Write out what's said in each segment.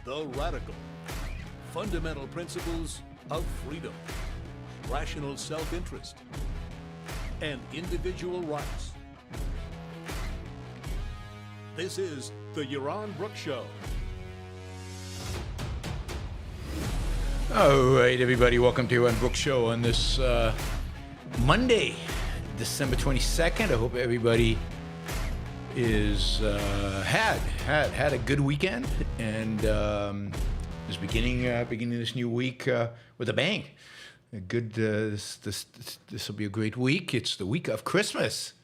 The Radical. Fundamental principles of freedom, rational self-interest, and individual rights. This is the Yaron Brook Show. All right, everybody, welcome to Yaron Brook Show on this Monday, December 22nd. I hope everybody is had a good weekend and is beginning this new week with a bang. A good. This will be a great week. It's the week of Christmas,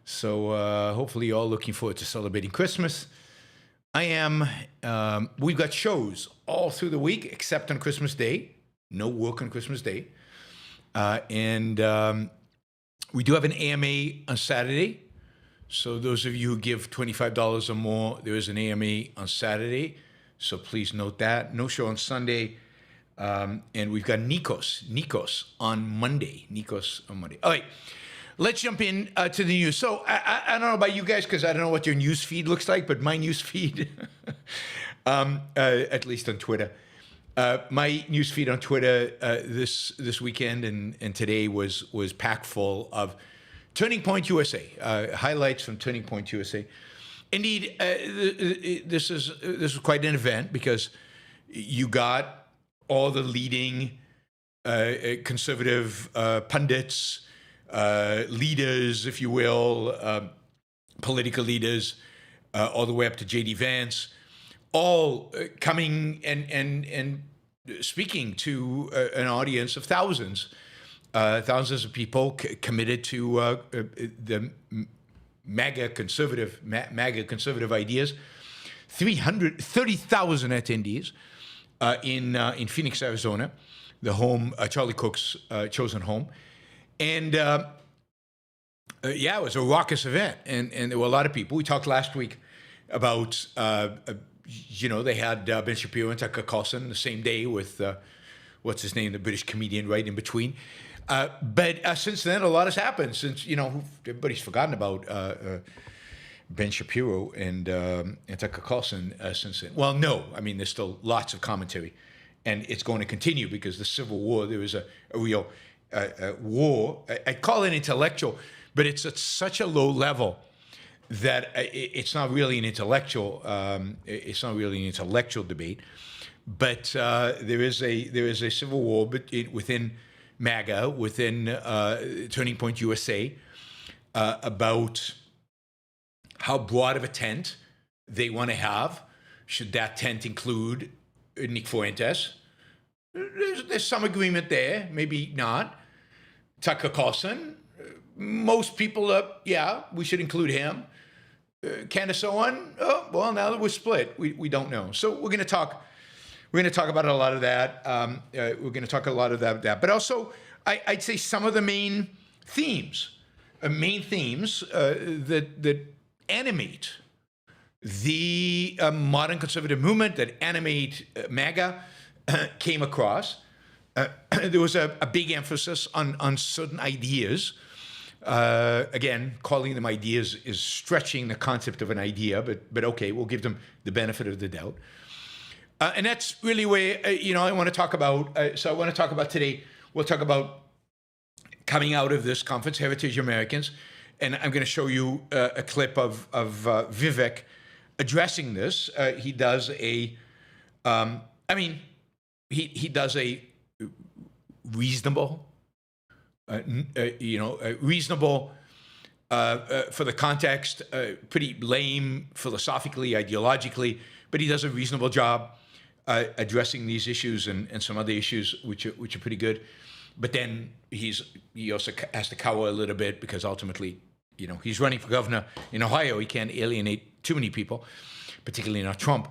so hopefully you're all looking forward to celebrating Christmas. I am. We've got shows all through the week except on Christmas Day. No work on Christmas Day, and we do have an AMA on Saturday. So those of you who give $25 or more, there is an AMA on Saturday. So please note that. No show on Sunday. And we've got Nikos on Monday. All right, let's jump in to the news. So I don't know about you guys because I don't know what your news feed looks like, but my news feed, at least on Twitter, my news feed on Twitter this weekend and today was packed full of Turning Point USA, highlights from Turning Point USA. Indeed, this is quite an event because you got all the leading conservative pundits, leaders, if you will, political leaders, all the way up to J.D. Vance, all coming and speaking to an audience of thousands of people committed to the MAGA conservative ideas. 330,000 attendees in Phoenix, Arizona, the home, Charlie Cook's chosen home. And it was a raucous event. And there were a lot of people. We talked last week about, they had Ben Shapiro and Tucker Carlson the same day with, what's his name, the British comedian right in between. But since then, a lot has happened. Since, everybody's forgotten about Ben Shapiro and Tucker Carlson since then. Well, no. I mean, there's still lots of commentary. And it's going to continue because the Civil War, there was a real war. I'd call it intellectual, but it's at such a low level that it's not really an intellectual. It's not really an intellectual debate. But there is a civil war within MAGA, within Turning Point USA, about how broad of a tent they want to have. Should that tent include Nick Fuentes? There's some agreement there, maybe not. Tucker Carlson, most people, we should include him. Candace Owen, now that we're split, we don't know. So we're going to talk. We're going to talk about a lot of that. But also, I'd say some of the main themes that animate the modern conservative movement, that animate MAGA, came across. There was a big emphasis on certain ideas. Again, calling them ideas is stretching the concept of an idea, but okay, we'll give them the benefit of the doubt. And that's really where, I want to talk about. So I want to talk about today. We'll talk about coming out of this conference, Heritage Americans. And I'm going to show you a clip of Vivek addressing this. He does he does a reasonable, reasonable for the context, pretty lame philosophically, ideologically, but he does a reasonable job addressing these issues and some other issues which are pretty good. But then he also has to cower a little bit because ultimately, he's running for governor in Ohio. He can't alienate too many people, particularly not Trump.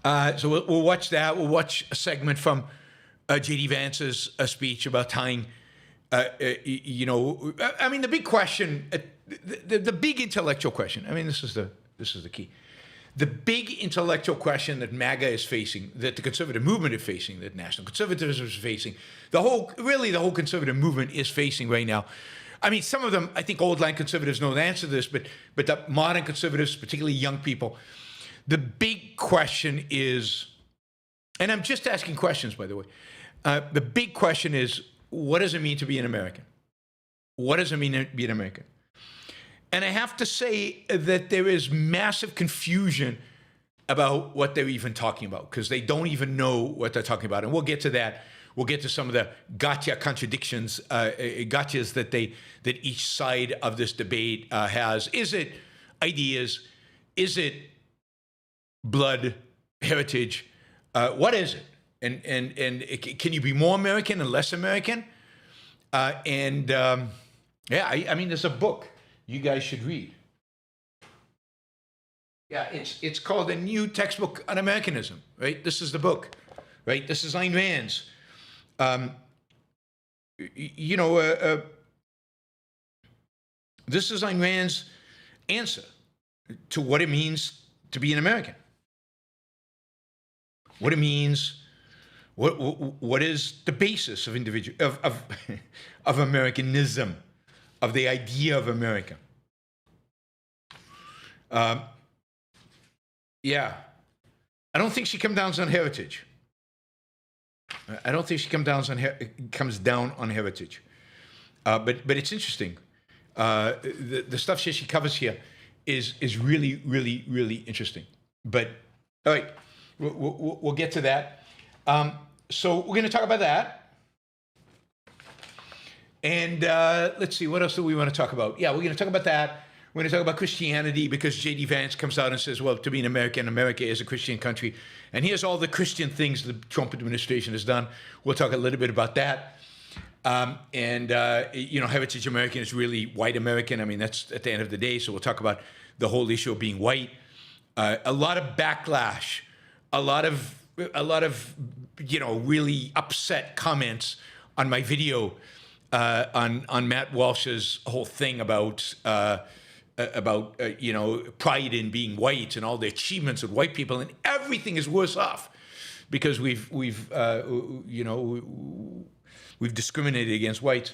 So we'll watch that. We'll watch a segment from J.D. Vance's speech about tying, the big question, the big intellectual question. I mean, this is the key. The big intellectual question that MAGA is facing, that the conservative movement is facing, that national conservatism is facing, the whole conservative movement is facing right now. I mean, some of them, I think old line conservatives know the answer to this, but the modern conservatives, particularly young people, the big question is, and I'm just asking questions, by the way. The big question is, what does it mean to be an American? What does it mean to be an American? And I have to say that there is massive confusion about what they're even talking about, because they don't even know what they're talking about. And we'll get to that. We'll get to some of the gotcha contradictions, gotchas that each side of this debate has. Is it ideas? Is it blood, heritage? What is it? And can you be more American and less American? I mean, there's a book you guys should read. Yeah, it's called A New Textbook on Americanism, right? This is the book, right? This is Ayn Rand's. This is Ayn Rand's answer to what it means to be an American. What it means, what is the basis of of Americanism, of the idea of America. Yeah, I don't think she comes down on heritage. I don't think she comes down on heritage. But it's interesting. The stuff she covers here is really, really, really interesting. But all right, we'll get to that. So we're going to talk about that. And let's see, what else do we want to talk about? Yeah, we're going to talk about that. We're going to talk about Christianity, because J.D. Vance comes out and says, well, to be an American, America is a Christian country. And here's all the Christian things the Trump administration has done. We'll talk a little bit about that. Heritage American is really white American. I mean, that's at the end of the day. So we'll talk about the whole issue of being white. A lot of backlash, a lot of really upset comments on my video on Matt Walsh's whole thing about pride in being white and all the achievements of white people, and everything is worse off because we've discriminated against whites.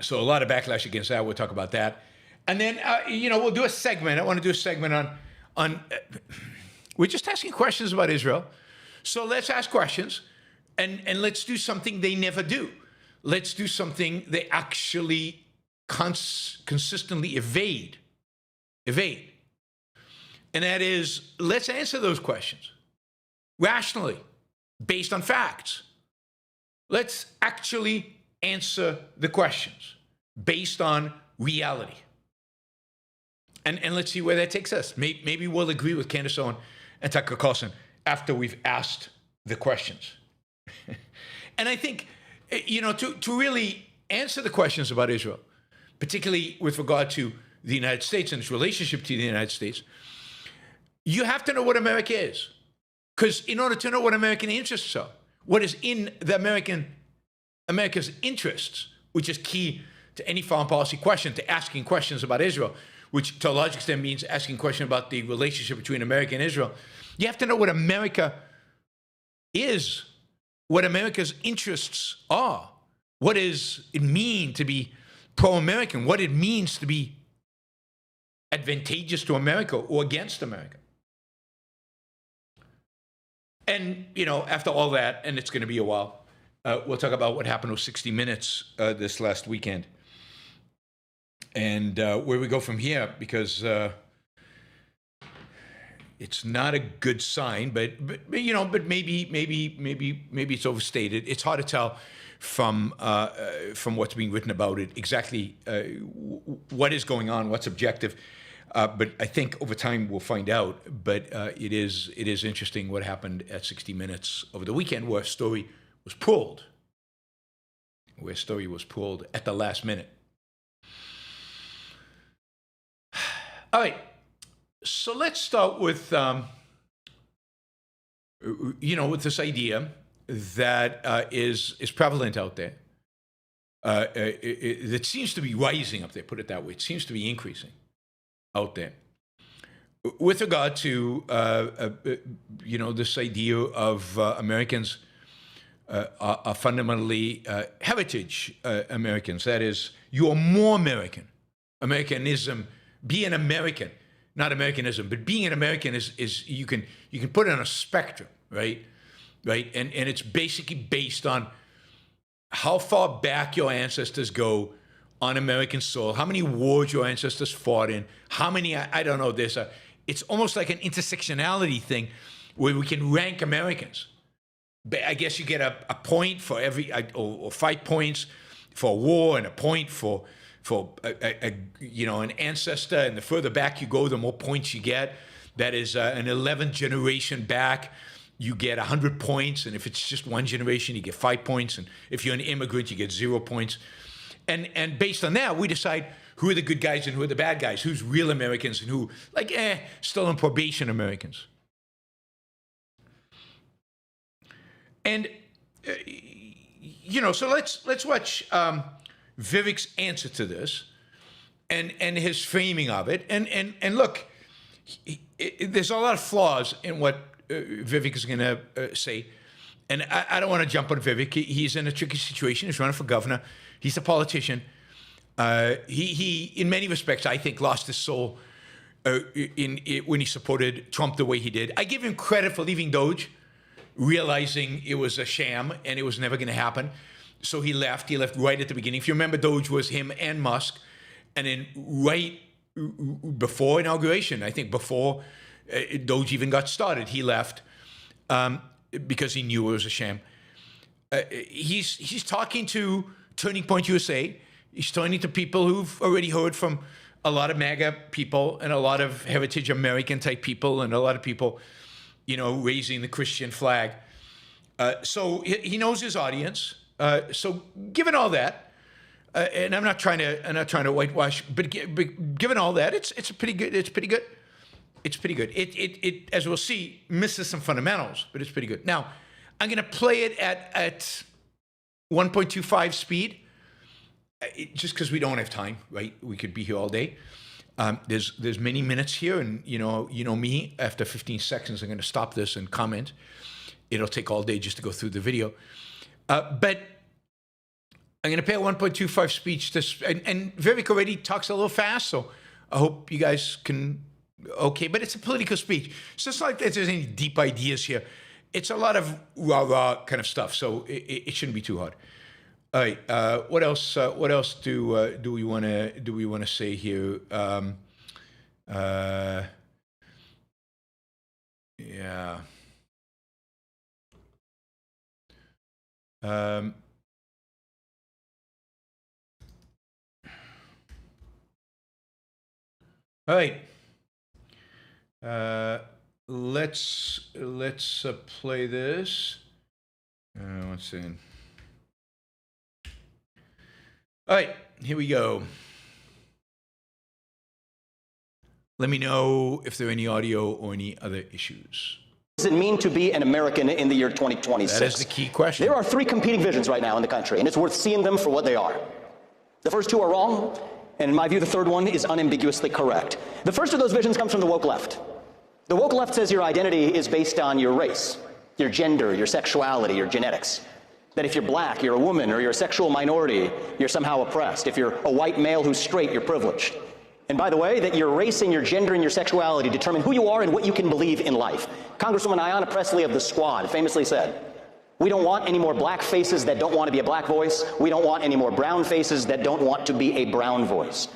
So a lot of backlash against that. We'll talk about that, and then we'll do a segment. I want to do a segment on. We're just asking questions about Israel, so let's ask questions, and let's do something they never do. Let's do something they actually consistently evade. And that is, let's answer those questions rationally, based on facts. Let's actually answer the questions based on reality. And let's see where that takes us. Maybe we'll agree with Candace Owen and Tucker Carlson after we've asked the questions. And I think, to really answer the questions about Israel, particularly with regard to the United States and its relationship to the United States, you have to know what America is. Because in order to know what American interests are, what is in the America's interests, which is key to any foreign policy question, to asking questions about Israel, which to a large extent means asking questions about the relationship between America and Israel, you have to know what America is, what America's interests are, what does it mean to be pro-American, what it means to be advantageous to America or against America. And, after all that, and it's going to be a while, we'll talk about what happened with 60 Minutes this last weekend. And where we go from here, because it's not a good sign, but maybe it's overstated. It's hard to tell from what's being written about it exactly what is going on, what's objective. But I think over time we'll find out. But it is interesting what happened at 60 Minutes over the weekend, where a story was pulled at the last minute. All right, so let's start with with this idea that is prevalent out there. It seems to be rising up there. Put it that way. It seems to be increasing out there with regard to this idea of Americans are fundamentally heritage Americans. That is, you are more American. Americanism. Be an American not Americanism, but being an American is you can put it on a spectrum, right? Right? And it's basically based on how far back your ancestors go on American soil, how many wars your ancestors fought in, how many, I don't know, it's almost like an intersectionality thing where we can rank Americans. But I guess you get a point for every, or 5 points for a war, and a point for an ancestor, and the further back you go, the more points you get. That is an 11th generation back, you get 100 points, and if it's just one generation, you get 5 points, and if you're an immigrant, you get 0 points. And based on that, we decide who are the good guys and who are the bad guys, who's real Americans and who, still on probation Americans. And, so let's watch Vivek's answer to this and his framing of it. And look, there's a lot of flaws in what Vivek is going to say. And I don't want to jump on Vivek. He's in a tricky situation. He's running for governor. He's a politician. He, in many respects, I think, lost his soul when he supported Trump the way he did. I give him credit for leaving Doge, realizing it was a sham and it was never going to happen. So he left. He left right at the beginning. If you remember, Doge was him and Musk. And then right before inauguration, I think before Doge even got started, he left because he knew it was a sham. He's talking to Turning Point USA. He's talking to people who've already heard from a lot of MAGA people and a lot of heritage American type people and a lot of people, raising the Christian flag. So he knows his audience. So given all that, and I'm not trying to whitewash, but given all that, it's pretty good. It's pretty good. It's pretty good. It as we'll see, misses some fundamentals, but it's pretty good. Now, I'm going to play it at 1.25 speed, just because we don't have time, right? We could be here all day. There's many minutes here, and you know me. After 15 seconds, I'm going to stop this and comment. It'll take all day just to go through the video, but I'm going to play a 1.25 speech. And Vivek already talks a little fast, so I hope you guys can. Okay, but it's a political speech, so it's not like there's any deep ideas here. It's a lot of rah-rah kind of stuff, so it shouldn't be too hard. All right, what else? What else do we want to say here? Yeah. All right. Let's play this. Let's see. All right, here we go. Let me know if there are any audio or any other issues. What does it mean to be an American in the year 2026? That is the key question. There are three competing visions right now in the country, and it's worth seeing them for what they are. The first two are wrong, and in my view, the third one is unambiguously correct. The first of those visions comes from the woke left. The woke left says your identity is based on your race, your gender, your sexuality, your genetics. That if you're black, you're a woman, or you're a sexual minority, you're somehow oppressed. If you're a white male who's straight, you're privileged. And by the way, that your race and your gender and your sexuality determine who you are and what you can believe in life. Congresswoman Ayanna Pressley of the Squad famously said, "We don't want any more black faces that don't want to be a black voice. We don't want any more brown faces that don't want to be a brown voice."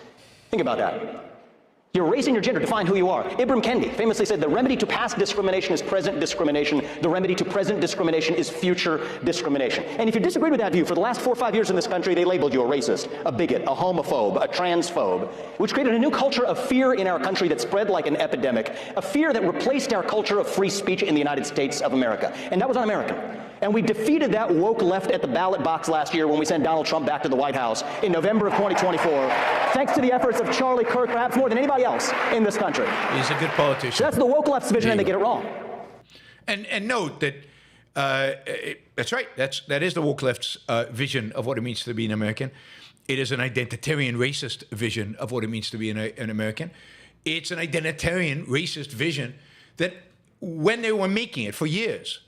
Think about that. Your race and your gender define who you are. Ibram Kendi famously said, "The remedy to past discrimination is present discrimination. The remedy to present discrimination is future discrimination." And if you disagree with that view, for the last 4 or 5 years in this country, they labeled you a racist, a bigot, a homophobe, a transphobe, which created a new culture of fear in our country that spread like an epidemic, a fear that replaced our culture of free speech in the United States of America. And that was un-American. And we defeated that woke left at the ballot box last year when we sent Donald Trump back to the White House in November of 2024, thanks to the efforts of Charlie Kirk, perhaps more than anybody else in this country. He's a good politician. So that's the woke left's vision, and they get it wrong. And note that that's right. That is the woke left's vision of what it means to be an American. It is an identitarian racist vision of what it means to be an American. It's an identitarian racist vision that when they were making it for years,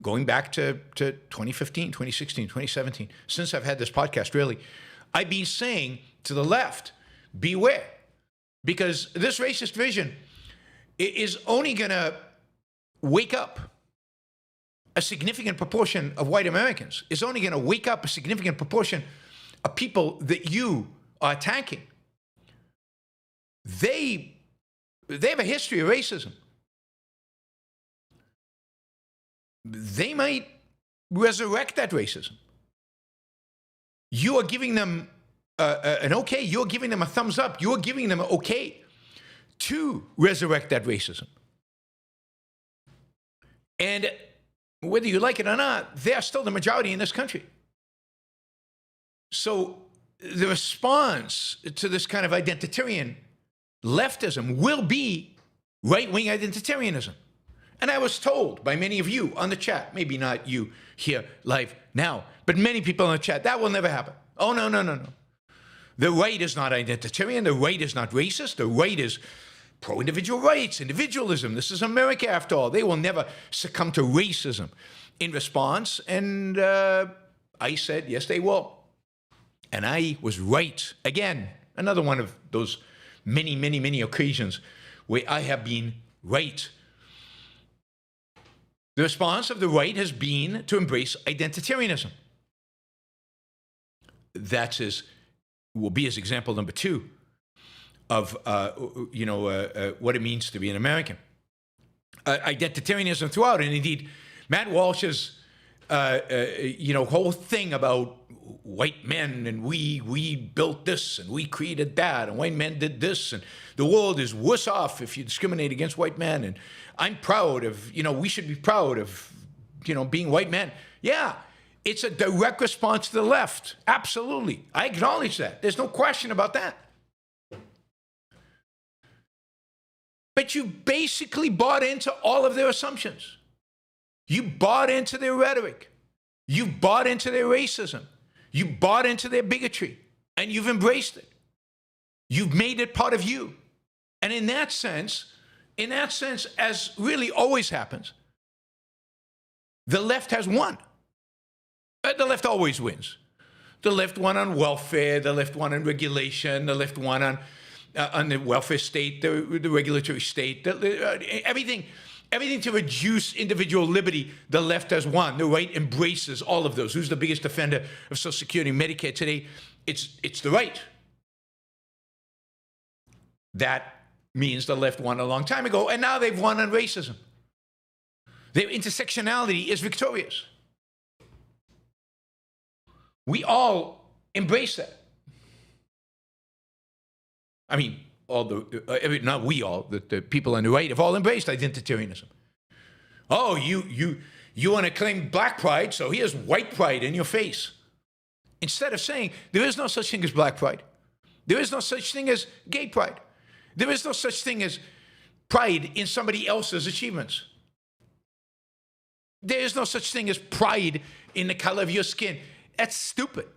going back to 2015, 2016, 2017, since I've had this podcast, really, I've been saying to the left, beware. Because this racist vision is only going to wake up a significant proportion of white Americans, is only going to wake up a significant proportion of people that you are attacking. They have a history of racism. They might resurrect that racism. You are giving them an okay. You're giving them a thumbs up. You're giving them an okay to resurrect that racism. And whether you like it or not, they are still the majority in this country. So the response to this kind of identitarian leftism will be right-wing identitarianism. And I was told by many of you on the chat, maybe not you here live now, but many people on the chat, that will never happen. Oh, no, no, no, no. The right is not identitarian. The right is not racist. The right is pro-individual rights, individualism. This is America, after all. They will never succumb to racism in response. And I said, yes, they will. And I was right. Again, another one of those many, many, many occasions where I have been right. The response of the right has been to embrace identitarianism. That will be his example number 2 of what it means to be an American. Identitarianism throughout, and indeed, Matt Walsh's whole thing about white men and we built this and we created that and white men did this and the world is worse off if you discriminate against white men, and I'm proud of, we should be proud of, being white men. Yeah, it's a direct response to the left. Absolutely. I acknowledge that. There's no question about that. But you basically bought into all of their assumptions. You bought into their rhetoric. You bought into their racism. You bought into their bigotry, and you've embraced it. You've made it part of you. And in that sense, as really always happens, the left has won. The left always wins. The left won on welfare. The left won on regulation. The left won on the welfare state, the regulatory state, everything to reduce individual liberty. The left has won. The right embraces all of those. Who's the biggest defender of Social Security and Medicare today? It's the right. That means the left won a long time ago, and now they've won on racism. Their intersectionality is victorious. We all embrace that. I mean, not we all, the people on the right have all embraced identitarianism. Oh, you want to claim black pride, so here's white pride in your face. Instead of saying, there is no such thing as black pride. There is no such thing as gay pride. There is no such thing as pride in somebody else's achievements. There is no such thing as pride in the color of your skin. That's stupid.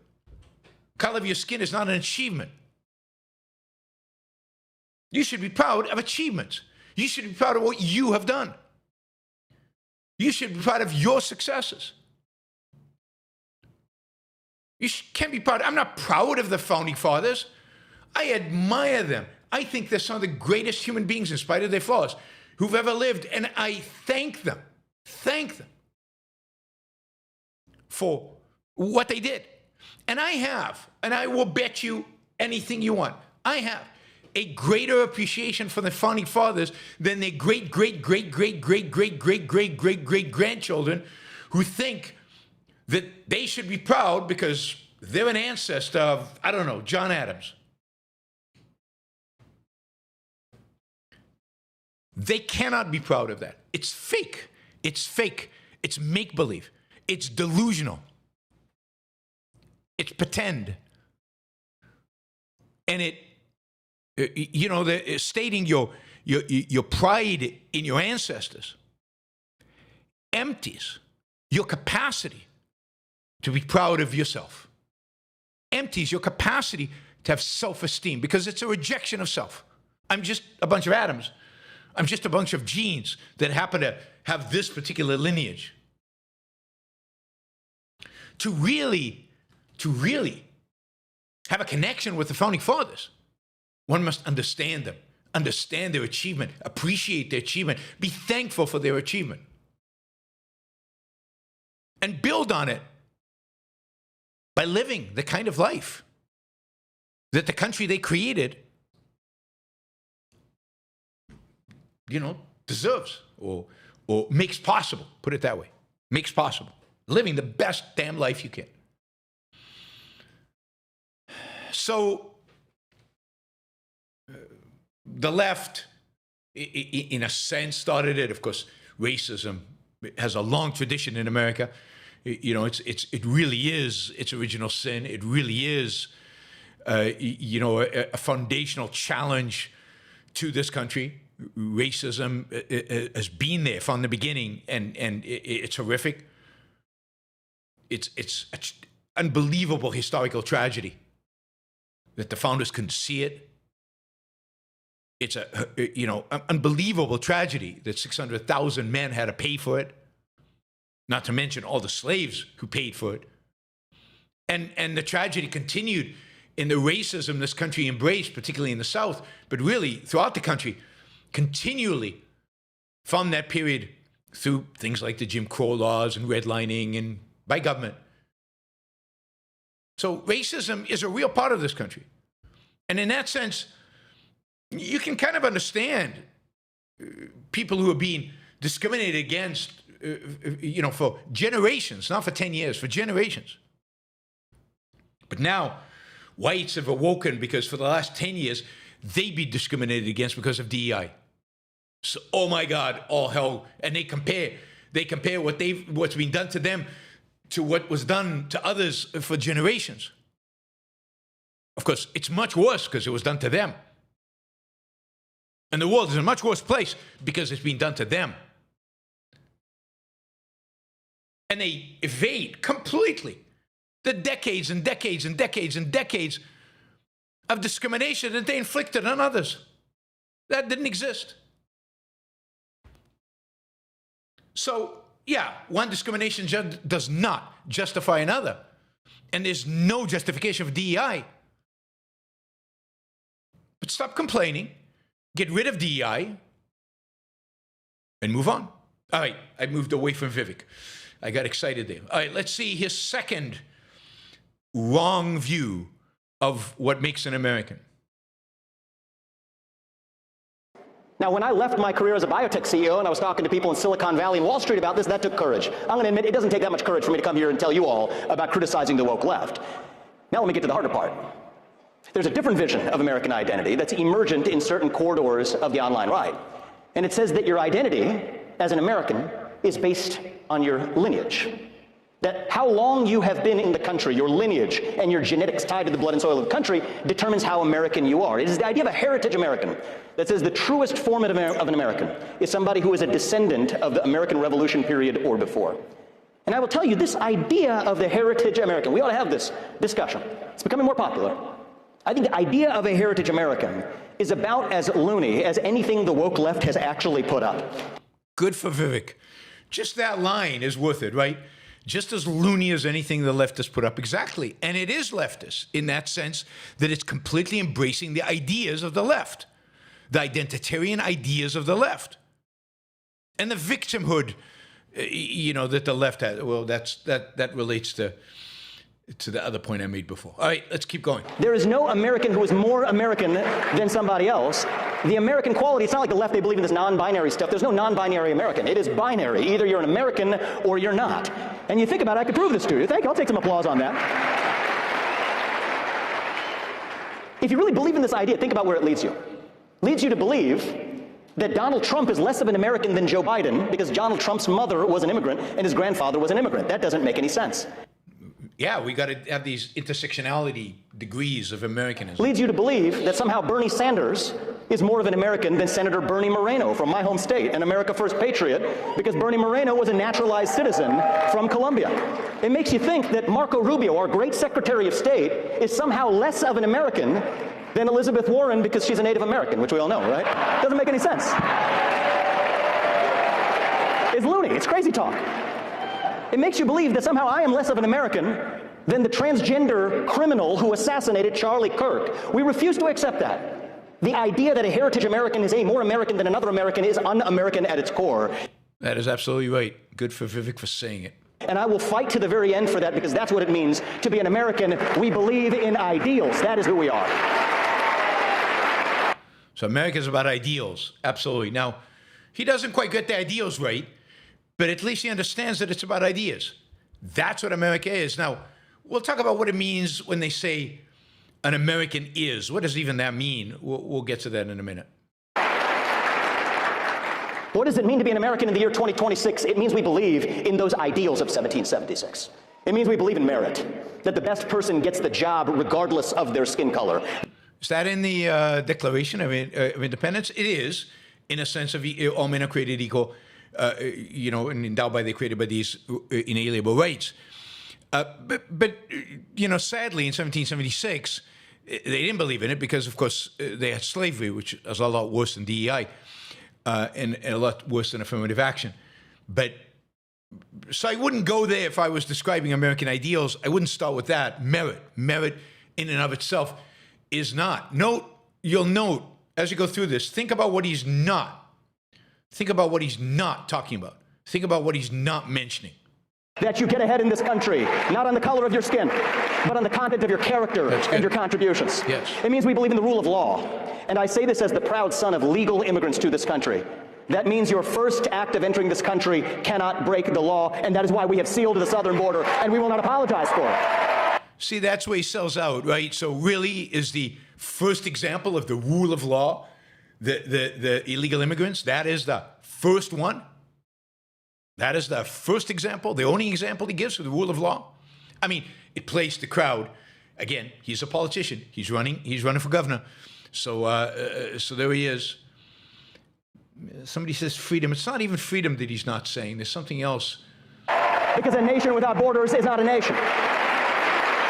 Color of your skin is not an achievement. You should be proud of achievements. You should be proud of what you have done. You should be proud of your successes. You can't be proud. I'm not proud of the Founding Fathers. I admire them. I think they're some of the greatest human beings, in spite of their flaws, who've ever lived. And I thank them for what they did. And I will bet you anything you want, I have a greater appreciation for the Founding Fathers than their great-great-great-great-great-great-great-great-great-grandchildren who think that they should be proud because they're an ancestor of, I don't know, John Adams. They cannot be proud of that. It's fake. It's fake. It's make-believe. It's delusional. It's pretend. And stating your pride in your ancestors empties your capacity to be proud of yourself. Empties your capacity to have self-esteem, because it's a rejection of self. I'm just a bunch of atoms. I'm just a bunch of genes that happen to have this particular lineage. To really have a connection with the Founding Fathers, one must understand them. understand their achievement, appreciate their achievement, be thankful for their achievement, and build on it by living the kind of life that the country they created, deserves or makes possible. Put it that way. Makes possible. Living the best damn life you can. So, the left, in a sense, started it. Of course, racism has a long tradition in America. It really is its original sin. It really is, a foundational challenge to this country. Racism has been there from the beginning, and it's horrific. It's an unbelievable historical tragedy that the founders couldn't see it. It's an unbelievable tragedy that 600,000 men had to pay for it, not to mention all the slaves who paid for it. And the tragedy continued in the racism this country embraced, particularly in the South, but really throughout the country, continually from that period through things like the Jim Crow laws and redlining and by government. So racism is a real part of this country. And in that sense, you can kind of understand people who are being discriminated against, for generations, not for 10 years, for generations. But now, whites have awoken because for the last 10 years, they've been discriminated against because of DEI. So, oh my God, all hell. And they compare what's been done to them to what was done to others for generations. Of course, it's much worse because it was done to them. And the world is a much worse place because it's been done to them. And they evade completely the decades and decades and decades and decades of discrimination that they inflicted on others. That didn't exist. So, yeah, one discrimination does not justify another. And there's no justification for DEI. But stop complaining, get rid of DEI, and move on. All right, I moved away from Vivek. I got excited there. All right, let's see his second wrong view of what makes an American. Now, when I left my career as a biotech CEO and I was talking to people in Silicon Valley and Wall Street about this, that took courage. I'm going to admit it doesn't take that much courage for me to come here and tell you all about criticizing the woke left. Now let me get to the harder part. There's a different vision of American identity that's emergent in certain corridors of the online right. And it says that your identity as an American is based on your lineage. That how long you have been in the country, your lineage and your genetics tied to the blood and soil of the country determines how American you are. It is the idea of a heritage American that says the truest form of an American is somebody who is a descendant of the American Revolution period or before. And I will tell you, this idea of the heritage American, we ought to have this discussion. It's becoming more popular. I think the idea of a heritage American is about as loony as anything the woke left has actually put up. Good for Vivek. Just that line is worth it, right? Just as loony as anything the left has put up. Exactly. And it is leftist in that sense that it's completely embracing the ideas of the left, the identitarian ideas of the left. And the victimhood, that the left has. Well, that relates to the other point I made before. All right, let's keep going. There is no American who is more American than somebody else. The American quality, it's not like the left, they believe in this non-binary stuff. There's no non-binary American. It is binary. Either you're an American or you're not. And you think about it, I could prove this to you. Thank you. I'll take some applause on that. If you really believe in this idea, think about where it leads you. It leads you to believe that Donald Trump is less of an American than Joe Biden because Donald Trump's mother was an immigrant and his grandfather was an immigrant. That doesn't make any sense. Yeah, we got to have these intersectionality degrees of Americanism. Leads you to believe that somehow Bernie Sanders is more of an American than Senator Bernie Moreno from my home state, an America First patriot, because Bernie Moreno was a naturalized citizen from Colombia. It makes you think that Marco Rubio, our great Secretary of State, is somehow less of an American than Elizabeth Warren because she's a Native American, which we all know, right? Doesn't make any sense. It's loony. It's crazy talk. It makes you believe that somehow I am less of an American than the transgender criminal who assassinated Charlie Kirk. We refuse to accept that. The idea that a heritage American is any more American than another American is un-American at its core. That is absolutely right. Good for Vivek for saying it. And I will fight to the very end for that, because that's what it means to be an American. We believe in ideals. That is who we are. So America is about ideals. Absolutely. Now, he doesn't quite get the ideals right, but at least he understands that it's about ideas. That's what America is. Now, we'll talk about what it means when they say an American is. What does even that mean? We'll get to that in a minute. What does it mean to be an American in the year 2026? It means we believe in those ideals of 1776. It means we believe in merit, that the best person gets the job regardless of their skin color. Is that in the Declaration of Independence? It is, in a sense of all men are created equal, and endowed by, they're created by these inalienable rights. But sadly, in 1776, they didn't believe in it because, of course, they had slavery, which is a lot worse than DEI and a lot worse than affirmative action. So I wouldn't go there if I was describing American ideals. I wouldn't start with that. Merit in and of itself is not. You'll note as you go through this, think about what he's not. Think about what he's not talking about. Think about what he's not mentioning. That you get ahead in this country, not on the color of your skin, but on the content of your character and your contributions. Yes. It means we believe in the rule of law. And I say this as the proud son of legal immigrants to this country. That means your first act of entering this country cannot break the law, and that is why we have sealed the southern border, and we will not apologize for it. See, that's where he sells out, right? So really is the first example of the rule of law, the illegal immigrants, that is the first one. That is the first example, the only example he gives of the rule of law. I mean, it plays the crowd. Again, he's a politician. He's running for governor. So there he is. Somebody says freedom. It's not even freedom that he's not saying. There's something else. Because a nation without borders is not a nation.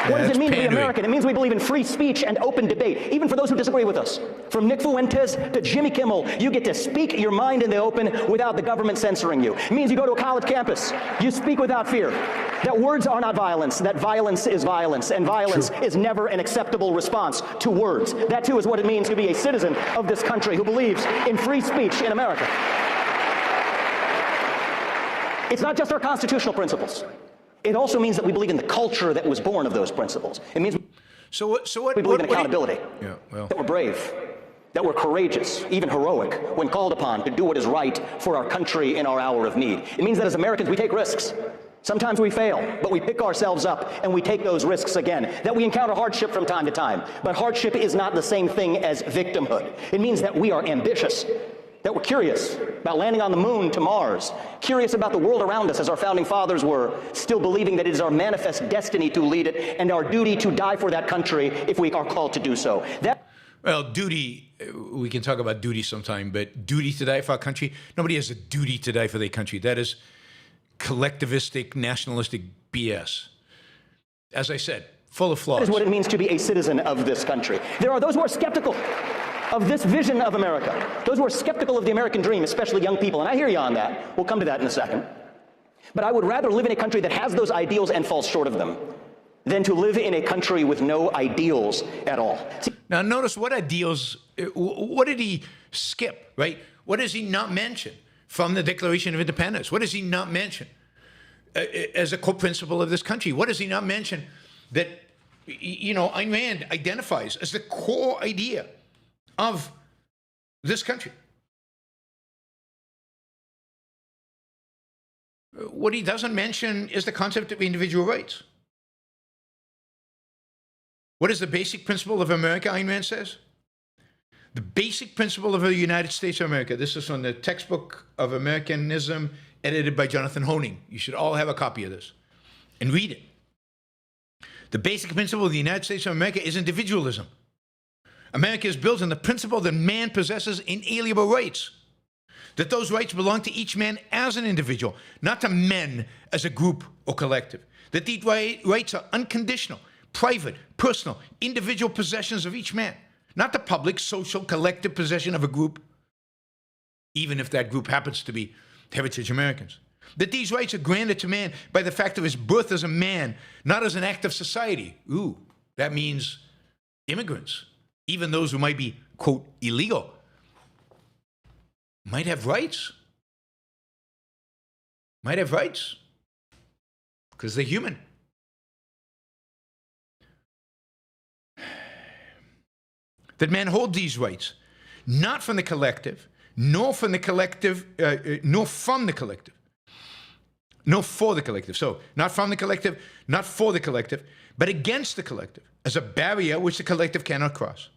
What does it mean to be American? It means we believe in free speech and open debate, even for those who disagree with us. From Nick Fuentes to Jimmy Kimmel, you get to speak your mind in the open without the government censoring you. It means you go to a college campus, you speak without fear. That words are not violence, that violence is violence, and violence is never an acceptable response to words. That too is what it means to be a citizen of this country who believes in free speech in America. It's not just our constitutional principles. It also means that we believe in the culture that was born of those principles. It means we believe in accountability, that we're brave, that we're courageous, even heroic, when called upon to do what is right for our country in our hour of need. It means that as Americans, we take risks. Sometimes we fail, but we pick ourselves up and we take those risks again. That we encounter hardship from time to time, but hardship is not the same thing as victimhood. It means that we are ambitious, that we're curious about landing on the moon to Mars, curious about the world around us as our founding fathers were, still believing that it is our manifest destiny to lead it and our duty to die for that country if we are called to do so. Well, duty, we can talk about duty sometime, but duty to die for our country, nobody has a duty to die for their country. That is collectivistic, nationalistic BS. As I said, full of flaws. That is what it means to be a citizen of this country. There are those who are skeptical of this vision of America, those who are skeptical of the American dream, especially young people, and I hear you on that. We'll come to that in a second. But I would rather live in a country that has those ideals and falls short of them than to live in a country with no ideals at all. Now notice what ideals, what did he skip, right? What does he not mention from the Declaration of Independence? What does he not mention as a core principle of this country? What does he not mention that, Ayn Rand identifies as the core idea of this country? What he doesn't mention is the concept of individual rights. What is the basic principle of America, Ayn Rand says? The basic principle of the United States of America. This is from the textbook of Americanism, edited by Jonathan Hoenig. You should all have a copy of this and read it. The basic principle of the United States of America is individualism. America is built on the principle that man possesses inalienable rights, that those rights belong to each man as an individual, not to men as a group or collective, that these rights are unconditional, private, personal, individual possessions of each man, not the public, social, collective possession of a group, even if that group happens to be heritage Americans. That these rights are granted to man by the fact of his birth as a man, not as an act of society. Ooh, that means immigrants. even those who might be, quote, illegal, might have rights. Might have rights. Because they're human. That men hold these rights, not from the collective, nor from the collective, nor from the collective, nor for the collective. So, not from the collective, not for the collective, but against the collective, as a barrier which the collective cannot cross.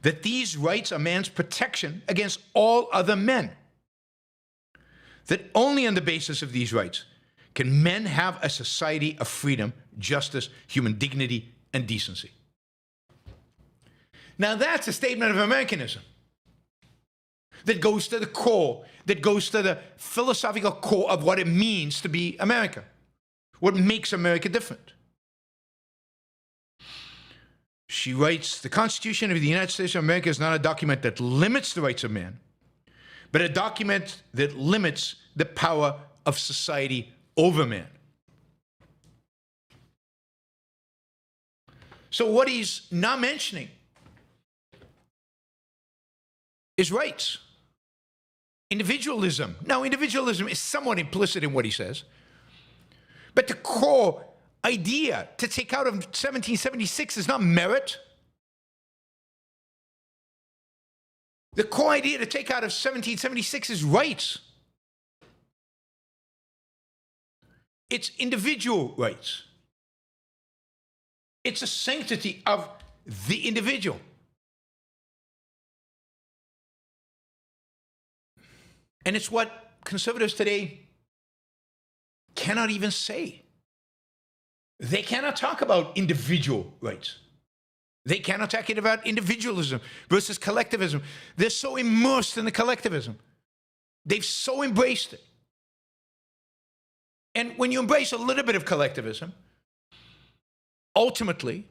That these rights are man's protection against all other men. That only on the basis of these rights can men have a society of freedom, justice, human dignity, and decency. Now that's a statement of Americanism that goes to the core, that goes to the philosophical core of what it means to be America, what makes America different. She writes, the Constitution of the United States of America is not a document that limits the rights of man, but a document that limits the power of society over man. So what he's not mentioning is rights. Individualism. Now, individualism is somewhat implicit in what he says, but the core idea to take out of 1776 is not merit. The core idea to take out of 1776 is rights. It's individual rights. It's a sanctity of the individual. And it's what conservatives today cannot even say. They cannot talk about individual rights. They cannot talk about individualism versus collectivism. They're so immersed in the collectivism. They've so embraced it. And when you embrace a little bit of collectivism, ultimately,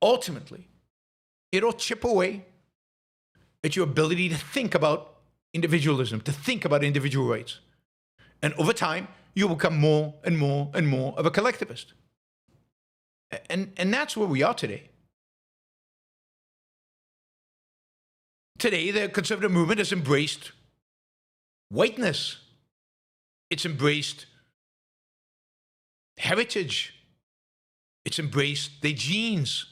it'll chip away at your ability to think about individualism, to think about individual rights. And over time, you will become more and more and more of a collectivist. And that's where we are today. Today, the conservative movement has embraced whiteness. It's embraced heritage. It's embraced their genes.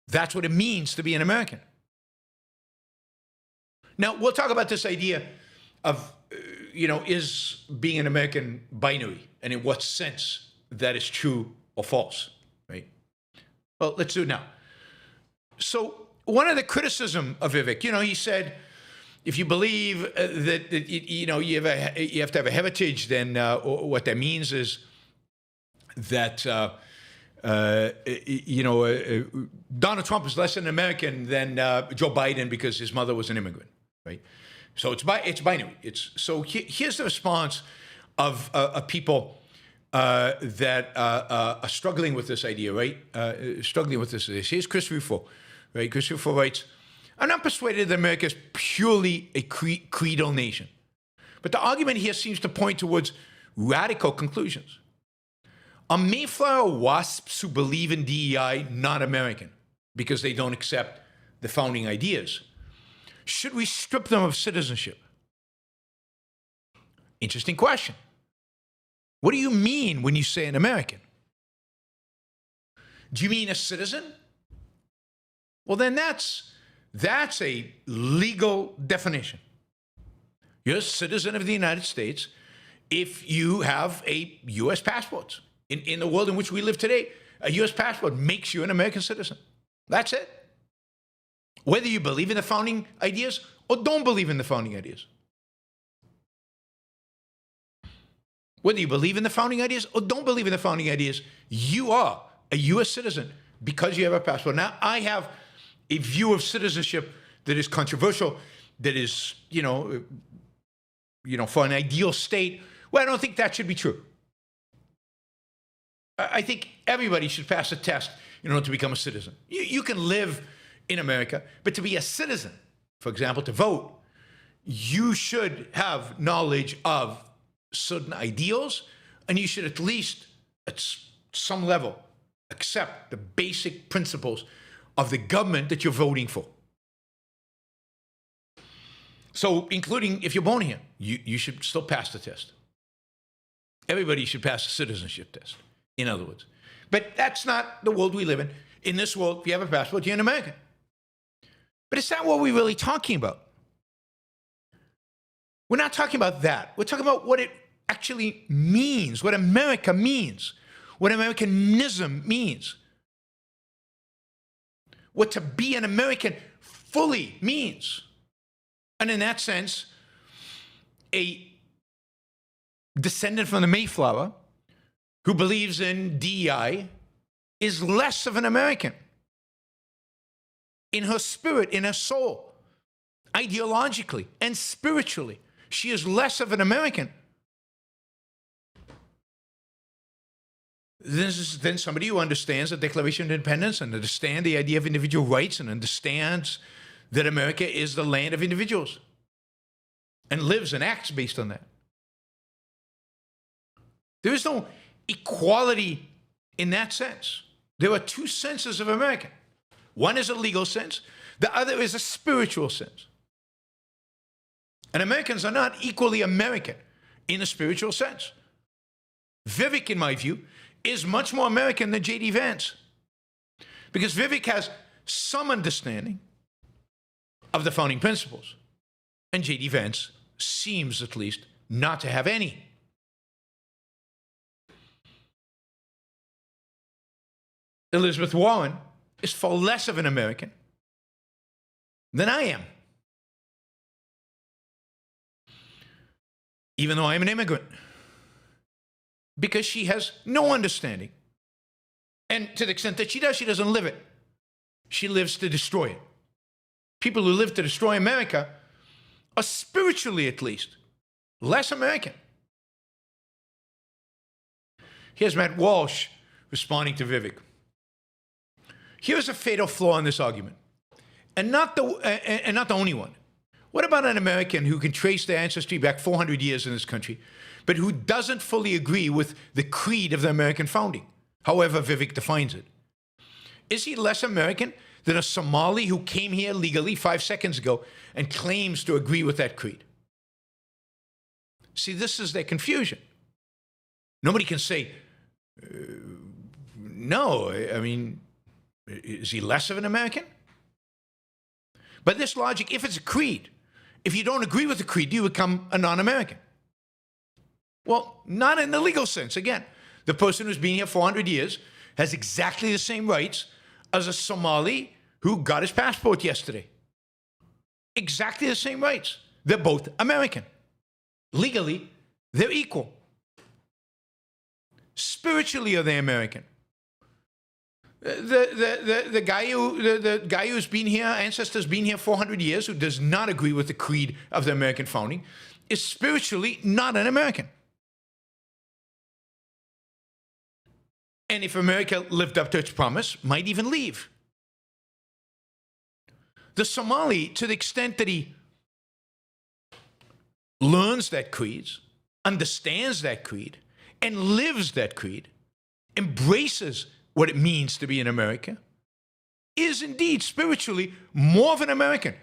That's what it means to be an American. Now, we'll talk about this idea of, is being an American binary, and in what sense that is true or false, right? Well, let's do it now. So, one of the criticism of Vivek, he said, if you believe that you have to have a heritage, then what that means is that Donald Trump is less an American than Joe Biden because his mother was an immigrant, right? So it's binary. Here's the response of people that are struggling with this idea, right? Struggling with this. Here's Chris Rufo, right? Chris Rufo writes, I'm not persuaded that America is purely a creedal nation, but the argument here seems to point towards radical conclusions. Are Mayflower wasps who believe in DEI not American because they don't accept the founding ideas? Should we strip them of citizenship? Interesting question. What do you mean when you say an American? Do you mean a citizen? Well, then that's a legal definition. You're a citizen of the United States if you have a U.S. passport. In the world in which we live today, a U.S. passport makes you an American citizen. That's it. Whether you believe in the founding ideas or don't believe in the founding ideas. Whether you believe in the founding ideas or don't believe in the founding ideas, you are a U.S. citizen because you have a passport. Now, I have a view of citizenship that is controversial, that is, for an ideal state. Well, I don't think that should be true. I think everybody should pass a test in order to become a citizen. You can live in America, but to be a citizen, for example, to vote, you should have knowledge of certain ideals, and you should at least some level, accept the basic principles of the government that you're voting for. So, including if you're born here, you should still pass the test. Everybody should pass the citizenship test, in other words. But that's not the world we live in. In this world, if you have a passport, you're an American. But it's not what we're really talking about. We're not talking about that. We're talking about what it actually means, what America means, what Americanism means, what to be an American fully means. And in that sense, a descendant from the Mayflower who believes in DEI is less of an American in her spirit, in her soul, ideologically and spiritually. She is less of an American than somebody who understands the Declaration of Independence and understands the idea of individual rights and understands that America is the land of individuals and lives and acts based on that. There is no equality in that sense. There are two senses of American. One is a legal sense. The other is a spiritual sense. And Americans are not equally American in a spiritual sense. Vivek, in my view, is much more American than J.D. Vance. Because Vivek has some understanding of the founding principles. And J.D. Vance seems, at least, not to have any. Elizabeth Warren is far less of an American than I am. Even though I'm an immigrant. Because she has no understanding. And to the extent that she does, she doesn't live it. She lives to destroy it. People who live to destroy America are spiritually, at least, less American. Here's Matt Walsh responding to Vivek. Here's a fatal flaw in this argument, and not the only one. What about an American who can trace their ancestry back 400 years in this country, but who doesn't fully agree with the creed of the American founding, however Vivek defines it? Is he less American than a Somali who came here legally 5 seconds ago and claims to agree with that creed? See, this is their confusion. Nobody can say, no, I mean, is he less of an American? By this logic, if it's a creed, if you don't agree with the creed, you become a non-American. Well, not in the legal sense. Again, the person who's been here 400 years has exactly the same rights as a Somali who got his passport yesterday. Exactly the same rights. They're both American. Legally, they're equal. Spiritually, are they American? The guy who's been here, ancestors been here 400 years, who does not agree with the creed of the American founding, is spiritually not an American. And if America lived up to its promise, might even leave. The Somali, to the extent that he learns that creed, understands that creed, and lives that creed, embraces what it means to be an American, is indeed spiritually more of an American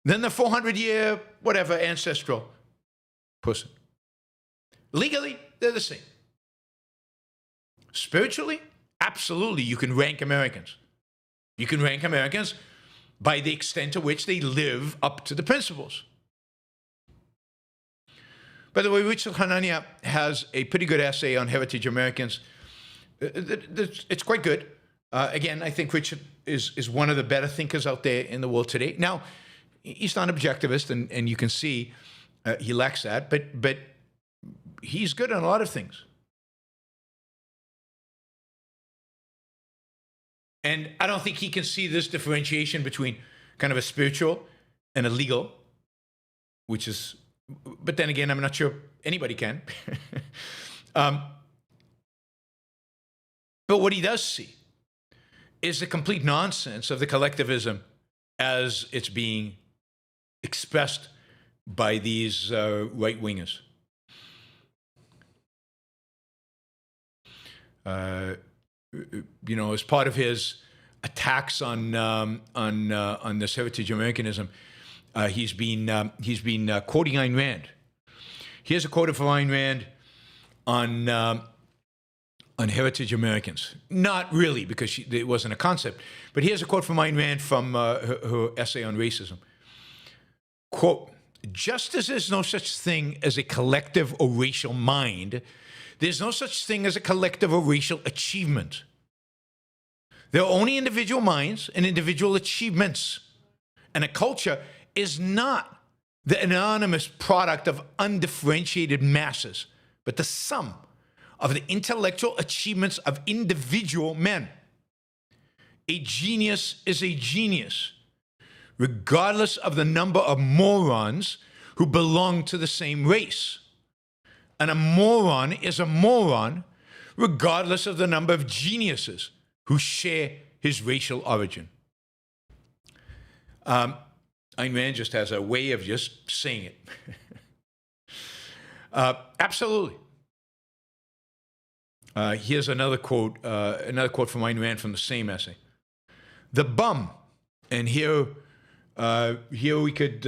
than the 400-year, whatever, ancestral person. Legally, they're the same. Spiritually, absolutely, you can rank Americans. You can rank Americans by the extent to which they live up to the principles. By the way, Richard Hanania has a pretty good essay on heritage Americans. It's quite good. Again, I think Richard is one of the better thinkers out there in the world today. Now, he's not an objectivist, and you can see he lacks that, but he's good on a lot of things. And I don't think he can see this differentiation between kind of a spiritual and a legal, which is, but then again, I'm not sure anybody can. But what he does see is the complete nonsense of the collectivism as it's being expressed by these right-wingers. as part of his attacks on this heritage Americanism, he's been quoting Ayn Rand. Here's a quote from Ayn Rand on heritage Americans. Not really, because it wasn't a concept. But here's a quote from Ayn Rand from her essay on racism. Quote, "Just as there's no such thing as a collective or racial mind, there's no such thing as a collective or racial achievement. There are only individual minds and individual achievements. And a culture is not the anonymous product of undifferentiated masses, but the sum of the intellectual achievements of individual men. A genius is a genius, regardless of the number of morons who belong to the same race. And a moron is a moron, regardless of the number of geniuses who share his racial origin." Ayn Rand just has a way of just saying it. Absolutely. Here's another quote from Ayn Rand from the same essay. "The bum," and here we could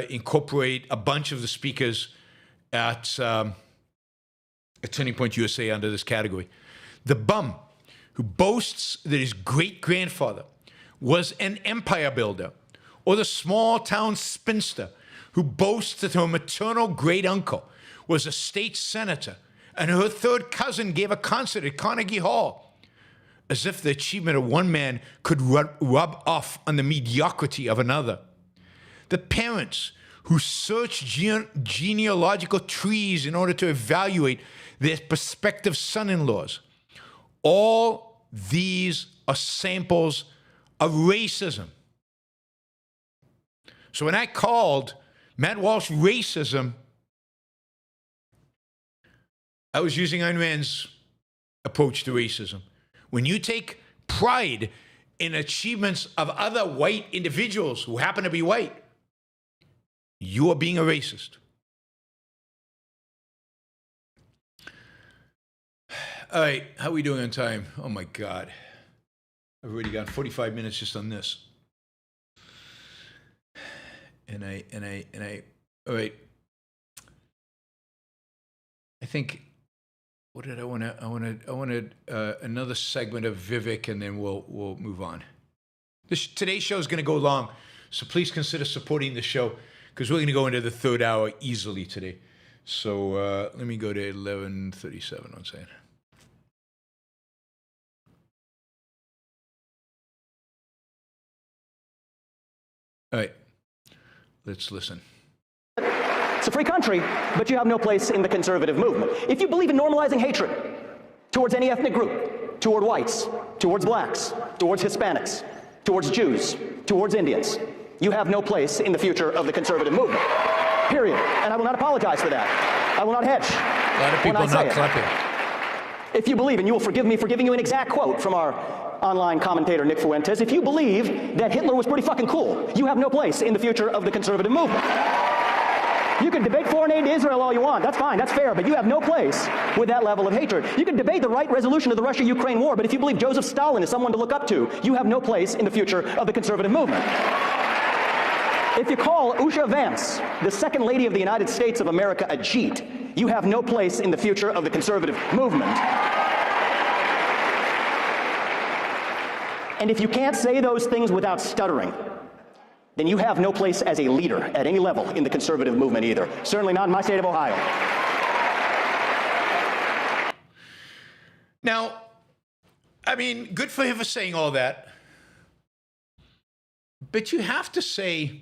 incorporate a bunch of the speakers at Turning Point USA under this category. "The bum who boasts that his great-grandfather was an empire builder, or the small-town spinster who boasts that her maternal great-uncle was a state senator and her third cousin gave a concert at Carnegie Hall, as if the achievement of one man could rub off on the mediocrity of another. The parents who search genealogical trees in order to evaluate their prospective son-in-laws. All these are samples of racism." So when I called Matt Walsh racism, I was using Ayn Rand's approach to racism. When you take pride in achievements of other white individuals who happen to be white, you are being a racist. All right, how are we doing on time? Oh my God. I've already got 45 minutes just on this. And I, all right. I think, what did I want to, I wanted another segment of Vivek, and then we'll move on. Today's show is going to go long, so please consider supporting the show, because we're going to go into the third hour easily today. So let me go to 11:37, one second. All right, let's listen. It's a free country, but you have no place in the conservative movement. If you believe in normalizing hatred towards any ethnic group, toward whites, towards blacks, towards Hispanics, towards Jews, towards Indians, you have no place in the future of the conservative movement. Period. And I will not apologize for that. I will not hedge. A lot of people not clapping. If you believe, and you will forgive me for giving you an exact quote from our online commentator Nick Fuentes, if you believe that Hitler was pretty fucking cool, you have no place in the future of the conservative movement. You can debate foreign aid to Israel all you want. That's fine. That's fair. But you have no place with that level of hatred. You can debate the right resolution of the Russia-Ukraine war, but if you believe Joseph Stalin is someone to look up to, you have no place in the future of the conservative movement. If you call Usha Vance, the second lady of the United States of America, a cheat, you have no place in the future of the conservative movement. And if you can't say those things without stuttering, then you have no place as a leader at any level in the conservative movement either. Certainly not in my state of Ohio. Now, I mean, good for him for saying all that. But you have to say,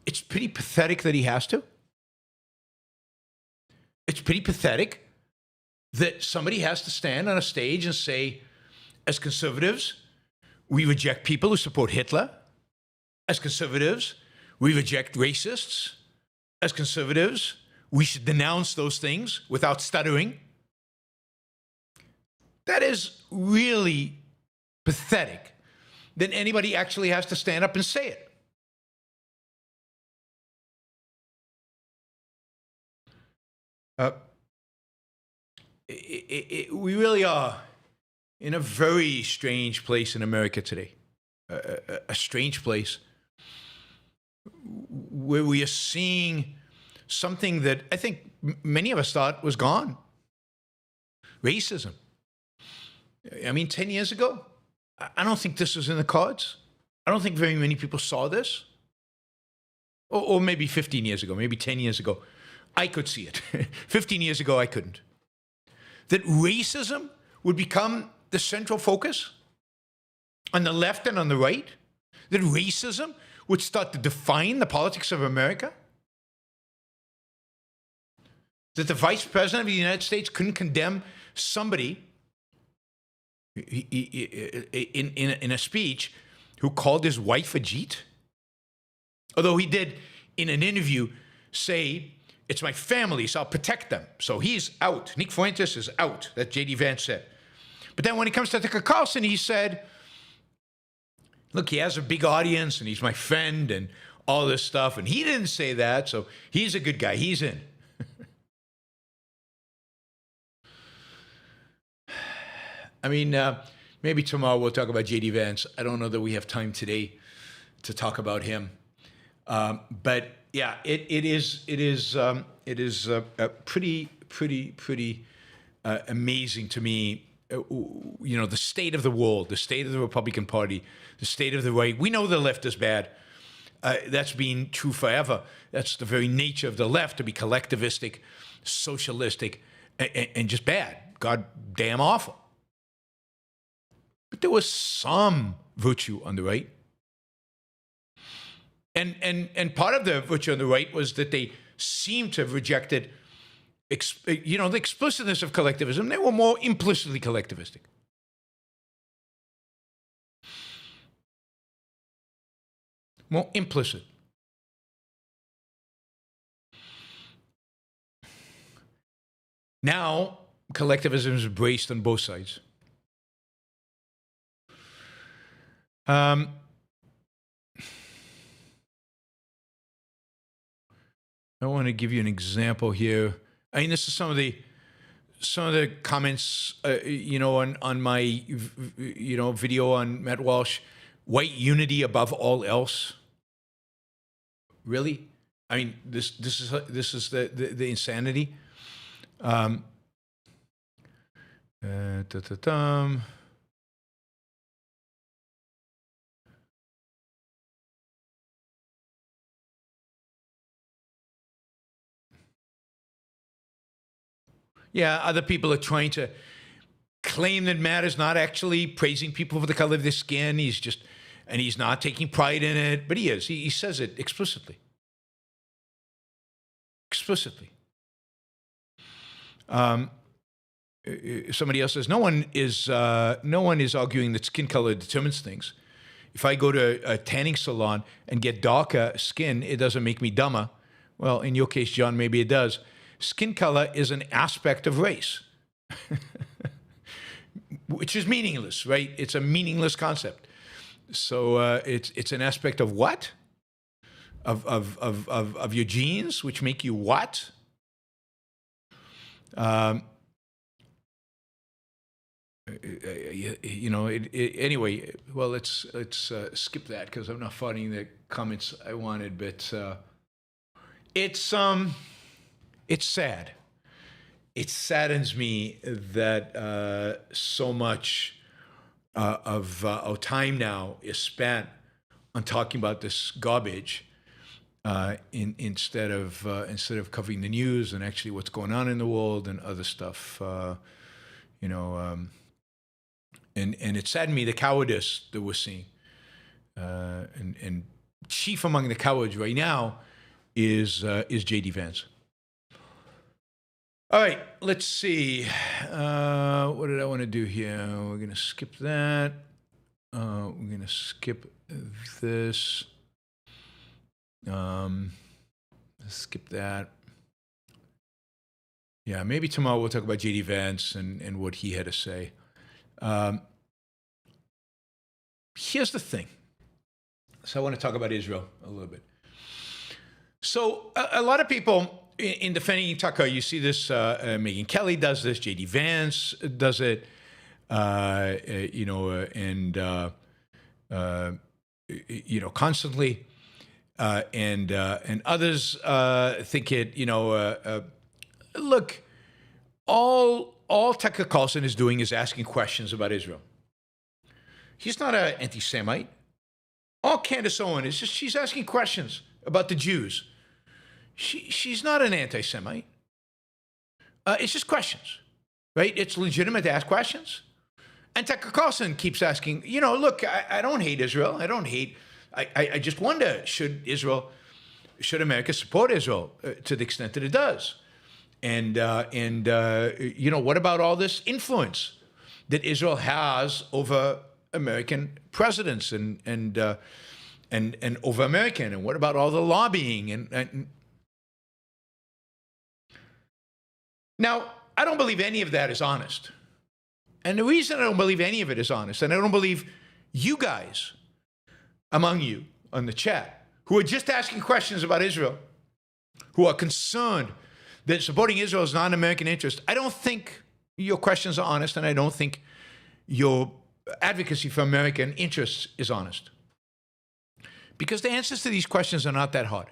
it's pretty pathetic that he has to. It's pretty pathetic that somebody has to stand on a stage and say, as conservatives, we reject people who support Hitler. As conservatives, we reject racists. As conservatives, we should denounce those things without stuttering. That is really pathetic that anybody actually has to stand up and say it. we really are in a very strange place in America today. A strange place where we are seeing something that I think many of us thought was gone. Racism. I mean, 10 years ago, I don't think this was in the cards. I don't think very many people saw this. Or maybe 15 years ago, maybe 10 years ago, I could see it. 15 years ago, I couldn't. That racism would become the central focus on the left and on the right. That racism would start to define the politics of America. That the vice president of the United States couldn't condemn somebody in a speech who called his wife a Jeet. Although he did, in an interview, say, it's my family, so I'll protect them. So he's out. Nick Fuentes is out, that J.D. Vance said. But then when it comes to Tucker Carlson, he said, look, he has a big audience, and he's my friend, and all this stuff. And he didn't say that, so he's a good guy. He's in. I mean, maybe tomorrow we'll talk about J.D. Vance. I don't know that we have time today to talk about him. But yeah, it is pretty amazing to me. The state of the world, the state of the Republican Party, the state of the right. We know the left is bad. That's been true forever. That's the very nature of the left, to be collectivistic, socialistic, and just bad. God damn awful. But there was some virtue on the right. And part of the virtue on the right was that they seemed to have rejected, the explicitness of collectivism. They were more implicitly collectivistic. More implicit. Now, collectivism is embraced on both sides. I want to give you an example here. I mean, this is some of the comments, on my, video on Matt Walsh. White unity above all else. Really? I mean, this is the insanity. Yeah, other people are trying to claim that Matt is not actually praising people for the color of their skin. He's not taking pride in it, but he is. He says it explicitly. Explicitly. Somebody else says, no one is arguing that skin color determines things. If I go to a tanning salon and get darker skin, it doesn't make me dumber. Well, in your case, John, maybe it does. Skin color is an aspect of race, which is meaningless, right? It's a meaningless concept. So it's an aspect of what? Of your genes, which make you what? Anyway. Well, let's skip that because I'm not finding the comments I wanted. But it's sad. It saddens me that so much of our time now is spent on talking about this garbage instead of covering the news and actually what's going on in the world and other stuff. And it saddened me the cowardice that we're seeing, and chief among the cowards right now is J.D. Vance. All right, let's see. What did I want to do here? We're going to skip that. We're going to skip this. Skip that. Yeah, maybe tomorrow we'll talk about J.D. Vance and what he had to say. Here's the thing. So I want to talk about Israel a little bit. So a lot of people in defending Tucker, you see this, Megyn Kelly does this, J.D. Vance does it, constantly. And others think it, look, all Tucker Carlson is doing is asking questions about Israel. He's not an anti-Semite. All Candace Owen is just, she's asking questions about the Jews. She's not an anti-Semite. It's just questions, right? It's legitimate to ask questions. And Tucker Carlson keeps asking, look, I don't hate Israel. I just wonder, should America support Israel to the extent that it does? And what about all this influence that Israel has over American presidents and over American? And what about all the lobbying? And now, I don't believe any of that is honest. And the reason I don't believe any of it is honest, and I don't believe you guys among you on the chat who are just asking questions about Israel, who are concerned that supporting Israel is not in American interest, I don't think your questions are honest, and I don't think your advocacy for American interests is honest. Because the answers to these questions are not that hard.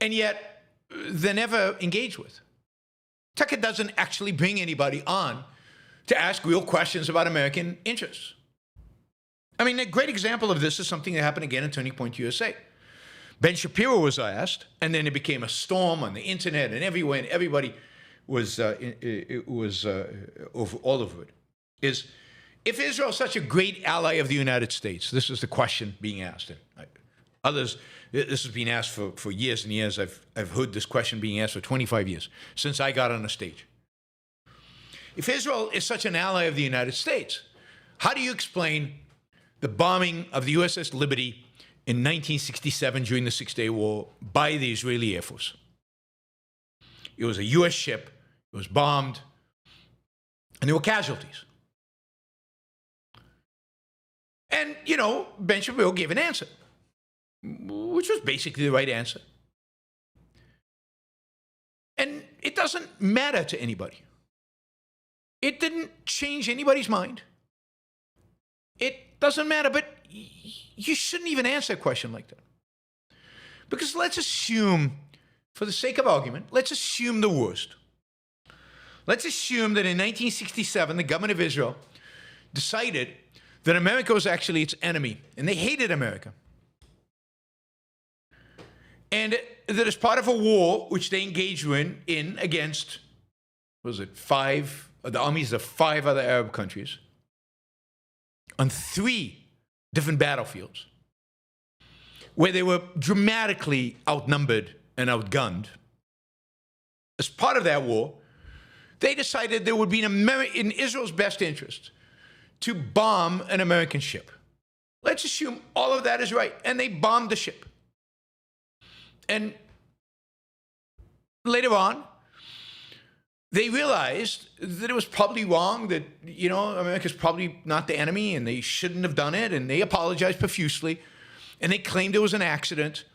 And yet, they're never engaged with. Tucker doesn't actually bring anybody on to ask real questions about American interests. I mean, a great example of this is something that happened again in Turning Point USA. Ben Shapiro was asked, and then it became a storm on the internet and everywhere, and everybody was all over it. Is if Israel is such a great ally of the United States, this is the question being asked. And others, this has been asked for years and years. I've heard this question being asked for 25 years since I got on the stage. If Israel is such an ally of the United States, how do you explain the bombing of the USS Liberty in 1967 during the Six-Day War by the Israeli Air Force? It was a U.S. ship. It was bombed. And there were casualties. And, Ben Shapiro gave an answer, which was basically the right answer. And it doesn't matter to anybody. It didn't change anybody's mind. It doesn't matter, but you shouldn't even answer a question like that. Because let's assume, for the sake of argument, let's assume the worst. Let's assume that in 1967, the government of Israel decided that America was actually its enemy, and they hated America. And that as part of a war which they engaged in against, the armies of 5 other Arab countries, on 3 different battlefields, where they were dramatically outnumbered and outgunned. As part of that war, they decided there would be in Israel's best interest to bomb an American ship. Let's assume all of that is right, and they bombed the ship. And later on, they realized that it was probably wrong, that, America's probably not the enemy, and they shouldn't have done it, and they apologized profusely, and they claimed it was an accident,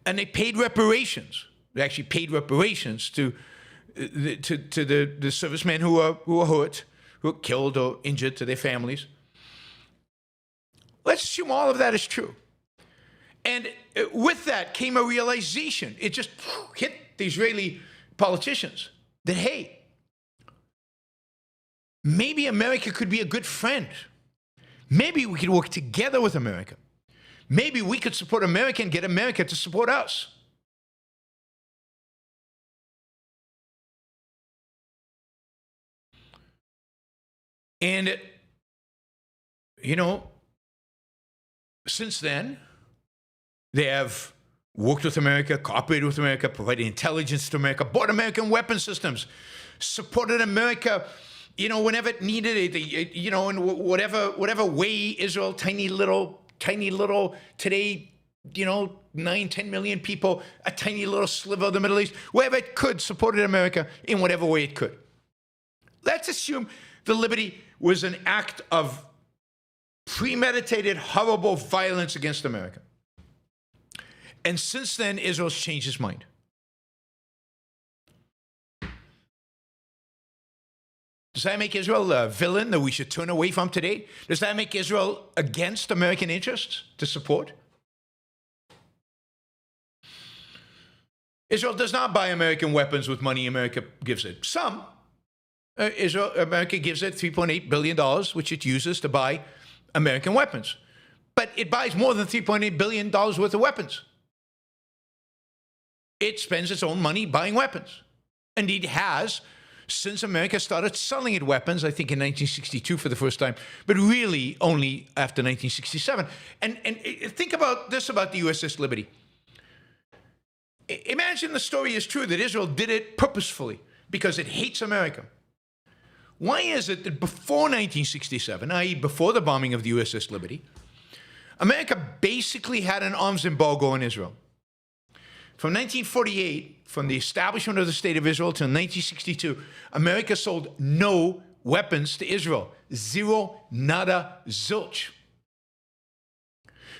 and they paid reparations. They actually paid reparations to the servicemen who were hurt, who were killed or injured, to their families. Let's assume all of that is true. And with that came a realization. It just hit the Israeli politicians that, hey, maybe America could be a good friend. Maybe we could work together with America. Maybe we could support America and get America to support us. And, since then, they have worked with America, cooperated with America, provided intelligence to America, bought American weapon systems, supported America, whenever it needed it, in whatever way Israel, tiny little, today, 9, 10 million people, a tiny little sliver of the Middle East, wherever it could, supported America in whatever way it could. Let's assume the Liberty was an act of premeditated, horrible violence against America. And since then, Israel's changed its mind. Does that make Israel a villain that we should turn away from today? Does that make Israel against American interests to support? Israel does not buy American weapons with money America gives it. Some. America gives it $3.8 billion, which it uses to buy American weapons. But it buys more than $3.8 billion worth of weapons. It spends its own money buying weapons. Indeed, has since America started selling it weapons, I think in 1962 for the first time, but really only after 1967. And think about this about the USS Liberty. Imagine the story is true that Israel did it purposefully because it hates America. Why is it that before 1967, i.e. before the bombing of the USS Liberty, America basically had an arms embargo on Israel? From 1948, from the establishment of the State of Israel till 1962, America sold no weapons to Israel. Zero, nada, zilch.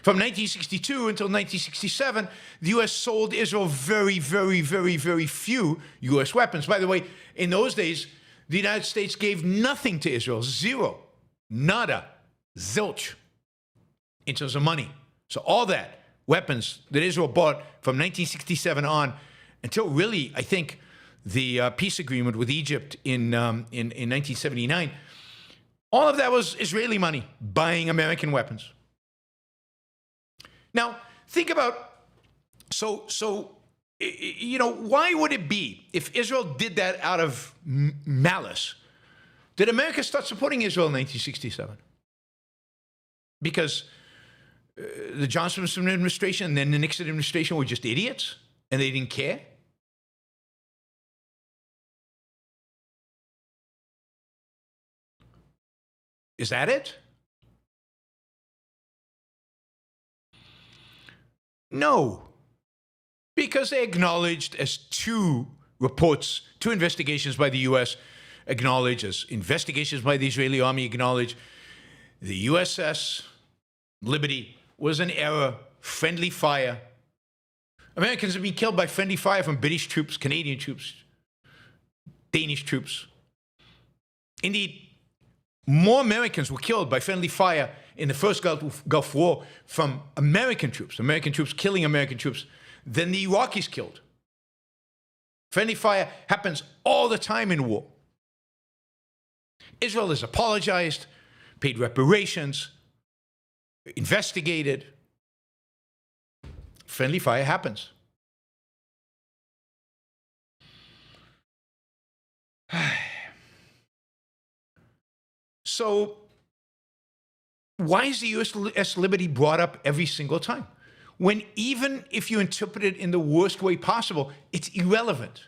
From 1962 until 1967, the U.S. sold Israel very, very, very, very few U.S. weapons. By the way, in those days, the United States gave nothing to Israel. Zero, nada, zilch, in terms of money. So all that, weapons that Israel bought from 1967 on until really, I think, the peace agreement with Egypt in 1979, all of that was Israeli money buying American weapons. Now, think about, why would it be, if Israel did that out of malice, did America start supporting Israel in 1967? Because the Johnson administration and then the Nixon administration were just idiots and they didn't care? Is that it? No, because they acknowledged, as two investigations by the U.S. acknowledge, as investigations by the Israeli army acknowledge, the USS Liberty was an error, friendly fire. Americans have been killed by friendly fire from British troops, Canadian troops, Danish troops. Indeed, more Americans were killed by friendly fire in the first Gulf War from American troops killing American troops, than the Iraqis killed. Friendly fire happens all the time in war. Israel has apologized, paid reparations, investigated. Friendly fire happens. So, why is the USS Liberty brought up every single time? When even if you interpret it in the worst way possible, it's irrelevant.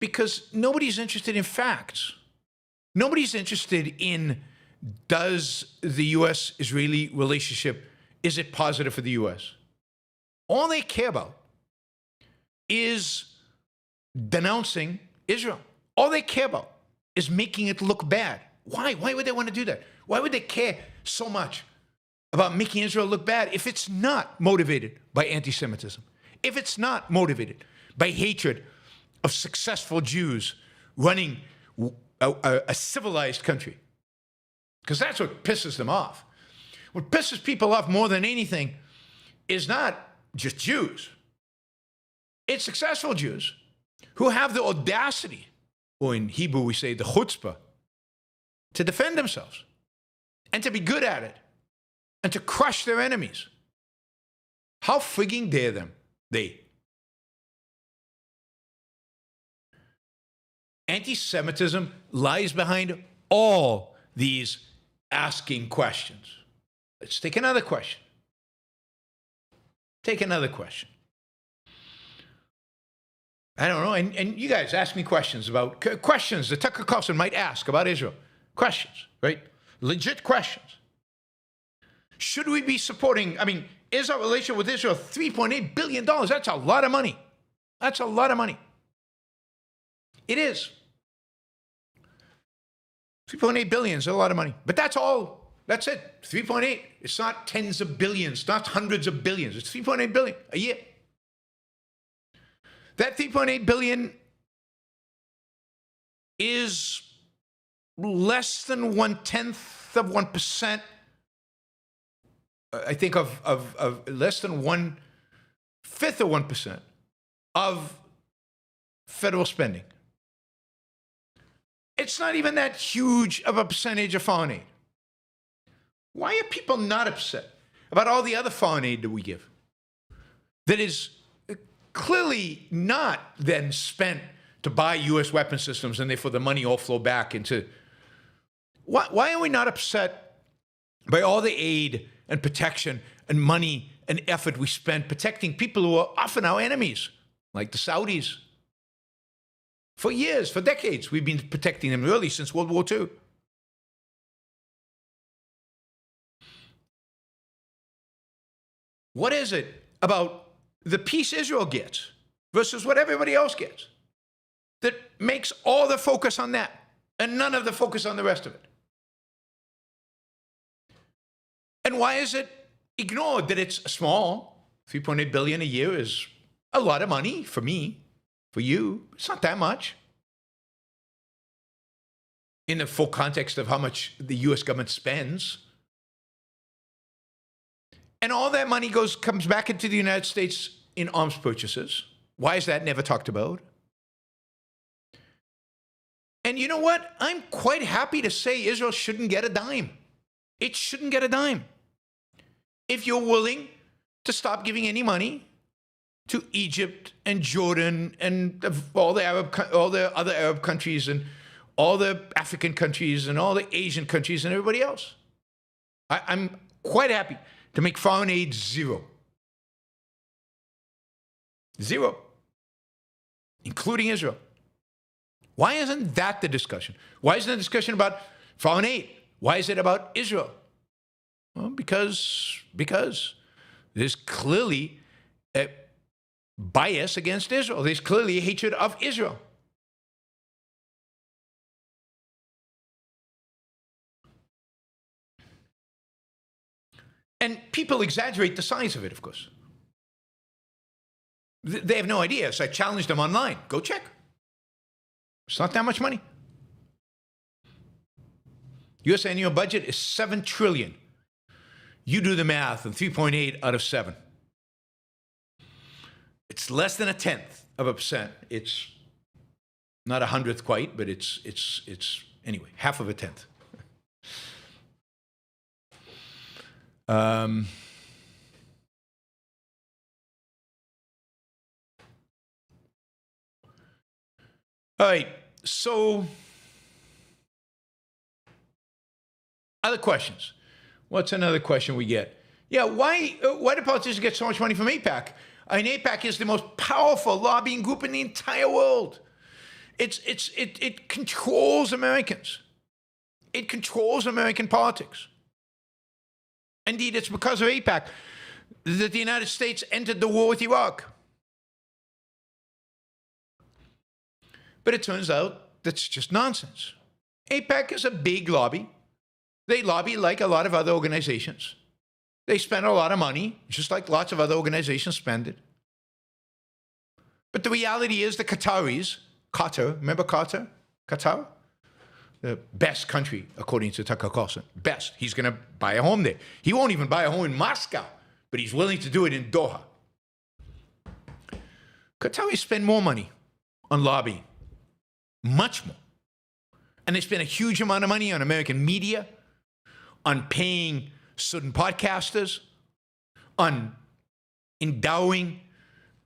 Because nobody's interested in facts. Nobody's interested in, does the U.S.-Israeli relationship, is it positive for the U.S.? All they care about is denouncing Israel. All they care about is making it look bad. Why? Why would they want to do that? Why would they care so much about making Israel look bad if it's not motivated by anti-Semitism? If it's not motivated by hatred of successful Jews running a civilized country? Because that's what pisses them off. What pisses people off more than anything is not just Jews. It's successful Jews who have the audacity, or in Hebrew we say the chutzpah, to defend themselves and to be good at it and to crush their enemies. How frigging dare them, they? Anti-Semitism lies behind all these asking questions. Let's take another question. Take another question. I don't know, and you guys ask me questions about questions that Tucker Carlson might ask about Israel. Questions, right? Legit questions. Should we be supporting, is our relationship with Israel $3.8 billion? That's a lot of money. That's a lot of money. It is. 3.8 billion is a lot of money. But that's all. That's it. 3.8. It's not tens of billions, not hundreds of billions. It's 3.8 billion a year. That 3.8 billion is less than 1/10 of 1%, I think of less than 1/5 of 1% of federal spending. It's not even that huge of a percentage of foreign aid. Why are people not upset about all the other foreign aid that we give that is clearly not then spent to buy U.S. weapon systems and therefore the money all flow back into... Why are we not upset by all the aid and protection and money and effort we spend protecting people who are often our enemies, like the Saudis? For years, for decades, we've been protecting them, really, since World War II. What is it about the peace Israel gets versus what everybody else gets that makes all the focus on that and none of the focus on the rest of it? And why is it ignored that it's small? 3.8 billion a year is a lot of money for me, for you. It's not that much in the full context of how much the U.S. government spends. And all that money comes back into the United States in arms purchases. Why is that never talked about? And you know what? I'm quite happy to say Israel shouldn't get a dime. It shouldn't get a dime. If you're willing to stop giving any money to Egypt and Jordan and all the other Arab countries and all the African countries and all the Asian countries and everybody else. I'm quite happy to make foreign aid zero. Zero. Including Israel. Why isn't that the discussion? Why isn't the discussion about foreign aid? Why is it about Israel? Well, because there's clearly a bias against Israel. There's clearly a hatred of Israel. And people exaggerate the size of it, of course. They have no idea, so I challenged them online. Go check. It's not that much money. U.S. annual budget is $7 trillion. You do the math, and 3.8 out of 7. It's less than 1/10 of a percent. It's not 100th quite, but it's anyway, 1/2 of a tenth. All right, so other questions. What's another question we get? Yeah, why do politicians get so much money from AIPAC? I mean, AIPAC is the most powerful lobbying group in the entire world. It controls Americans. It controls American politics. Indeed, it's because of AIPAC that the United States entered the war with Iraq. But it turns out that's just nonsense. AIPAC is a big lobby. They lobby like a lot of other organizations. They spend a lot of money, just like lots of other organizations spend it. But the reality is the Qataris, Qatar, remember Qatar? Qatar? The best country, according to Tucker Carlson. Best. He's going to buy a home there. He won't even buy a home in Moscow, but he's willing to do it in Doha. Qataris spend more money on lobbying. Much more. And they spend a huge amount of money on American media, on paying certain podcasters, on endowing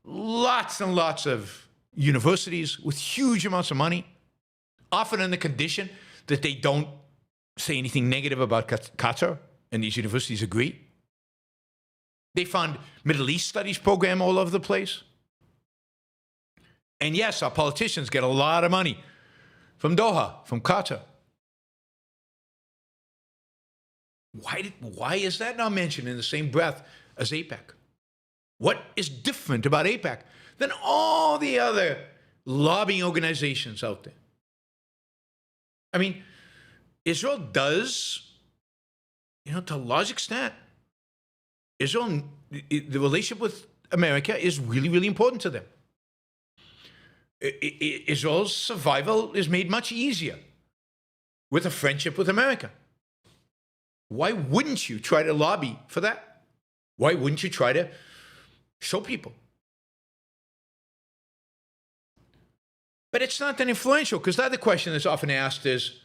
lots and lots of universities with huge amounts of money, often on the condition that they don't say anything negative about Qatar, and these universities agree. They fund Middle East studies program all over the place. And yes, our politicians get a lot of money from Doha, from Qatar. Why is that not mentioned in the same breath as AIPAC? What is different about AIPAC than all the other lobbying organizations out there? I mean, Israel does, to a large extent, Israel, the relationship with America is really, really important to them. Israel's survival is made much easier with a friendship with America. Why wouldn't you try to lobby for that? Why wouldn't you try to show people? But it's not that influential, because the other question that's often asked is,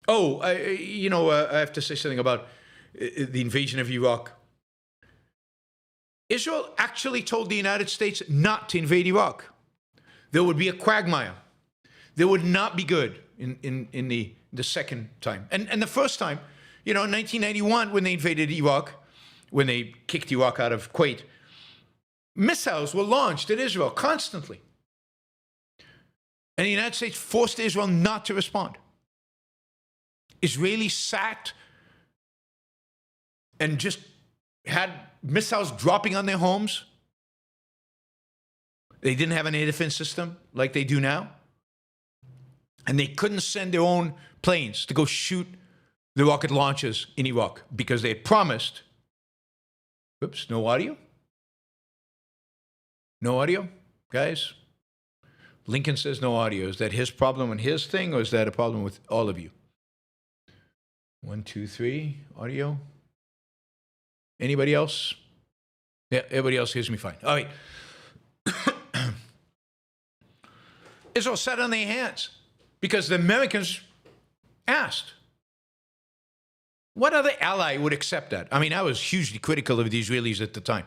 I have to say something about the invasion of Iraq. Israel actually told the United States not to invade Iraq. There would be a quagmire. There would not be good in the second time. And the first time, in 1991, when they invaded Iraq, when they kicked Iraq out of Kuwait, missiles were launched at Israel constantly. And the United States forced Israel not to respond. Israelis sat and just had missiles dropping on their homes. They didn't have an air defense system like they do now. And they couldn't send their own planes to go shoot the rocket launchers in Iraq because they had promised. Oops, no audio? No audio, guys? Lincoln says no audio. Is that his problem and his thing, or is that a problem with all of you? 1, 2, 3, audio. Anybody else? Yeah, everybody else hears me fine. All right. Israel sat on their hands because the Americans asked. What other ally would accept that? I mean, I was hugely critical of the Israelis at the time.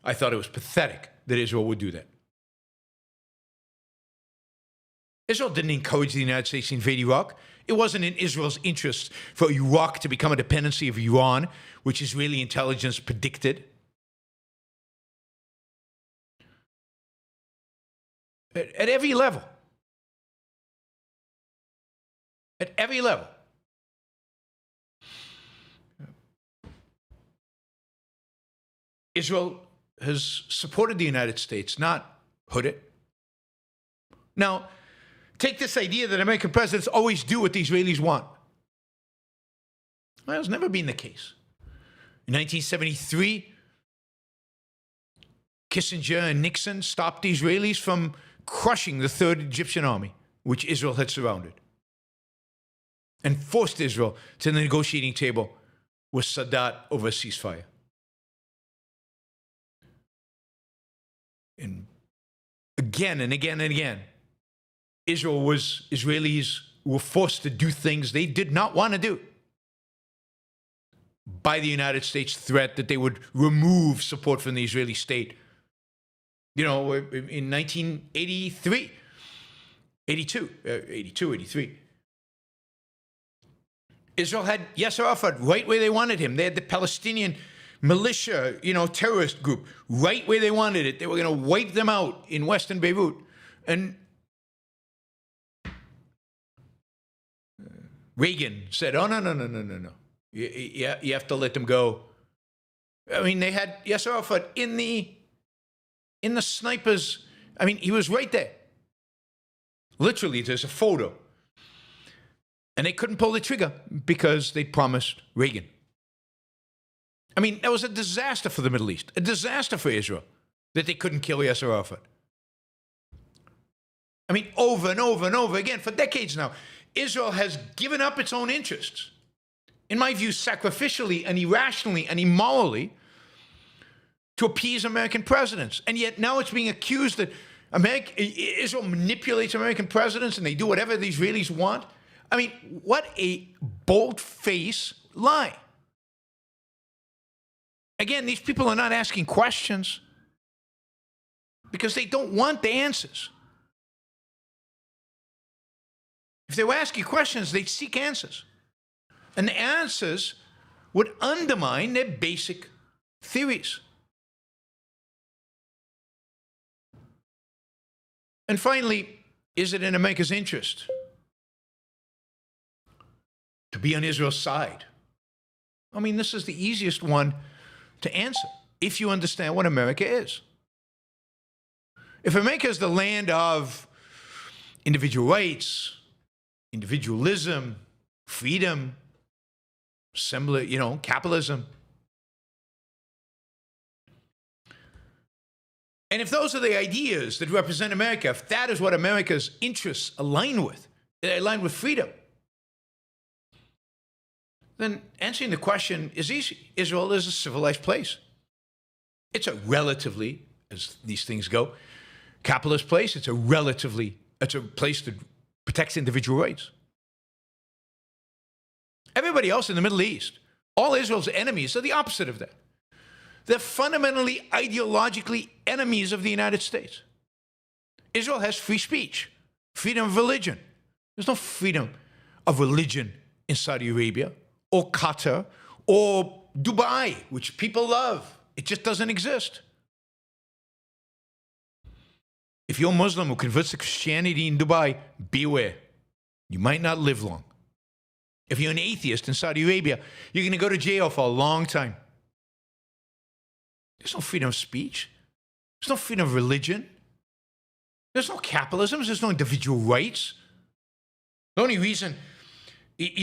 I thought it was pathetic that Israel would do that. Israel didn't encourage the United States to invade Iraq. It wasn't in Israel's interest for Iraq to become a dependency of Iran, which Israeli intelligence predicted. At every level. At every level. Israel has supported the United States, not hurt it. Now, take this idea that American presidents always do what the Israelis want. Well, it's never been the case. In 1973, Kissinger and Nixon stopped the Israelis from crushing the Third Egyptian Army, which Israel had surrounded, and forced Israel to the negotiating table with Sadat over a ceasefire. And again and again and again, Israelis were forced to do things they did not want to do by the United States threat that they would remove support from the Israeli state. In 1983, 83, Israel had Yasser Arafat right where they wanted him. They had the Palestinian militia, terrorist group right where they wanted it. They were going to wipe them out in Western Beirut. And Reagan said, oh, no. You have to let them go. I mean, they had Yasser Arafat in the snipers. I mean, he was right there. Literally, there's a photo. And they couldn't pull the trigger because they promised Reagan. I mean, that was a disaster for the Middle East, a disaster for Israel, that they couldn't kill Yasser Arafat. I mean, over and over and over again, for decades now, Israel has given up its own interests, in my view, sacrificially and irrationally and immorally, to appease American presidents. And yet now it's being accused that Israel manipulates American presidents and they do whatever the Israelis want. I mean, what a bold-faced lie. Again, these people are not asking questions because they don't want the answers. If they were asking questions, they'd seek answers. And the answers would undermine their basic theories. And finally, is it in America's interest to be on Israel's side? I mean, this is the easiest one to answer if you understand what America is. If America is the land of individual rights, individualism, freedom, capitalism, And if those are the ideas that represent America, if that is what America's interests align with, they align with freedom, then answering the question is easy. Israel is a civilized place. It's a relatively, as these things go, capitalist place. It's a place that protects individual rights. Everybody else in the Middle East, all Israel's enemies are the opposite of that. They're fundamentally, ideologically enemies of the United States. Israel has free speech, freedom of religion. There's no freedom of religion in Saudi Arabia or Qatar or Dubai, which people love. It just doesn't exist. If you're a Muslim who converts to Christianity in Dubai, beware. You might not live long. If you're an atheist in Saudi Arabia, you're going to go to jail for a long time. There's no freedom of speech. There's no freedom of religion. There's no capitalism. There's no individual rights. The only reason,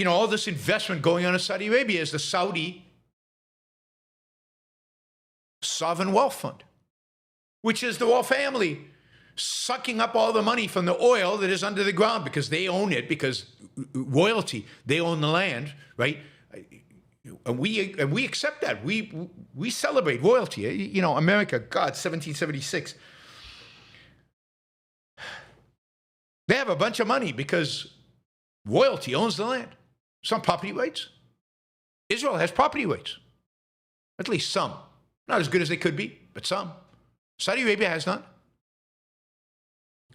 all this investment going on in Saudi Arabia is the Saudi Sovereign Wealth Fund, which is the royal family sucking up all the money from the oil that is under the ground because they own it, because royalty, they own the land, right? And we accept that. We celebrate royalty. America, God, 1776. They have a bunch of money because royalty owns the land. Some property rights. Israel has property rights. At least some. Not as good as they could be, but some. Saudi Arabia has none.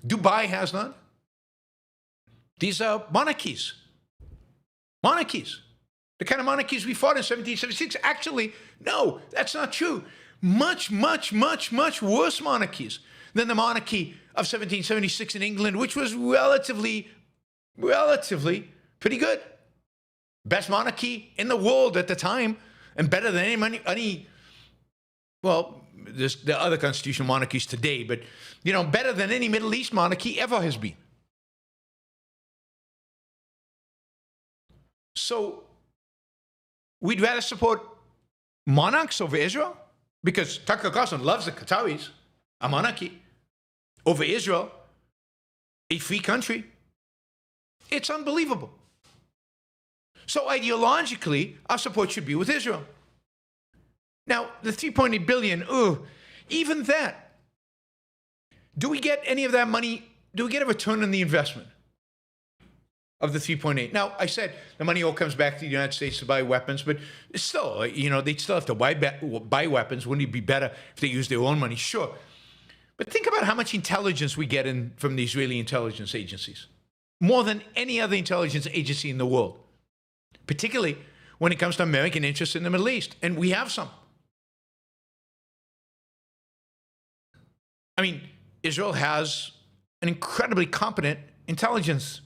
Dubai has none. These are monarchies. Monarchies. The kind of monarchies we fought in 1776. Actually, no, that's not true. Much, much, much, much worse monarchies than the monarchy of 1776 in England, which was relatively pretty good. Best monarchy in the world at the time, and better than any well, there are other constitutional monarchies today, but, better than any Middle East monarchy ever has been. So, we'd rather support monarchs over Israel, because Tucker Carlson loves the Qataris, a monarchy, over Israel, a free country. It's unbelievable. So ideologically, our support should be with Israel. Now, the 3.8 billion, even that. Do we get any of that money? Do we get a return on the investment of the 3.8? Now, I said the money all comes back to the United States to buy weapons, but still, they'd still have to buy weapons. Wouldn't it be better if they used their own money? Sure. But think about how much intelligence we get from the Israeli intelligence agencies. More than any other intelligence agency in the world. Particularly when it comes to American interests in the Middle East. And we have some. I mean, Israel has an incredibly competent intelligence.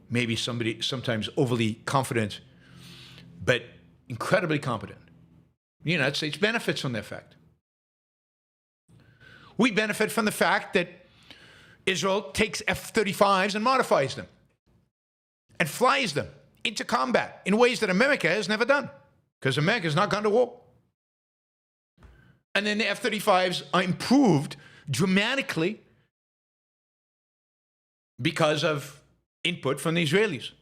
Maybe sometimes overly confident, but incredibly competent. The United States benefits from that fact. We benefit from the fact that Israel takes F-35s and modifies them and flies them into combat in ways that America has never done, because America has not gone to war. And then the F-35s are improved dramatically because of input from the Israelis.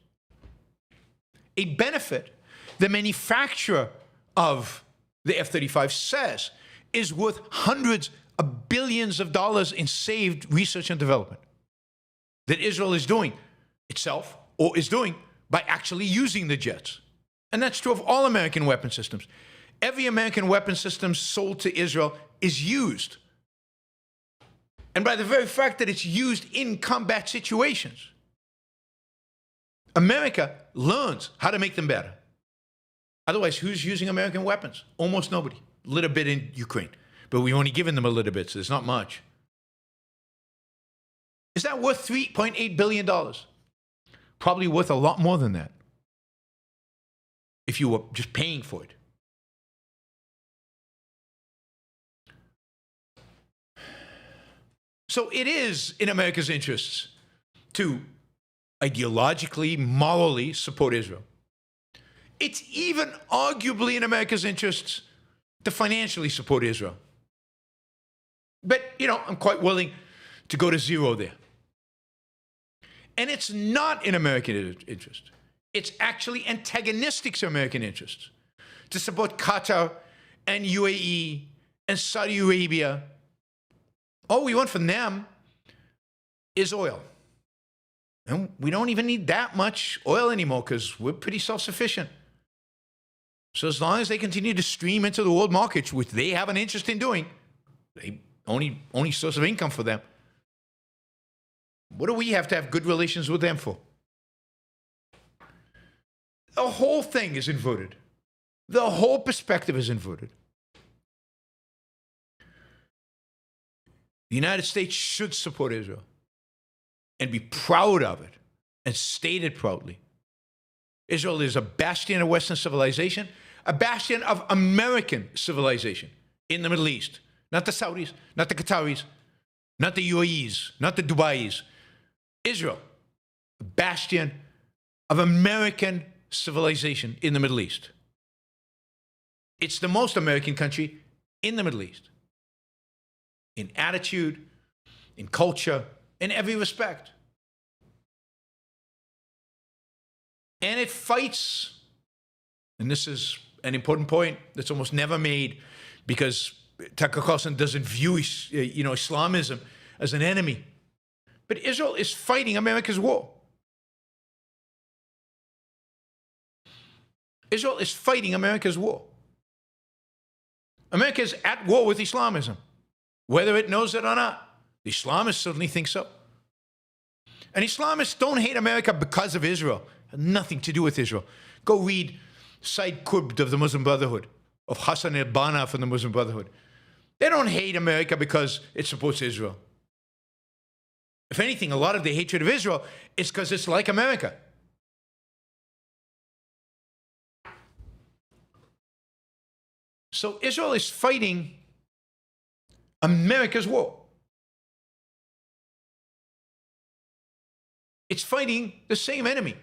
A benefit the manufacturer of the F-35 says is worth hundreds of billions of dollars in saved research and development that Israel is doing itself or is doing by actually using the jets. And that's true of all American weapon systems. Every American weapon system sold to Israel is used. And by the very fact that it's used in combat situations, America learns how to make them better. Otherwise, who's using American weapons? Almost nobody. A little bit in Ukraine. But we've only given them a little bit, so there's not much. Is that worth $3.8 billion? Probably worth a lot more than that if you were just paying for it. So it is in America's interests to ideologically, morally support Israel. It's even arguably in America's interests to financially support Israel. But, I'm quite willing to go to zero there. And it's not in American interest. It's actually antagonistic to American interests to support Qatar and UAE and Saudi Arabia. All we want from them is oil. And we don't even need that much oil anymore because we're pretty self-sufficient. So as long as they continue to stream into the world markets, which they have an interest in doing, they only source of income for them. What do we have to have good relations with them for? The whole thing is inverted. The whole perspective is inverted. The United States should support Israel and be proud of it and state it proudly. Israel is a bastion of Western civilization, a bastion of American civilization in the Middle East. Not the Saudis, not the Qataris, not the UAEs, not the Dubais. Israel, a bastion of American civilization in the Middle East. It's the most American country in the Middle East. In attitude, in culture, in every respect. And it fights, and this is an important point that's almost never made because Tucker Carlson doesn't view Islamism as an enemy. But Israel is fighting America's war. Israel is fighting America's war. America is at war with Islamism, whether it knows it or not. The Islamists certainly think so. And Islamists don't hate America because of Israel. It has nothing to do with Israel. Go read Said Qutb of the Muslim Brotherhood, of Hassan al-Banna from the Muslim Brotherhood. They don't hate America because it supports Israel. If anything, a lot of the hatred of Israel is because it's like America. So Israel is fighting America's war. It's fighting the same enemy.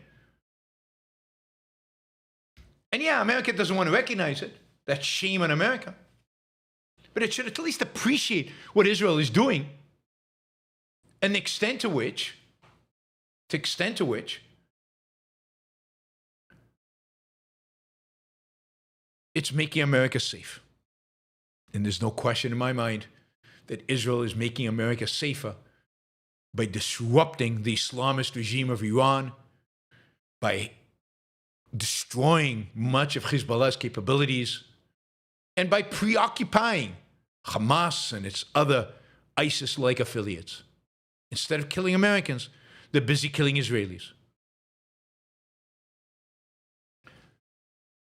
And yeah, America doesn't want to recognize it. That's shame on America. But it should at least appreciate what Israel is doing and the extent to which it's making America safe. And there's no question in my mind that Israel is making America safer by disrupting the Islamist regime of Iran, by destroying much of Hezbollah's capabilities, and by preoccupying Hamas and its other ISIS-like affiliates. Instead of killing Americans, they're busy killing Israelis.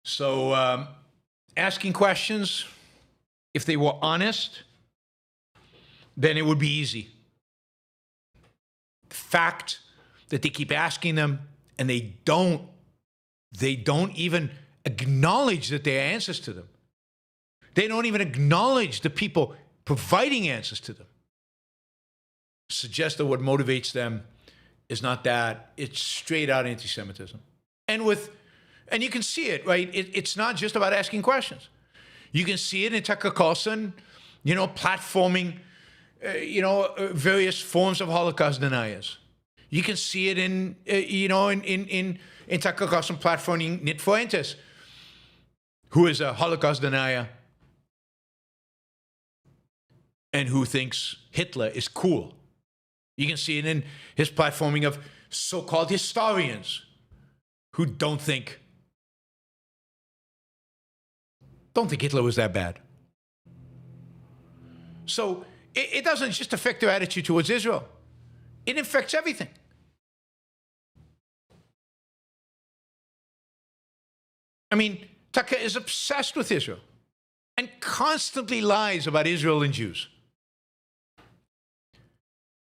So asking questions, if they were honest, then it would be easy. The fact that they keep asking them and they don't even acknowledge that there are answers to them. They don't even acknowledge the people providing answers to them. Suggests that what motivates them is not that, it's straight out anti-Semitism. And you can see it, right? It's not just about asking questions. You can see it in Tucker Carlson, platforming, various forms of Holocaust deniers. You can see it in Tucker Carlson platforming Nit Fuentes, who is a Holocaust denier and who thinks Hitler is cool. You can see it in his platforming of so-called historians who don't think Hitler was that bad. So it doesn't just affect their attitude towards Israel. It affects everything. I mean, Tucker is obsessed with Israel and constantly lies about Israel and Jews.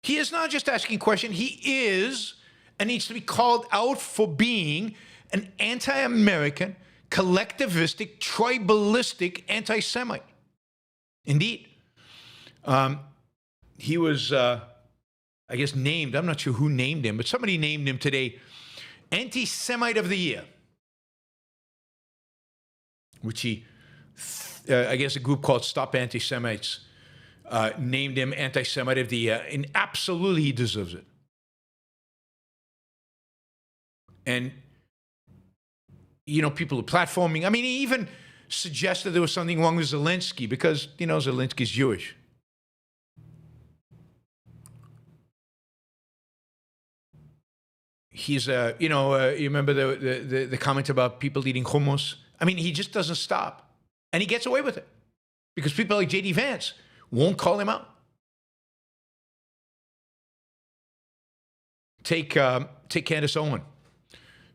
He is not just asking questions. He is and needs to be called out for being an anti-American, collectivistic, tribalistic anti-Semite. Indeed. He was, named, I'm not sure who named him, but somebody named him today Anti-Semite of the Year, which he I guess a group called Stop Anti-Semites named him anti-Semite of the year, and absolutely he deserves it. And, you know, people are platforming. I mean, he even suggested there was something wrong with Zelensky because, you know, Zelensky's Jewish. He's, you know, you remember the comment about people eating hummus? I mean, he just doesn't stop. And he gets away with it because people like J.D. Vance won't call him out. Take Candace Owen.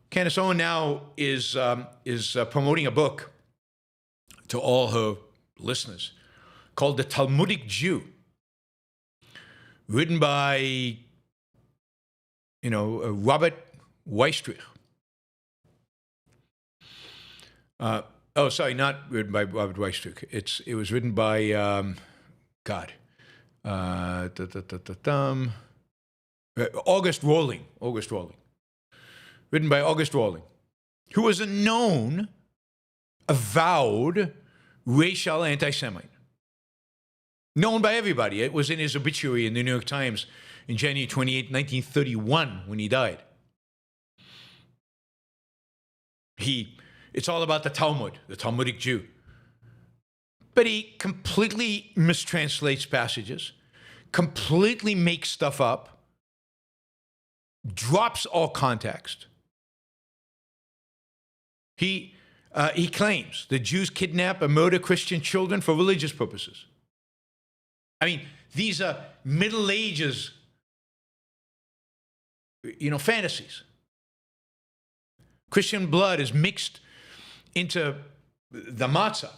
Candace Owen now is promoting a book to all her listeners called The Talmudic Jew, written by, you know, Robert Weistrich. Oh, sorry, not written by Robert Weistrich. It was written by, August Rolling. Written by August Rolling, who was a known, avowed racial anti-Semite. Known by everybody. It was in his obituary in the New York Times in January 28, 1931, when he died. It's all about the Talmud, the Talmudic Jew. But he completely mistranslates passages, completely makes stuff up, drops all context. He claims that Jews kidnap and murder Christian children for religious purposes. I mean, these are Middle Ages, you know, fantasies. Christian blood is mixed into the matzah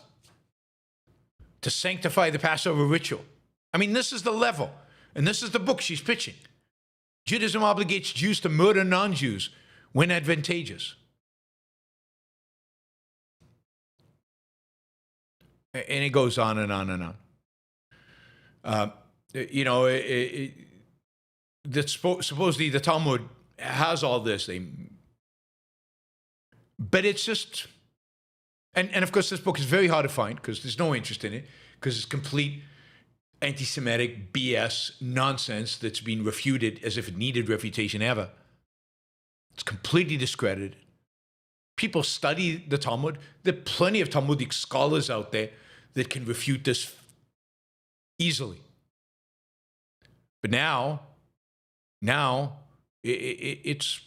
to sanctify the Passover ritual. I mean, this is the level, and this is the book she's pitching. Judaism obligates Jews to murder non-Jews when advantageous. And it goes on and on and on. You know, supposedly the Talmud has all this. But it's just, and of course this book is very hard to find because there's no interest in it, because it's complete anti-Semitic BS nonsense that's been refuted as if it needed refutation ever. It's completely discredited. People study the Talmud. There are plenty of Talmudic scholars out there that can refute this easily. But now it's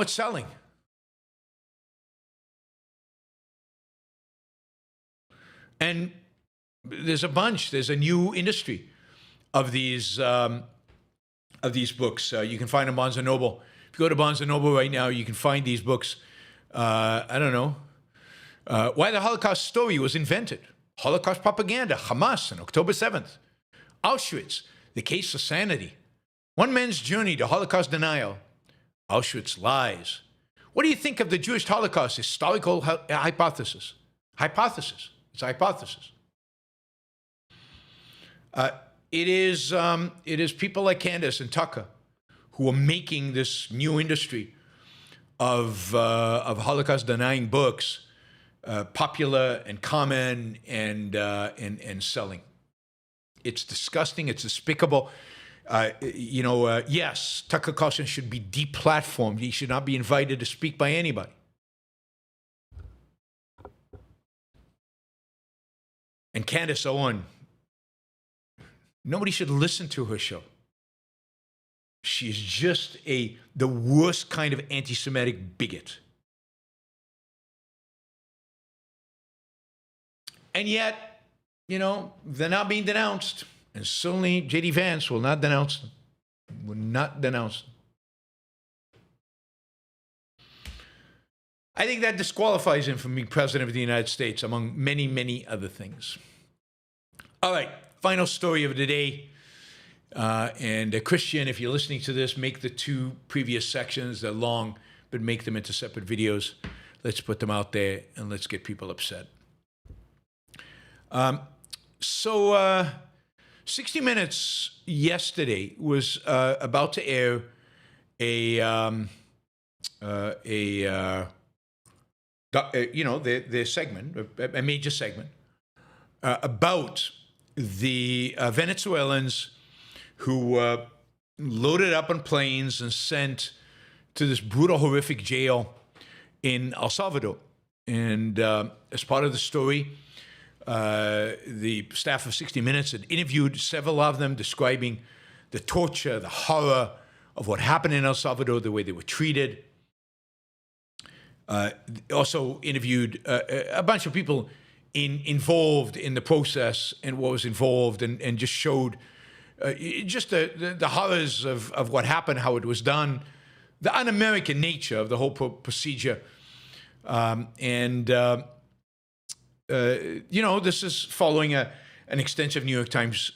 selling. And there's a new industry of these books. You can find them on Barnes & Noble. If you go to Barnes & Noble right now, you can find these books. I don't know. Why the Holocaust Story Was Invented. Holocaust Propaganda, Hamas on October 7th. Auschwitz, The Case for Sanity. One Man's Journey to Holocaust Denial. Auschwitz Lies. What do you think of the Jewish Holocaust? Historical hypothesis. It's a hypothesis. It is people like Candace and Tucker who are making this new industry of Holocaust denying books popular and common and selling. It's disgusting. It's despicable. Yes, Tucker Carlson should be deplatformed. He should not be invited to speak by anybody. And Candace Owen, nobody should listen to her show. She is just the worst kind of anti-Semitic bigot. And yet, you know, they're not being denounced. And certainly J.D. Vance will not denounce them. Will not denounce them. I think that disqualifies him from being president of the United States, among many, many other things. All right, final story of the day. And Christian, if you're listening to this, make the two previous sections, they're long, but make them into separate videos. Let's put them out there and let's get people upset. 60 Minutes yesterday was about to air a their segment, a major segment, about the Venezuelans who were loaded up on planes and sent to this brutal, horrific jail in El Salvador. And as part of the story, the staff of 60 Minutes had interviewed several of them, describing the torture, the horror of what happened in El Salvador, the way they were treated. Also interviewed a bunch of people involved in the process and what was involved, and just showed just the horrors of what happened, how it was done, the un-American nature of the whole procedure. This is following an extensive New York Times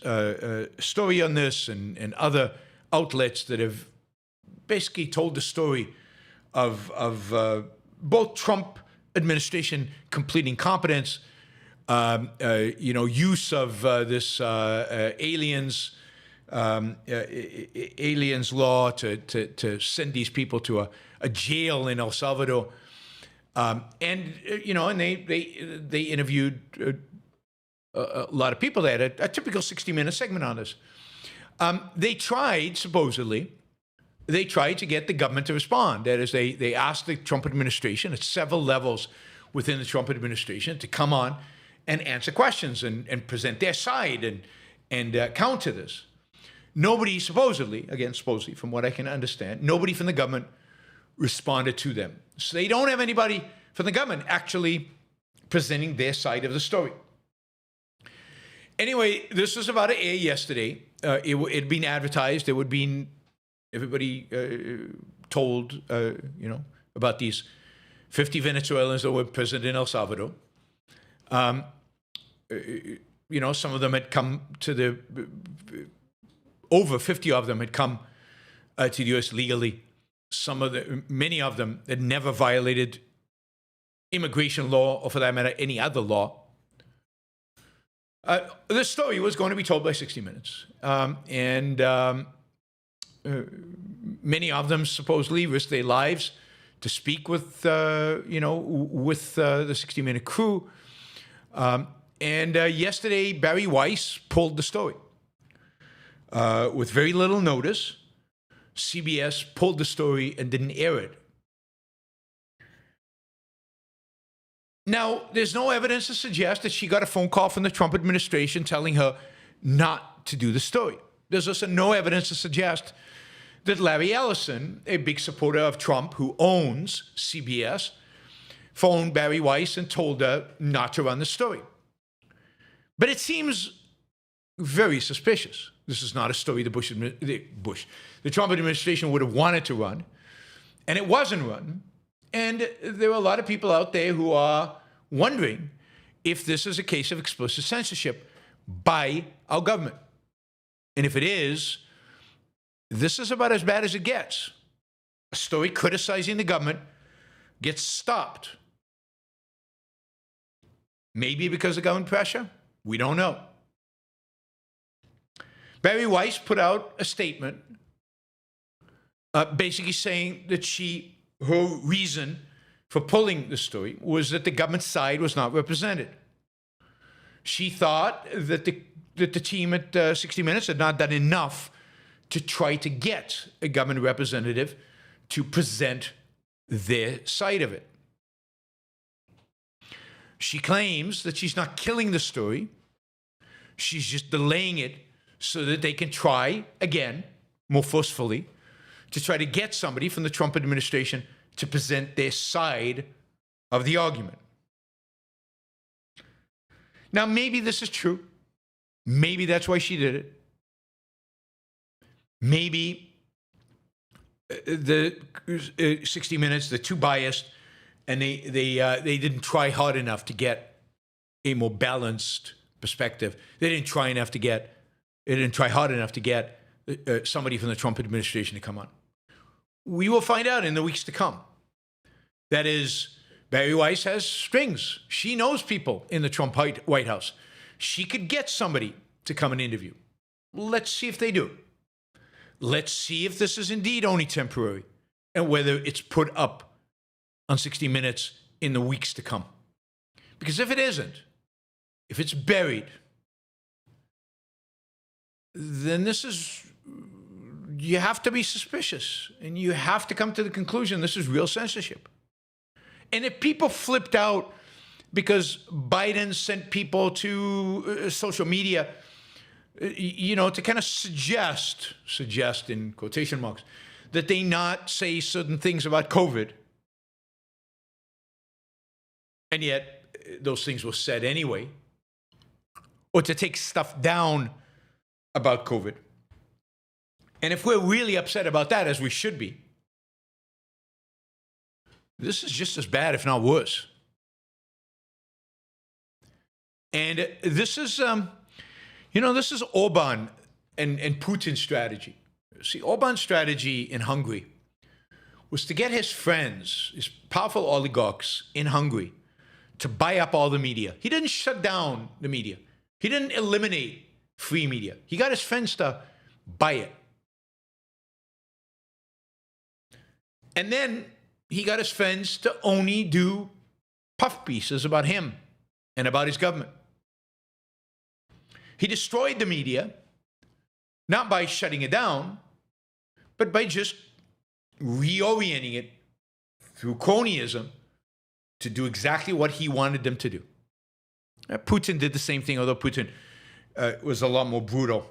story on this, and other outlets that have basically told the story of both Trump administration complete incompetence, use of this aliens law to send these people to a jail in El Salvador. And they interviewed a lot of people. They had a typical 60-minute segment on this. They tried to get the government to respond. That is, they asked the Trump administration at several levels within the Trump administration to come on and answer questions and present their side and counter this. Nobody supposedly from what I can understand, nobody from the government responded to them. So they don't have anybody from the government actually presenting their side of the story. Anyway, this was about to air yesterday. It had been advertised. It would be everybody told, about these 50 Venezuelans that were imprisoned in El Salvador. Some of them had come to over 50 of them had come to the U.S. legally. Many of them had never violated immigration law, or for that matter, any other law. This story was going to be told by 60 Minutes. Many of them supposedly risked their lives to speak with the 60-minute crew. Yesterday, Barry Weiss pulled the story. With very little notice, CBS pulled the story and didn't air it. Now, there's no evidence to suggest that she got a phone call from the Trump administration telling her not to do the story. There's also no evidence to suggest that Larry Ellison, a big supporter of Trump who owns CBS, phoned Barry Weiss and told her not to run the story. But it seems very suspicious. This is not a story the Trump administration would have wanted to run, and it wasn't run. And there are a lot of people out there who are wondering if this is a case of explicit censorship by our government. And if it is, this is about as bad as it gets. A story criticizing the government gets stopped. Maybe because of government pressure? We don't know. Barry Weiss put out a statement basically saying that her reason for pulling the story was that the government side was not represented. She thought that the team at 60 Minutes had not done enough to try to get a government representative to present their side of it. She claims that she's not killing the story. She's just delaying it so that they can try again, more forcefully, to try to get somebody from the Trump administration to present their side of the argument. Now, maybe this is true. Maybe that's why she did it. Maybe the 60 Minutes, they're too biased, and they didn't try hard enough to get a more balanced perspective. They didn't try hard enough to get somebody from the Trump administration to come on. We will find out in the weeks to come. That is, Barry Weiss has strings. She knows people in the Trump White House. She could get somebody to come and interview. Let's see if they do. Let's see if this is indeed only temporary and whether it's put up on 60 Minutes in the weeks to come. Because if it isn't, if it's buried, then you have to be suspicious, and you have to come to the conclusion this is real censorship. And if people flipped out because Biden sent people to social media, to kind of suggest in quotation marks, that they not say certain things about COVID, and yet those things were said anyway, or to take stuff down about COVID. And if we're really upset about that, as we should be, this is just as bad, if not worse. And this is, this is Orban and Putin's strategy. See, Orban's strategy in Hungary was to get his friends, his powerful oligarchs in Hungary, to buy up all the media. He didn't shut down the media. He didn't eliminate free media. He got his friends to buy it. And then he got his friends to only do puff pieces about him and about his government. He destroyed the media, not by shutting it down, but by just reorienting it through cronyism to do exactly what he wanted them to do. Putin did the same thing, although Putin was a lot more brutal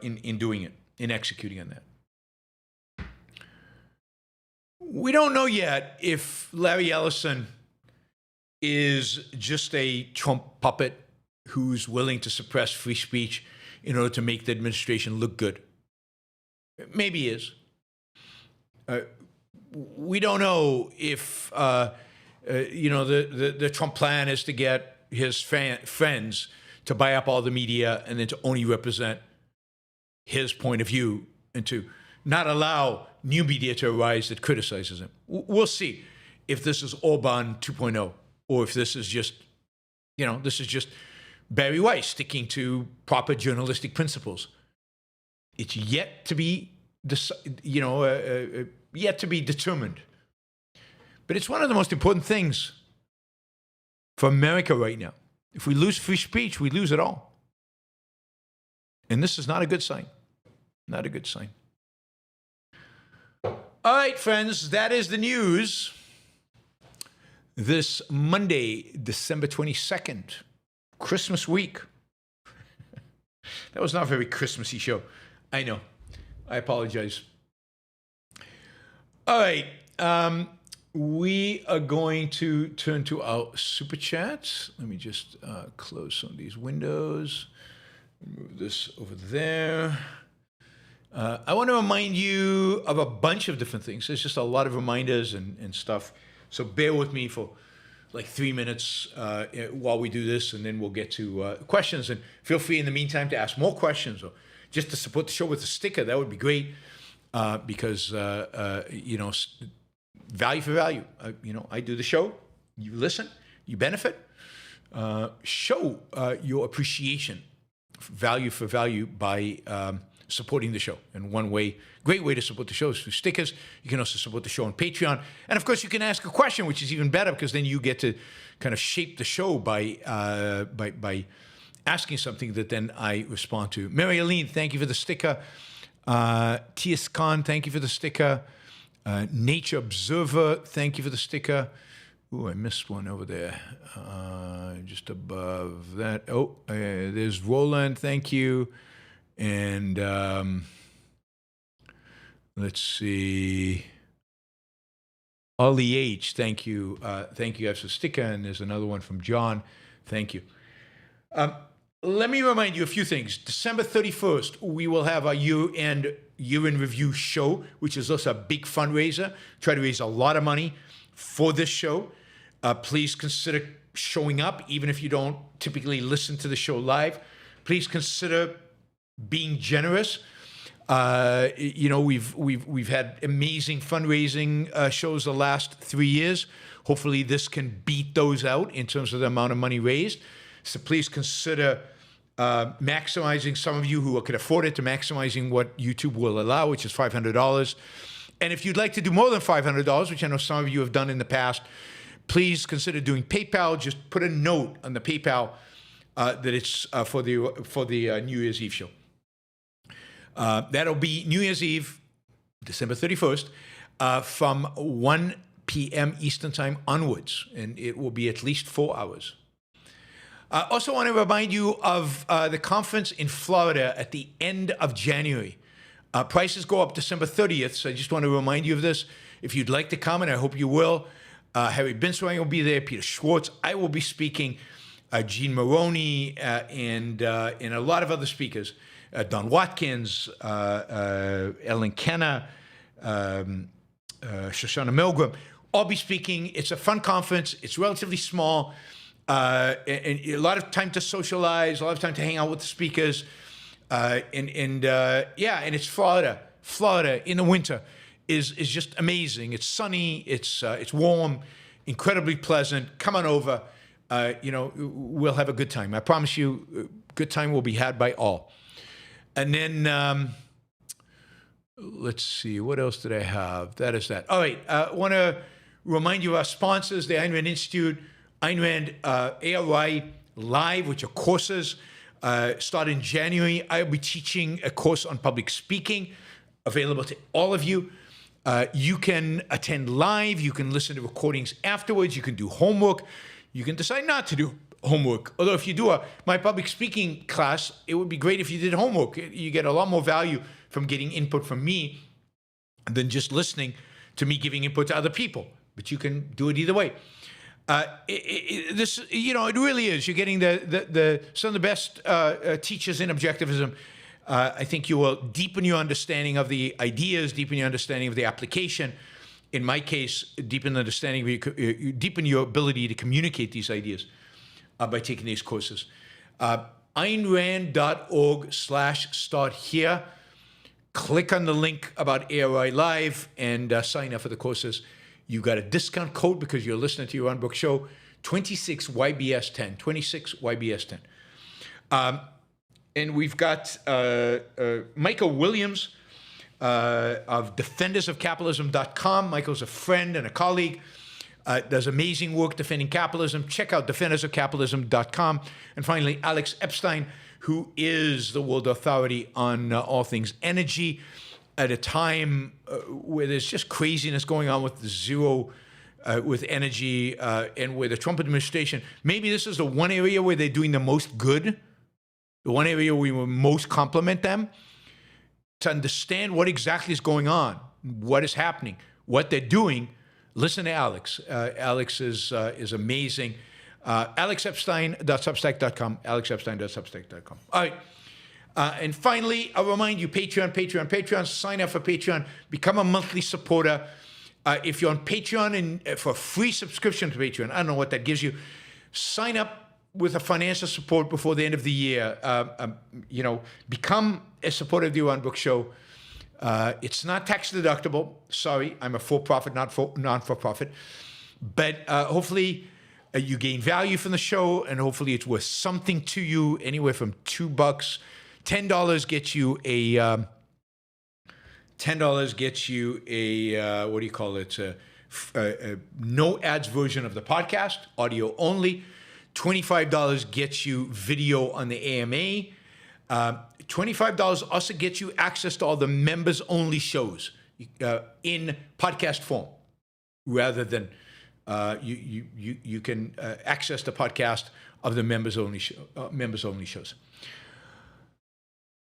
in doing it, in executing on that. We don't know yet if Larry Ellison is just a Trump puppet who's willing to suppress free speech in order to make the administration look good. Maybe he is. We don't know if the Trump plan is to get his friends to buy up all the media and then to only represent his point of view and to not allow new media to arise that criticizes him. We'll see if this is Orban 2.0 or if this is just, Barry Weiss sticking to proper journalistic principles. It's yet to be, yet to be determined. But it's one of the most important things for America right now. If we lose free speech, we lose it all. And this is not a good sign. Not a good sign. All right, friends, that is the news. This Monday, December 22nd, Christmas week. That was not a very Christmassy show. I know. I apologize. All right. We are going to turn to our super chats. Let me just close some of these windows. Move this over there. I want to remind you of a bunch of different things. There's just a lot of reminders and stuff. So bear with me for like 3 minutes while we do this, and then we'll get to questions. And feel free in the meantime to ask more questions or just to support the show with a sticker. That would be great because, value for value. I do the show. You listen. You benefit. Show your appreciation, value for value by supporting the show. And one way, great way to support the show is through stickers. You can also support the show on Patreon. And of course, you can ask a question, which is even better because then you get to kind of shape the show by asking something that then I respond to. Mary Aline, thank you for the sticker. T.S. Khan, thank you for the sticker. Nature Observer, thank you for the sticker. Ooh, I missed one over there. Just above that. Oh, there's Roland, thank you. And let's see. Ollie H, thank you. Thank you guys for the sticker. And there's another one from John. Thank you. Let me remind you a few things. December 31st, we will have our year-end year-in review show, which is also a big fundraiser. Try to raise a lot of money for this show. Please consider showing up, even if you don't typically listen to the show live. Please consider being generous. We've had amazing fundraising shows the last 3 years. Hopefully this can beat those out in terms of the amount of money raised. So please consider maximizing, some of you who can afford it, to maximizing what YouTube will allow, which is $500. And if you'd like to do more than $500, which I know some of you have done in the past, please consider doing PayPal. Just put a note on the PayPal that it's for the New Year's Eve show. That'll be New Year's Eve, December 31st, from 1 p.m. Eastern Time onwards, and it will be at least 4 hours. I also want to remind you of the conference in Florida at the end of January. Prices go up December 30th, so I just want to remind you of this. If you'd like to come, and I hope you will, Harry Binswanger will be there, Peter Schwartz, I will be speaking, Gene Maroney, and a lot of other speakers, Don Watkins, Ellen Kenner, Shoshana Milgram, all be speaking. It's a fun conference. It's relatively small, and a lot of time to socialize, a lot of time to hang out with the speakers, and it's Florida. Florida in the winter is just amazing. It's sunny. It's warm, incredibly pleasant. Come on over. We'll have a good time. I promise you, good time will be had by all. And then, let's see, what else did I have? That is that. All right, I want to remind you of our sponsors, the Ayn Rand Institute, Ayn Rand ARI Live, which are courses, start in January. I'll be teaching a course on public speaking, available to all of you. You can attend live, you can listen to recordings afterwards, you can do homework, you can decide not to do homework. Although if you do my public speaking class, it would be great if you did homework. You get a lot more value from getting input from me than just listening to me giving input to other people. But you can do it either way. It really is. You're getting some of the best teachers in objectivism. I think you will deepen your understanding of the ideas, deepen your understanding of the application. In my case, deepen your ability to communicate these ideas by taking these courses. AynRand.org/start here. Click on the link about ARI Live and sign up for the courses. You got a discount code because you're listening to Yaron Brook Show, 26YBS10, 26YBS10. And we've got Michael Williams of defendersofcapitalism.com. Michael's a friend and a colleague, does amazing work defending capitalism. Check out defendersofcapitalism.com. And finally, Alex Epstein, who is the world authority on all things energy at a time where there's just craziness going on with with energy and where the Trump administration, maybe this is the one area where they're doing the most good, the one area we will most compliment them, to understand what exactly is going on, what is happening, what they're doing. Listen to Alex. Alex is amazing. AlexEpstein.substack.com, AlexEpstein.substack.com. All right. And finally, I'll remind you, Patreon. Sign up for Patreon. Become a monthly supporter. If you're on Patreon and for a free subscription to Patreon, I don't know what that gives you. Sign up with a financial support before the end of the year. Become a supporter of the Yaron Brook Show. It's not tax deductible. Sorry, I'm a for-profit, non-for-profit. But hopefully you gain value from the show, and hopefully it's worth something to you. Anywhere from $2, $10 gets you a what do you call it? A no ads version of the podcast, audio only. $25 gets you video on the AMA. $25 also gets you access to all the members-only shows in podcast form, rather than you can access the podcast of the members-only shows.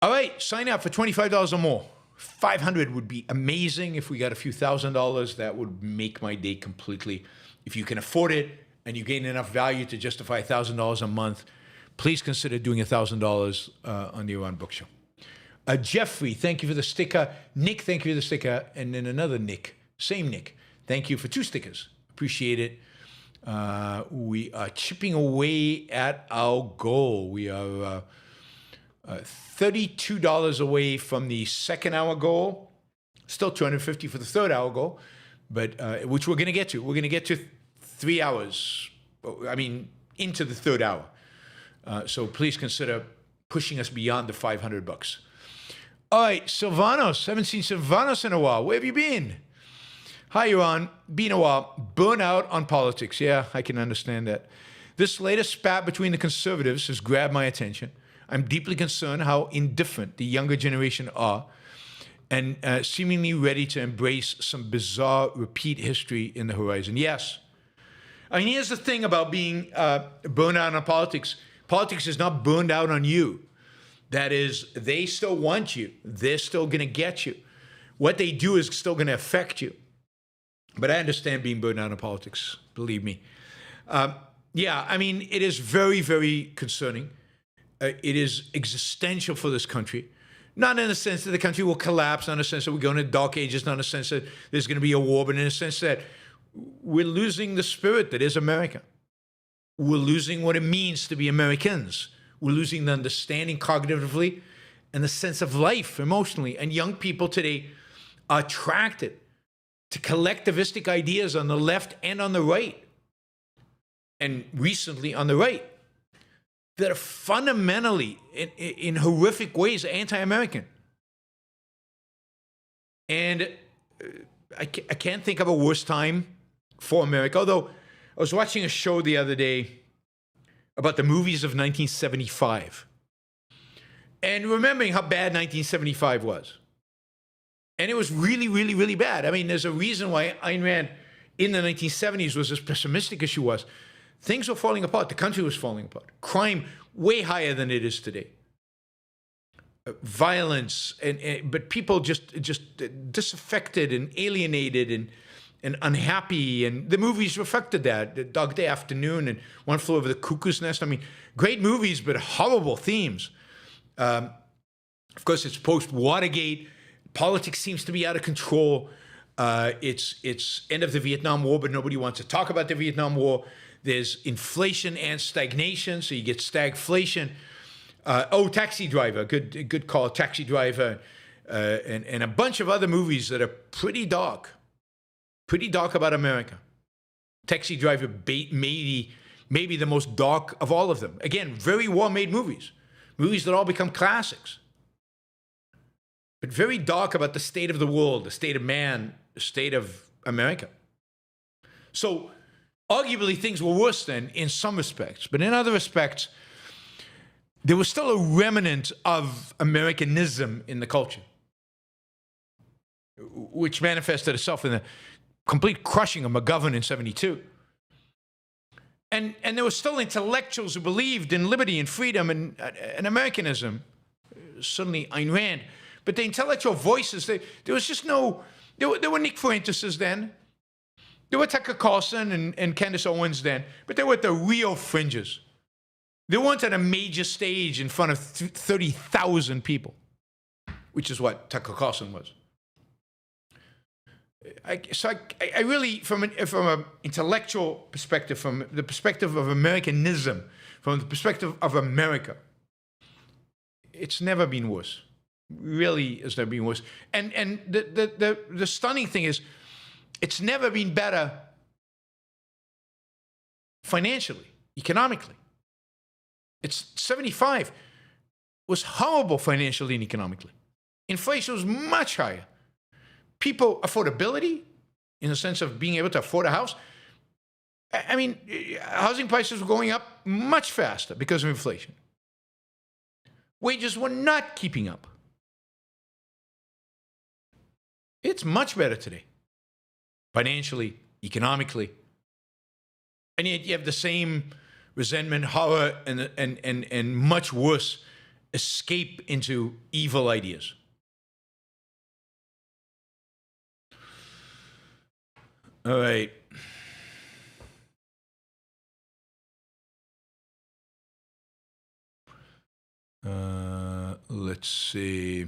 All right, sign up for $25 or more. $500 would be amazing. If we got a few $1,000s, that would make my day completely. If you can afford it and you gain enough value to justify $1,000 a month, please consider doing $1,000 on the Yaron Brook Show. Jeffrey, thank you for the sticker. Nick, thank you for the sticker. And then another Nick, same Nick, thank you for 2 stickers. Appreciate it. We are chipping away at our goal. We are $32 away from the second hour goal. Still $250 for the third hour goal, but which we're going to get to. We're going to get to 3 hours. Into the third hour. So please consider pushing us beyond the $500. All right, Silvanos. Haven't seen Silvanos in a while. Where have you been? Hi, Yaron. Been a while. Burnout on politics. Yeah, I can understand that. This latest spat between the conservatives has grabbed my attention. I'm deeply concerned how indifferent the younger generation are and seemingly ready to embrace some bizarre repeat history in the horizon. Yes. I mean, here's the thing about being burned out on politics. Politics is not burned out on you. That is, they still want you. They're still going to get you. What they do is still going to affect you. But I understand being burned out on politics, believe me. Yeah, I mean, it is very, very concerning. It is existential for this country. Not in the sense that the country will collapse, not in the sense that we're going to dark ages, not in the sense that there's going to be a war, but in the sense that we're losing the spirit that is America. We're losing what it means to be Americans. We're losing the understanding cognitively and the sense of life emotionally. And young people today are attracted to collectivistic ideas on the left and on the right, and recently on the right, that are fundamentally, in horrific ways, anti-American. And I can't think of a worse time for America, although I was watching a show the other day about the movies of 1975 and remembering how bad 1975 was. And it was really, really, really bad. I mean, there's a reason why Ayn Rand in the 1970s was as pessimistic as she was. Things were falling apart. The country was falling apart. Crime way higher than it is today. Violence, but people just disaffected and alienated and unhappy. And the movies reflected that. Dog Day Afternoon and One Flew Over the Cuckoo's Nest. I mean, great movies, but horrible themes. Of course, it's post-Watergate. Politics seems to be out of control. It's end of the Vietnam War, but nobody wants to talk about the Vietnam War. There's inflation and stagnation, so you get stagflation. Taxi Driver, good call, Taxi Driver, and a bunch of other movies that are pretty dark about America. Taxi Driver maybe the most dark of all of them. Again, very well-made movies that all become classics. But very dark about the state of the world, the state of man, the state of America. So arguably things were worse then in some respects, but in other respects, there was still a remnant of Americanism in the culture, which manifested itself in the complete crushing of McGovern in '72. And there were still intellectuals who believed in liberty and freedom and Americanism, certainly Ayn Rand. But the intellectual voices, there was just no, there were Nick Fuentes then. There were Tucker Carlson and Candace Owens then, but they were at the real fringes. They weren't at a major stage in front of 30,000 people, which is what Tucker Carlson was. So I really, from an intellectual perspective, from the perspective of Americanism, from the perspective of America, it's never been worse. Really, it's never been worse. And the stunning thing is, it's never been better financially, economically. It's 75 was horrible financially and economically. Inflation was much higher. People, affordability, in the sense of being able to afford a house. I mean, housing prices were going up much faster because of inflation. Wages were not keeping up. It's much better today, financially, economically. And yet you have the same resentment, horror, and much worse escape into evil ideas. All right. Let's see.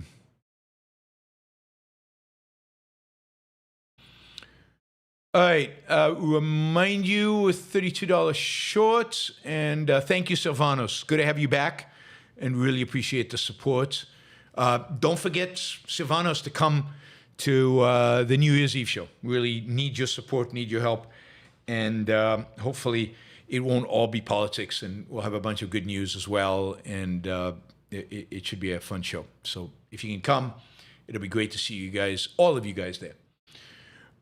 All right. Remind you with $32 short. And thank you, Silvanos. Good to have you back and really appreciate the support. Don't forget, Silvanos, to come to the New Year's Eve show. Really need your support, need your help. And hopefully it won't all be politics, and we'll have a bunch of good news as well. And it should be a fun show. So if you can come, it'll be great to see you guys, all of you guys there.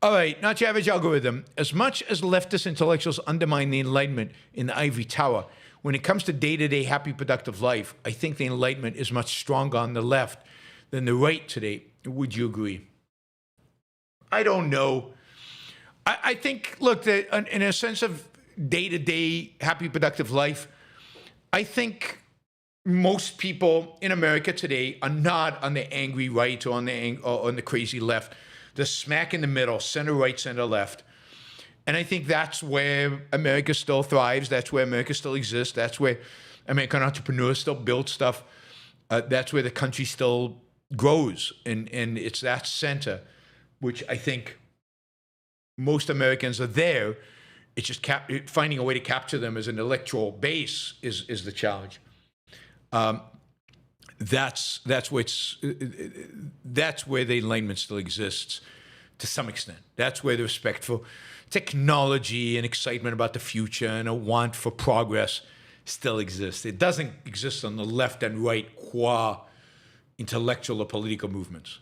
All right, not your average algorithm. As much as leftist intellectuals undermine the Enlightenment in the ivory tower, when it comes to day-to-day happy, productive life, I think the Enlightenment is much stronger on the left than the right today. Would you agree? I don't know. I think, look, in a sense of day-to-day happy, productive life, I think most people in America today are not on the angry right or on the crazy left. They're smack in the middle, center right, center left. And I think that's where America still thrives. That's where America still exists. That's where American entrepreneurs still build stuff. That's where the country still grows. And it's that center, which I think most Americans are there. It's just finding a way to capture them as an electoral base is the challenge. That's where the Enlightenment still exists to some extent. That's where the respect for technology and excitement about the future and a want for progress still exists. It doesn't exist on the left and right qua intellectual or political movements.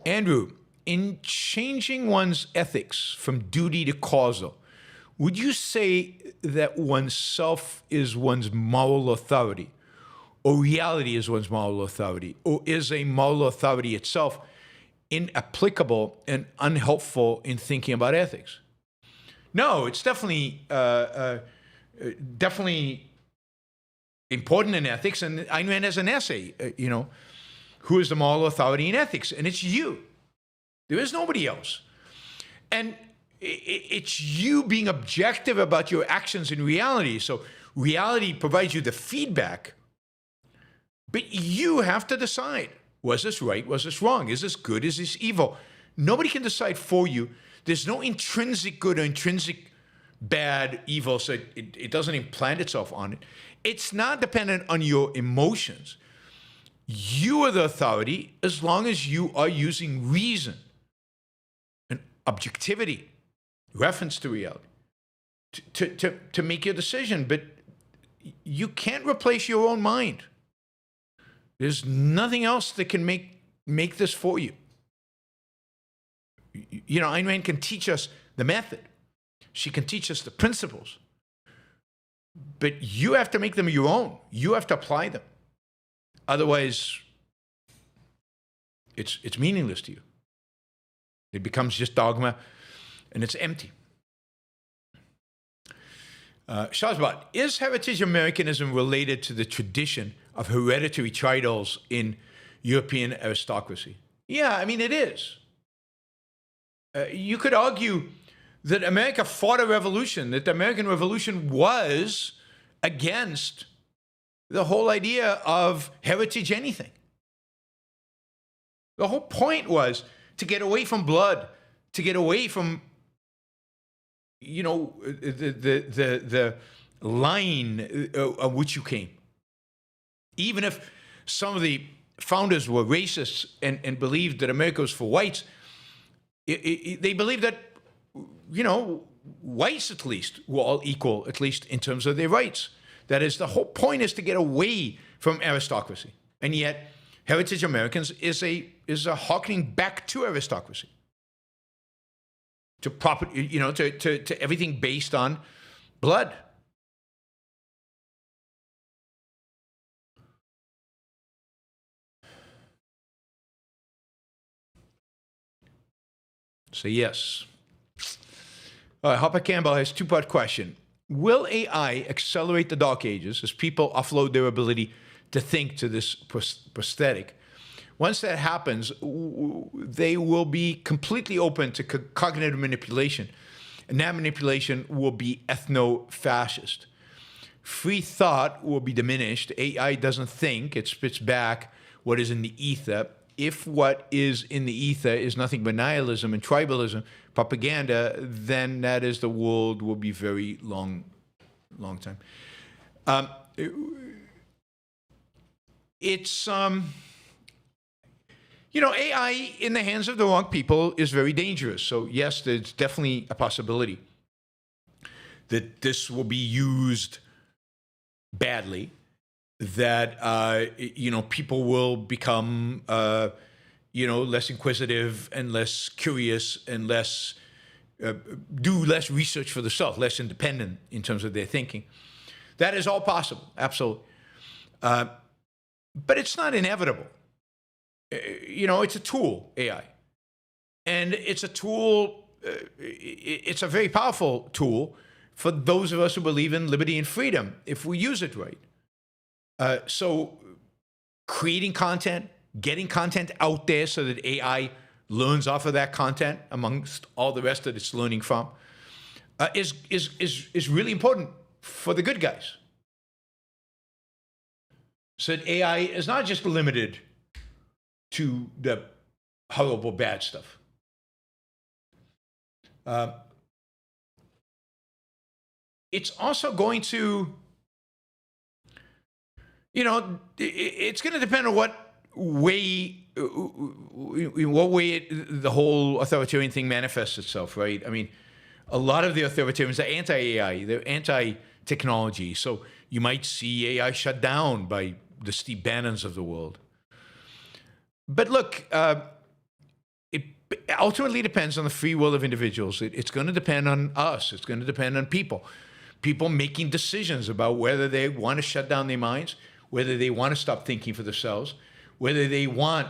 Andrew, in changing one's ethics from duty to causal, would you say that oneself is one's moral authority, or reality is one's moral authority, or is a moral authority itself inapplicable and unhelpful in thinking about ethics? No, it's definitely important in ethics. And Ayn Rand has an essay, who is the moral authority in ethics? And it's you. There is nobody else. And it's you being objective about your actions in reality. So reality provides you the feedback, but you have to decide, was this right? Was this wrong? Is this good? Is this evil? Nobody can decide for you. There's no intrinsic good or intrinsic bad, evil, so it doesn't implant itself on it. It's not dependent on your emotions. You are the authority as long as you are using reason and objectivity, reference to reality, to make your decision. But you can't replace your own mind. There's nothing else that can make this for you. Ayn Rand can teach us the method. She can teach us the principles. But you have to make them your own. You have to apply them. Otherwise, it's meaningless to you. It becomes just dogma, and it's empty. Shazbot, is heritage Americanism related to the tradition of hereditary titles in European aristocracy? Yeah, I mean, it is. You could argue that America fought a revolution, that the American Revolution was against the whole idea of heritage anything. The whole point was to get away from blood, to get away from, the line of which you came. Even if some of the founders were racists and believed that America was for whites, they believed that, whites at least were all equal, at least in terms of their rights. That is, the whole point is to get away from aristocracy. And yet, heritage Americans is a harkening back to aristocracy. To everything based on blood. Say yes. All right, Hopper Campbell has a two-part question. Will AI accelerate the Dark Ages as people offload their ability to think to this prosthetic? Once that happens, they will be completely open to cognitive manipulation, and that manipulation will be ethno-fascist. Free thought will be diminished. AI doesn't think, it spits back what is in the ether. If what is in the ether is nothing but nihilism and tribalism, propaganda, then that is the world will be very long time. AI in the hands of the wrong people is very dangerous. So yes, there's definitely a possibility that this will be used badly. that people will become less inquisitive and less curious and less do less research for themselves, less independent in terms of their thinking. That is all possible, absolutely. But it's not inevitable. It's a tool, AI. And it's a tool, it's a very powerful tool for those of us who believe in liberty and freedom, if we use it right. So creating content, getting content out there so that AI learns off of that content amongst all the rest that it's learning from, is really important for the good guys. So that AI is not just limited to the horrible bad stuff. It's also going to, it's going to depend on what way the whole authoritarian thing manifests itself, right? I mean, a lot of the authoritarians are anti-AI, they're anti-technology. So you might see AI shut down by the Steve Bannons of the world. But look, it ultimately depends on the free will of individuals. It's going to depend on us. It's going to depend on people making decisions about whether they want to shut down their minds, whether they want to stop thinking for themselves, whether they want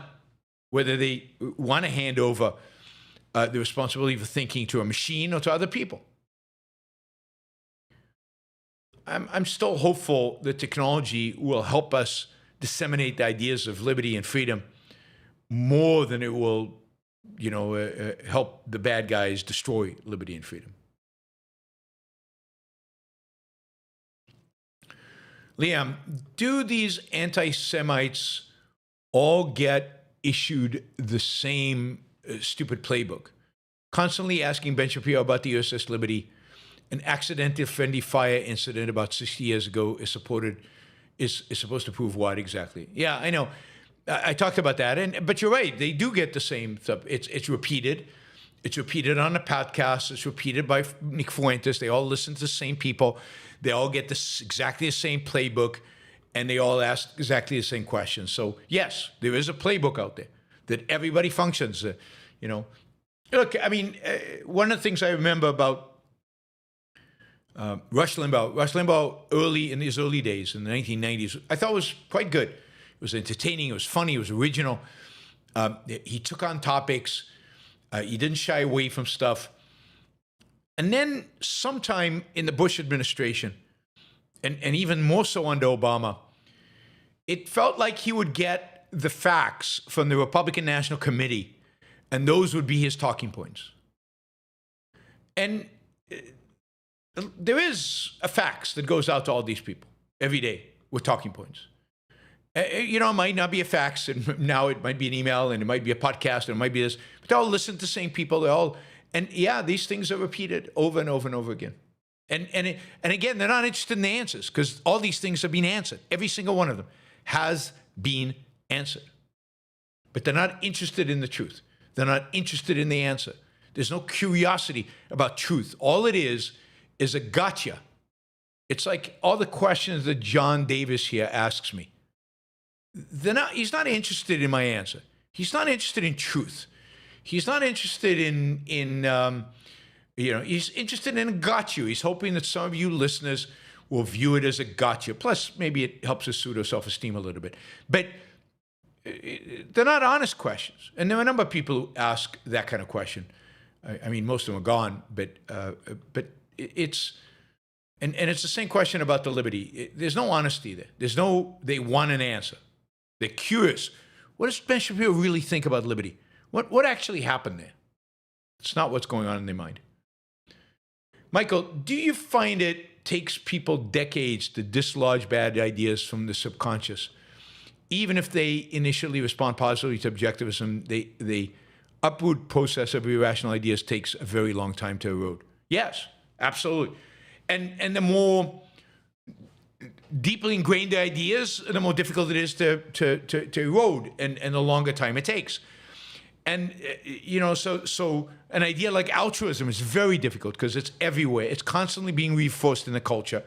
to hand over the responsibility for thinking to a machine or to other people. I'm still hopeful that technology will help us disseminate the ideas of liberty and freedom more than it will, help the bad guys destroy liberty and freedom. Liam, do these anti-Semites all get issued the same stupid playbook? Constantly asking Ben Shapiro about the USS Liberty, an accidental friendly fire incident about 60 years ago is supposed to prove what exactly? Yeah, I know. I talked about that, but you're right. They do get the same stuff. It's repeated. It's repeated on the podcast. It's repeated by Nick Fuentes. They all listen to the same people. They all get exactly the same playbook, and they all ask exactly the same questions. So yes, there is a playbook out there that everybody functions. Look, I mean, one of the things I remember about Rush Limbaugh in his early days in the 1990s, I thought was quite good. It was entertaining, it was funny, it was original. He took on topics. He didn't shy away from stuff. And then sometime in the Bush administration, and even more so under Obama, it felt like he would get the facts from the Republican National Committee, and those would be his talking points. And there is a fax that goes out to all these people every day with talking points. It might not be a fax, and now it might be an email, and it might be a podcast, and it might be this, but they all listen to the same people. These things are repeated over and over and over again. And again, they're not interested in the answers because all these things have been answered. Every single one of them has been answered. But they're not interested in the truth. They're not interested in the answer. There's no curiosity about truth. All it is a gotcha. It's like all the questions that John Davis here asks me. He's not interested in my answer. He's not interested in truth. He's not interested in he's interested in a gotcha. He's hoping that some of you listeners will view it as a gotcha. Plus, maybe it helps his pseudo self-esteem a little bit. But they're not honest questions. And there are a number of people who ask that kind of question. I mean, most of them are gone, but it's the same question about the liberty. There's no honesty there. They want an answer. They're curious. What does Ben Shapiro really think about liberty? What actually happened there? It's not what's going on in their mind. Michael, do you find it takes people decades to dislodge bad ideas from the subconscious? Even if they initially respond positively to objectivism, the uproot process of irrational ideas takes a very long time to erode. Yes, absolutely. And the more deeply ingrained the ideas, the more difficult it is to erode, and the longer time it takes. And so an idea like altruism is very difficult because it's everywhere. It's constantly being reinforced in the culture.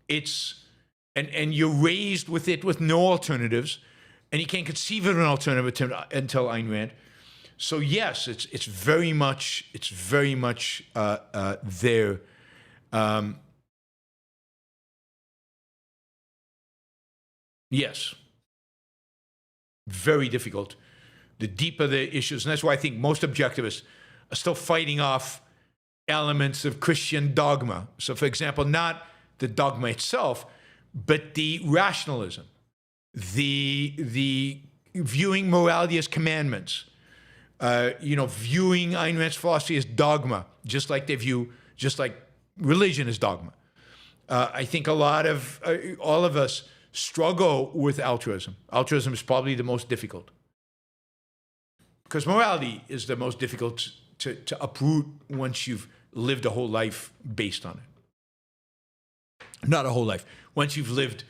And and you're raised with it with no alternatives, and you can't conceive of an alternative until Ayn Rand. So yes, it's very much there. Yes, very difficult. The deeper the issues, and that's why I think most objectivists are still fighting off elements of Christian dogma. So, for example, not the dogma itself, but the rationalism, the viewing morality as commandments, viewing Ayn Rand's philosophy as dogma, just like religion is dogma. I think all of us struggle with altruism. Altruism is probably the most difficult, because morality is the most difficult to uproot once you've lived a whole life based on it. Not a whole life. Once you've lived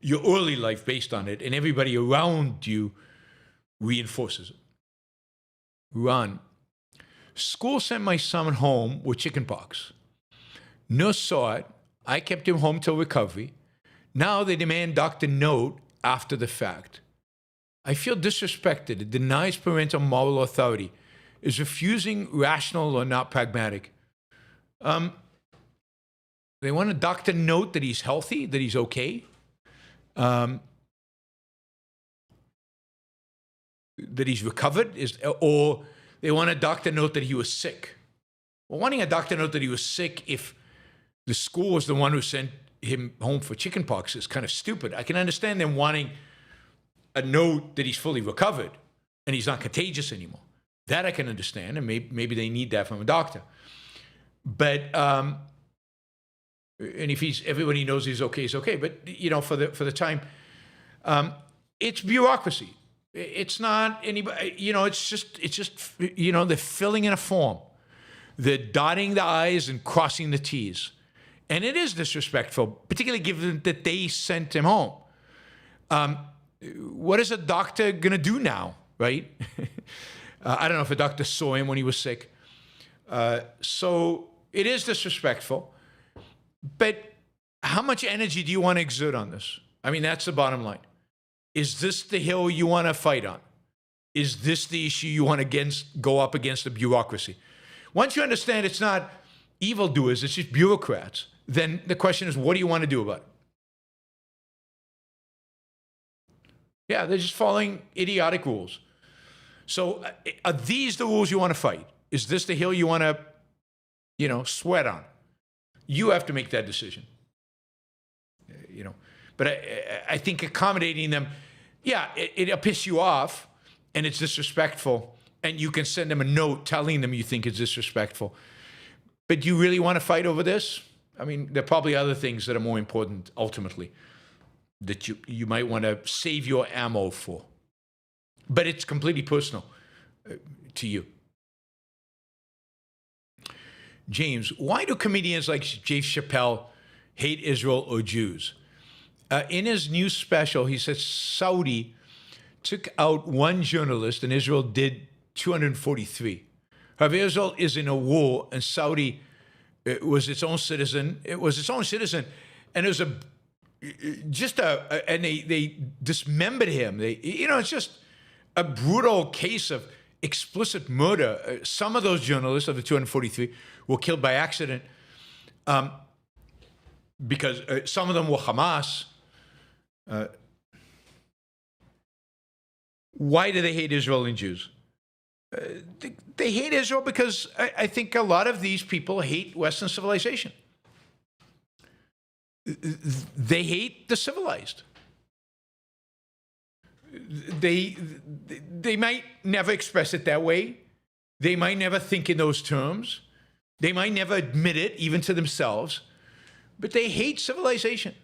your early life based on it, and everybody around you reinforces it. Ron, school sent my son home with chickenpox. Nurse saw it. I kept him home till recovery. Now they demand doctor note after the fact. I feel disrespected. It denies parental moral authority. Is refusing rational or not pragmatic? They want a doctor note that he's healthy, that he's okay, that he's recovered, or they want a doctor note that he was sick. Well, wanting a doctor note that he was sick if the school was the one who sent him home for chickenpox is kind of stupid. I can understand them wanting a note that he's fully recovered and he's not contagious anymore. That I can understand, and maybe they need that from a doctor. But and if everybody knows he's okay, he's okay. But for the time, it's bureaucracy. It's not anybody. It's just they're filling in a form. They're dotting the I's and crossing the T's, and it is disrespectful, particularly given that they sent him home. What is a doctor gonna do now, right? I don't know if a doctor saw him when he was sick. So it is disrespectful. But how much energy do you want to exert on this? I mean, that's the bottom line. Is this the hill you want to fight on? Is this the issue you want to go up against the bureaucracy? Once you understand it's not evildoers, it's just bureaucrats, then the question is, what do you want to do about it? Yeah, they're just following idiotic rules. So are these the rules you want to fight? Is this the hill you want to, sweat on? You have to make that decision. But I think accommodating them, it'll piss you off and it's disrespectful, and you can send them a note telling them you think it's disrespectful. But do you really want to fight over this? I mean, there are probably other things that are more important ultimately that you might want to save your ammo for. But it's completely personal to you. James, why do comedians like Dave Chappelle hate Israel or Jews? In his new special, he says Saudi took out one journalist and Israel did 243. However, Israel is in a war and Saudi was its own citizen. It was its own citizen, and it was and they dismembered him. It's just a brutal case of explicit murder. Some of those journalists of the 243 were killed by accident because some of them were Hamas. Why do they hate Israel and Jews? They hate Israel because I think a lot of these people hate Western civilization. They hate the civilized. They might never express it that way. They might never think in those terms. They might never admit it, even to themselves. But they hate civilization.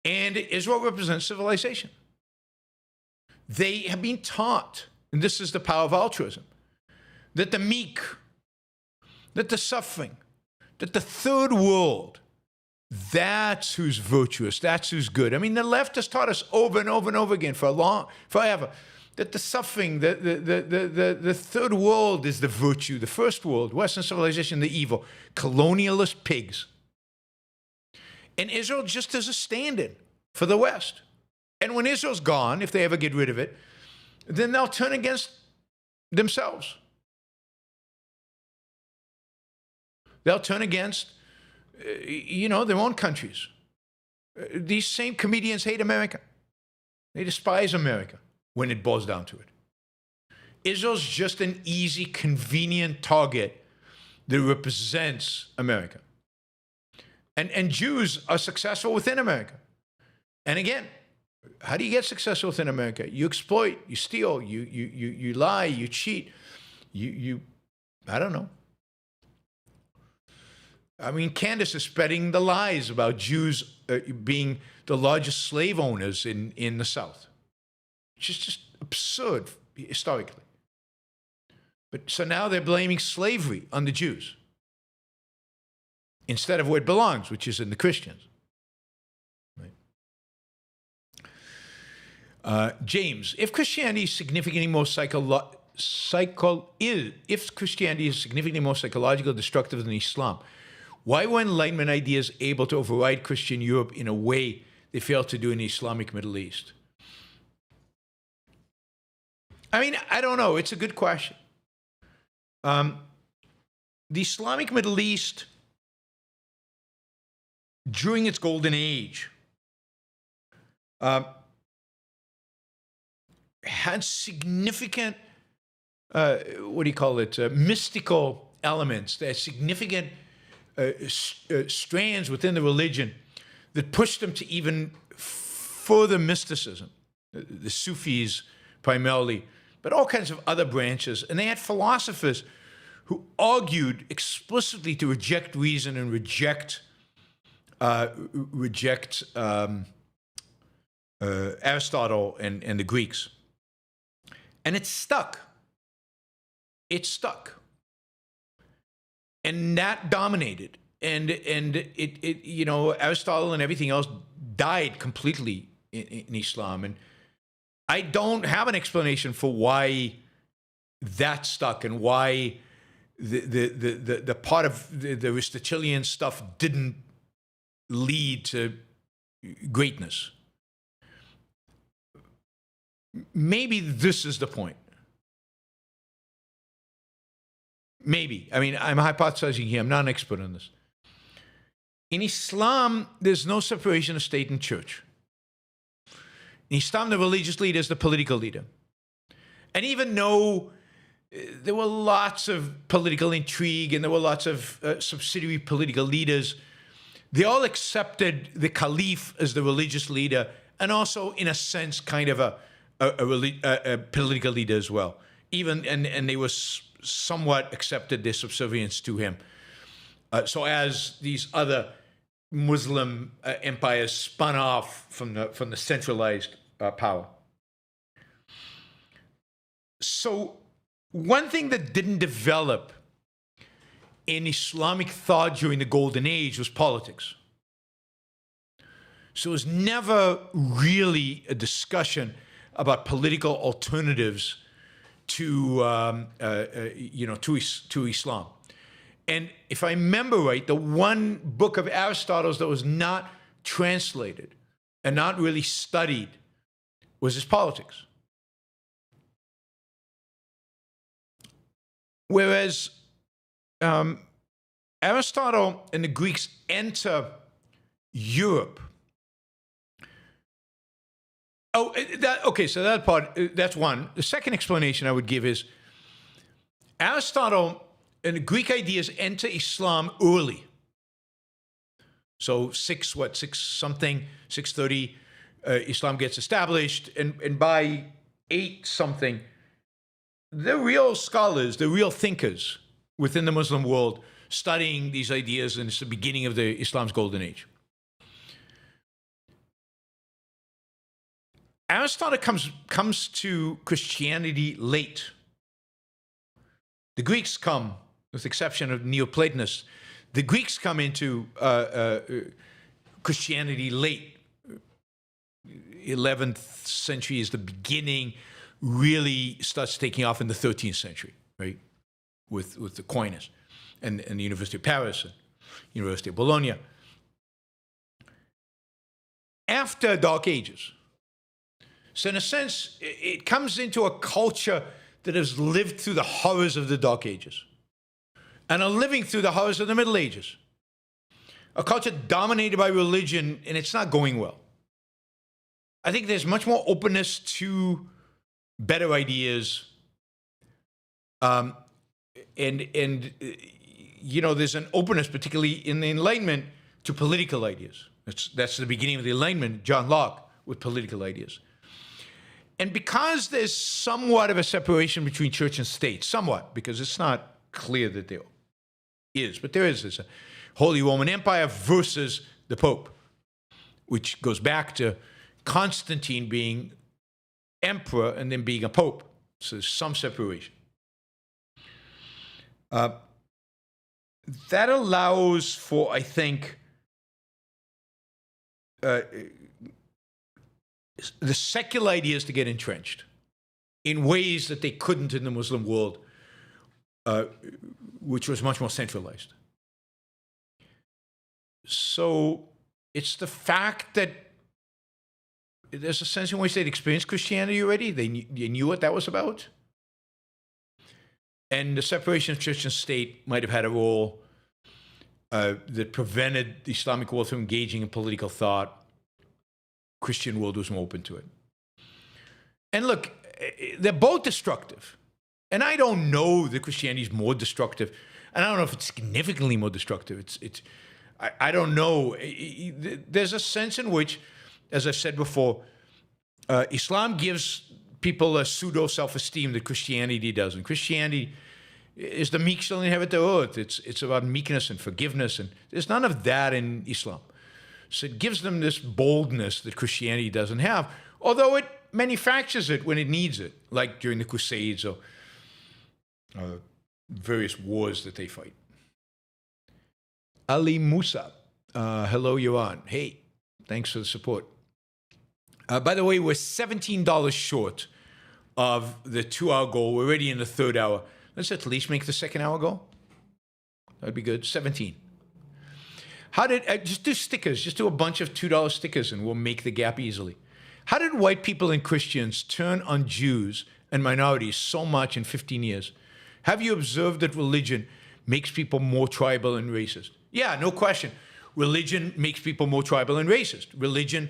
And Israel represents civilization. They have been taught, and this is the power of altruism, that the meek, that the suffering, that the third world, that's who's virtuous, that's who's good. I mean, the left has taught us over and over and over again forever, that the suffering, the third world is the virtue, the first world, Western civilization, the evil, colonialist pigs. And Israel just as a stand-in for the West. And when Israel's gone, if they ever get rid of it, then they'll turn against themselves. They'll turn against, their own countries. These same comedians hate America. They despise America when it boils down to it. Israel's just an easy, convenient target that represents America. And Jews are successful within America. And again, how do you get successful within America? You exploit, you steal, you lie, you cheat, I don't know. I mean, Candace is spreading the lies about Jews being the largest slave owners in the South. It's just absurd historically. But so now they're blaming slavery on the Jews instead of where it belongs, which is in the Christians. Right? James, if Christianity is significantly more psychological destructive than Islam, why were Enlightenment ideas able to override Christian Europe in a way they failed to do in the Islamic Middle East? I mean, I don't know. It's a good question. The Islamic Middle East, during its golden age, had significant, mystical elements. There are significant strands within the religion that pushed them to even further mysticism. The Sufis primarily, but all kinds of other branches. And they had philosophers who argued explicitly to reject reason and reject Aristotle and the Greeks. And it stuck. It stuck. And that dominated. And Aristotle and everything else died completely in Islam. And I don't have an explanation for why that stuck and why the part of the Aristotelian stuff didn't lead to greatness. Maybe this is the point. Maybe. I mean, I'm hypothesizing here. I'm not an expert on this. In Islam, there's no separation of state and church. In Islam, the religious leader is the political leader. And even though there were lots of political intrigue and there were lots of subsidiary political leaders, they all accepted the caliph as the religious leader and also, in a sense, kind of a political leader as well. And they were somewhat accepted their subservience to him. So as these other Muslim empires spun off from the centralized power. So one thing that didn't develop in Islamic thought during the Golden Age was politics. So it was never really a discussion about political alternatives to Islam. And if I remember right, the one book of Aristotle's that was not translated and not really studied was his Politics. Whereas Aristotle and the Greeks enter Europe. So that part, that's one. The second explanation I would give is Aristotle and the Greek ideas enter Islam early. So 630, Islam gets established, and by 8 something, the real scholars, the real thinkers within the Muslim world studying these ideas, and it's the beginning of the Islam's golden age. Aristotle comes to Christianity late. The Greeks come, with the exception of Neoplatonists, the Greeks come into Christianity late. 11th century is the beginning, really starts taking off in the 13th century, right? With the Aquinas and the University of Paris and University of Bologna. after Dark Ages. So in a sense, it comes into a culture that has lived through the horrors of the Dark Ages and are living through the horrors of the Middle Ages. A culture dominated by religion, and it's not going well. I think there's much more openness to better ideas. And there's an openness, particularly in the Enlightenment, to political ideas. That's the beginning of the Enlightenment, John Locke, with political ideas. And because there's somewhat of a separation between church and state, somewhat, because it's not clear that there is, but there is this Holy Roman Empire versus the Pope, which goes back to Constantine being emperor and then being a pope. So there's some separation. That allows for, I think, the secular ideas to get entrenched in ways that they couldn't in the Muslim world, which was much more centralized. So it's the fact that there's a sense in which they'd experienced Christianity already. They knew what that was about. And the separation of church and state might have had a role that prevented the Islamic world from engaging in political thought. Christian world was more open to it. And look, they're both destructive. And I don't know that Christianity is more destructive. And I don't know if it's significantly more destructive. I don't know. There's a sense in which, as I've said before, Islam gives people a pseudo self-esteem that Christianity doesn't. Christianity is the meek shall inherit the earth. It's about meekness and forgiveness, and there's none of that in Islam. So it gives them this boldness that Christianity doesn't have, although it manufactures it when it needs it, like during the Crusades or various wars that they fight. Ali Musa, hello, Yaron. Hey, thanks for the support. By the way, we're $17 short of the 2-hour goal. We're already in the 3rd hour. Let's at least make the 2nd hour goal. That'd be good. 17. How did, just do stickers. Just do a bunch of $2 stickers and we'll make the gap easily. How did white people and Christians turn on Jews and minorities so much in 15 years? Have you observed that religion makes people more tribal and racist? Yeah, no question. Religion makes people more tribal and racist. Religion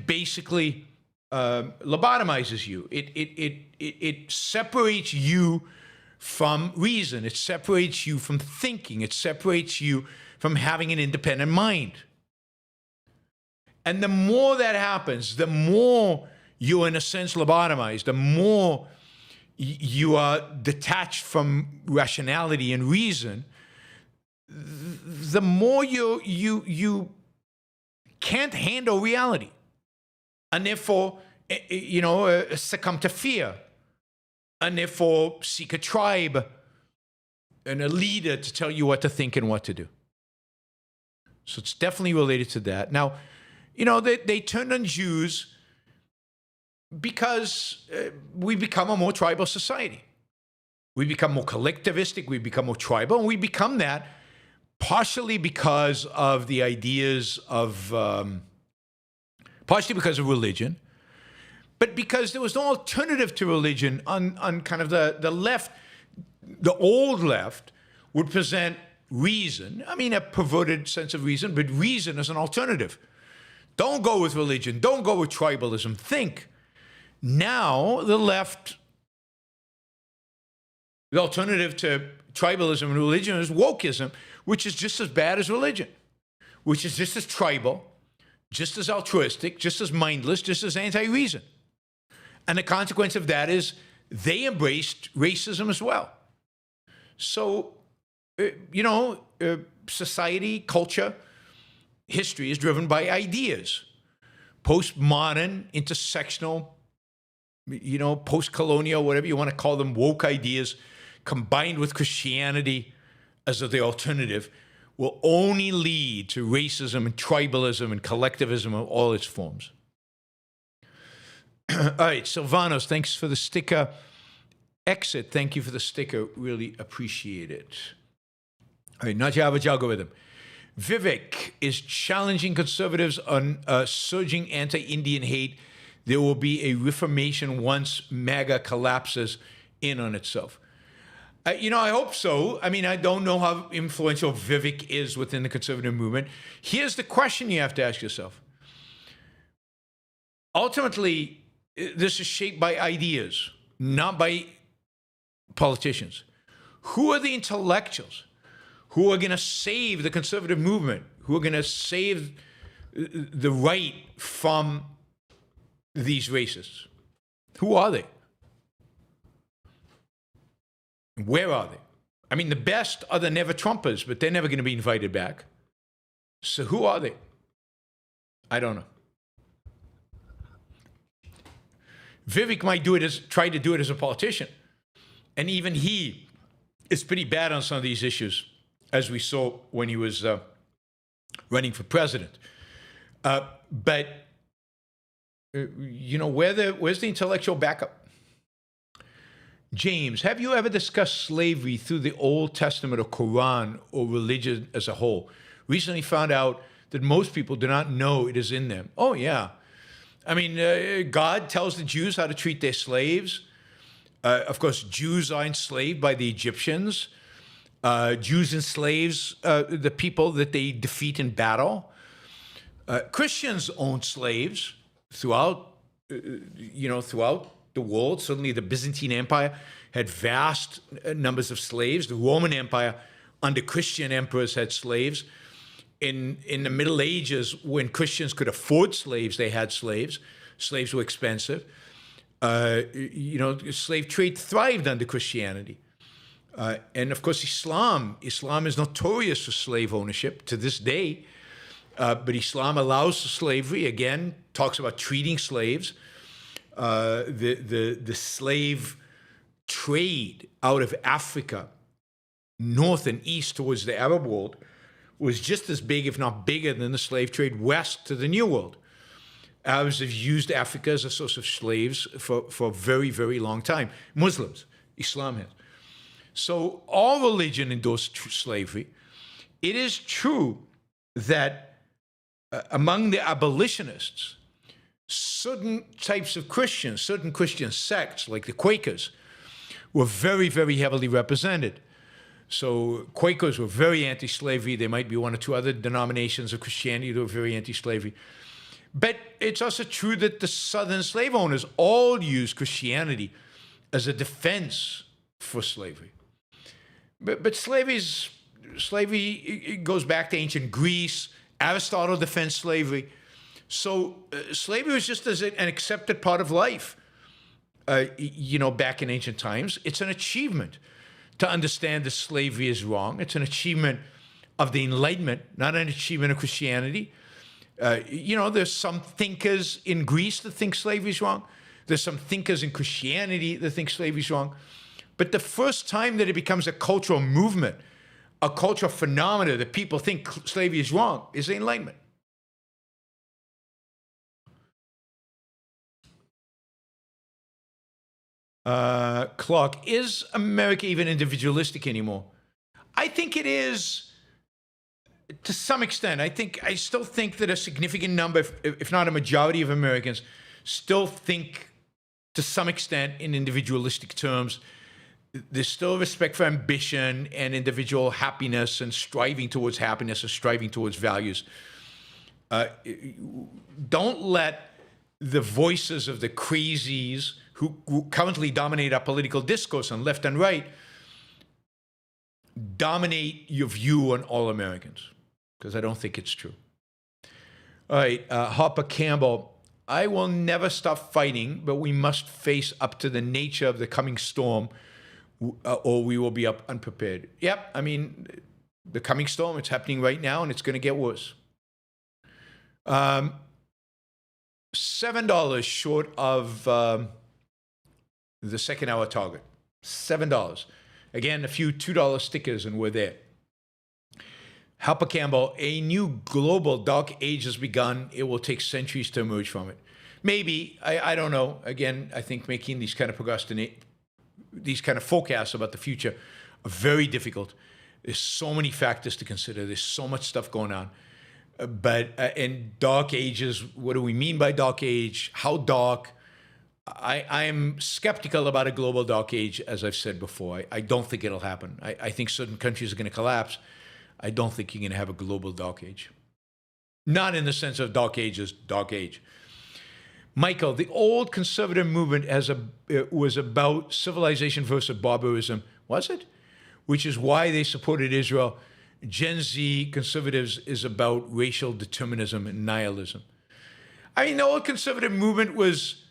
basically lobotomizes you. It separates you from reason. It separates you from thinking. It separates you from having an independent mind. And the more that happens, the more you're in a sense lobotomized, the more you are detached from rationality and reason, the more you can't handle reality, and therefore, succumb to fear, and therefore seek a tribe and a leader to tell you what to think and what to do. So it's definitely related to that. Now, they turned on Jews because we become a more tribal society. We become more collectivistic, we become more tribal, and we become that partially because of the ideas of, partially because of religion, but because there was no alternative to religion on kind of the left. The old left would present reason, a perverted sense of reason, but reason as an alternative. Don't go with religion, don't go with tribalism, think. Now, the left, the alternative to tribalism and religion is wokeism, which is just as bad as religion, which is just as tribal, just as altruistic, just as mindless, just as anti-reason. And the consequence of that is they embraced racism as well. So, society, culture, history is driven by ideas. Postmodern, intersectional, post-colonial, whatever you want to call them, woke ideas, combined with Christianity as the alternative, will only lead to racism and tribalism and collectivism of all its forms. All right, Silvanos, thanks for the sticker. Exit, thank you for the sticker. Really appreciate it. All right, not your average algorithm. Vivek is challenging conservatives on surging anti-Indian hate. There will be a reformation once MAGA collapses in on itself. I hope so. I mean, I don't know how influential Vivek is within the conservative movement. Here's the question you have to ask yourself. Ultimately, this is shaped by ideas, not by politicians. Who are the intellectuals who are going to save the conservative movement, who are going to save the right from these racists? Who are they? Where are they? I mean, the best are the never-Trumpers, but they're never going to be invited back. So who are they? I don't know. Vivek might try to do it as a politician. And even he is pretty bad on some of these issues, as we saw when he was running for president. But where's the intellectual backup? James, have you ever discussed slavery through the Old Testament or Quran or religion as a whole? Recently found out that most people do not know it is in them. Oh, yeah. I mean, God tells the Jews how to treat their slaves. Of course, Jews are enslaved by the Egyptians. Jews enslaves the people that they defeat in battle. Christians own slaves throughout the world. Certainly the Byzantine Empire had vast numbers of slaves. The Roman Empire under Christian emperors had slaves. In the Middle Ages, when Christians could afford slaves, they had slaves. Slaves were expensive. Slave trade thrived under Christianity. And of course, Islam is notorious for slave ownership to this day. But Islam allows slavery, again, talks about treating slaves. The slave trade out of Africa, north and east towards the Arab world, was just as big, if not bigger, than the slave trade west to the New World. Arabs have used Africa as a source of slaves for a very, very long time. Muslims, Islam has. So all religion endorsed slavery. It is true that among the abolitionists, certain types of Christians, certain Christian sects, like the Quakers, were very, very heavily represented. So Quakers were very anti-slavery. There might be one or two other denominations of Christianity that were very anti-slavery. But it's also true that the Southern slave owners all used Christianity as a defense for slavery. But slavery it goes back to ancient Greece. Aristotle defends slavery. So slavery was just as an accepted part of life, back in ancient times. It's an achievement to understand that slavery is wrong. It's an achievement of the Enlightenment, not an achievement of Christianity. There's some thinkers in Greece that think slavery is wrong. There's some thinkers in Christianity that think slavery is wrong. But the first time that it becomes a cultural movement, a cultural phenomena that people think slavery is wrong, is the Enlightenment. Clark, is America even individualistic anymore? I think it is to some extent. I still think that a significant number, if not a majority of Americans, still think to some extent in individualistic terms. There's still respect for ambition and individual happiness and striving towards happiness and striving towards values. Don't let the voices of the crazies who currently dominate our political discourse on left and right dominate your view on all Americans, because I don't think it's true. All right, Harper Campbell, I will never stop fighting, but we must face up to the nature of the coming storm, or we will be up unprepared. Yep, I mean, the coming storm, it's happening right now, and it's going to get worse. $7 short of the second hour target. $7. Again, a few $2 stickers, and we're there. Harper Campbell, a new global dark age has begun. It will take centuries to emerge from it. Maybe, I don't know. Again, I think making these kind of forecasts about the future are very difficult. There's so many factors to consider. There's so much stuff going on. But in dark ages, what do we mean by dark age? How dark? I'm skeptical about a global dark age, as I've said before. I don't think it'll happen. I think certain countries are going to collapse. I don't think you're going to have a global dark age. Not in the sense of dark age as dark age. Michael, the old conservative movement was about civilization versus barbarism, was it? Which is why they supported Israel. Gen Z conservatives is about racial determinism and nihilism. I mean, the old conservative movement was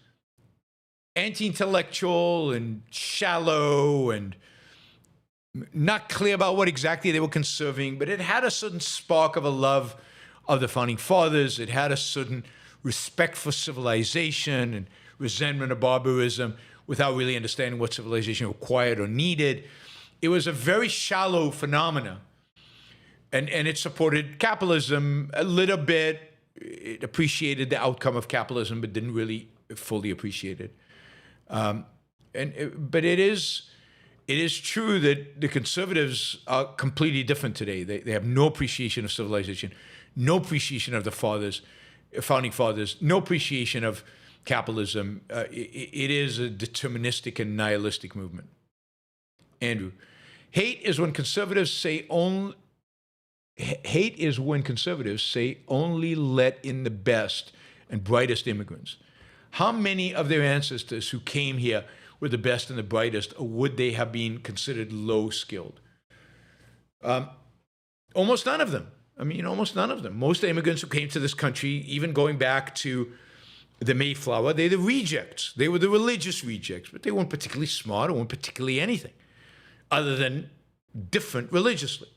anti-intellectual and shallow and not clear about what exactly they were conserving, but it had a certain spark of a love of the founding fathers. It had a certain respect for civilization and resentment of barbarism without really understanding what civilization required or needed. It was a very shallow phenomena. And it supported capitalism a little bit. It appreciated the outcome of capitalism, but didn't really fully appreciate it. But it is true that the conservatives are completely different today. They have no appreciation of civilization, no appreciation of the founding fathers, no appreciation of capitalism. It is a deterministic and nihilistic movement. Andrew, hate is when conservatives say only let in the best and brightest immigrants. How many of their ancestors who came here were the best and the brightest, or would they have been considered low-skilled? Almost none of them. I mean, almost none of them. Most immigrants who came to this country, even going back to the Mayflower, they're the rejects. They were the religious rejects, but they weren't particularly smart or weren't particularly anything other than different religiously.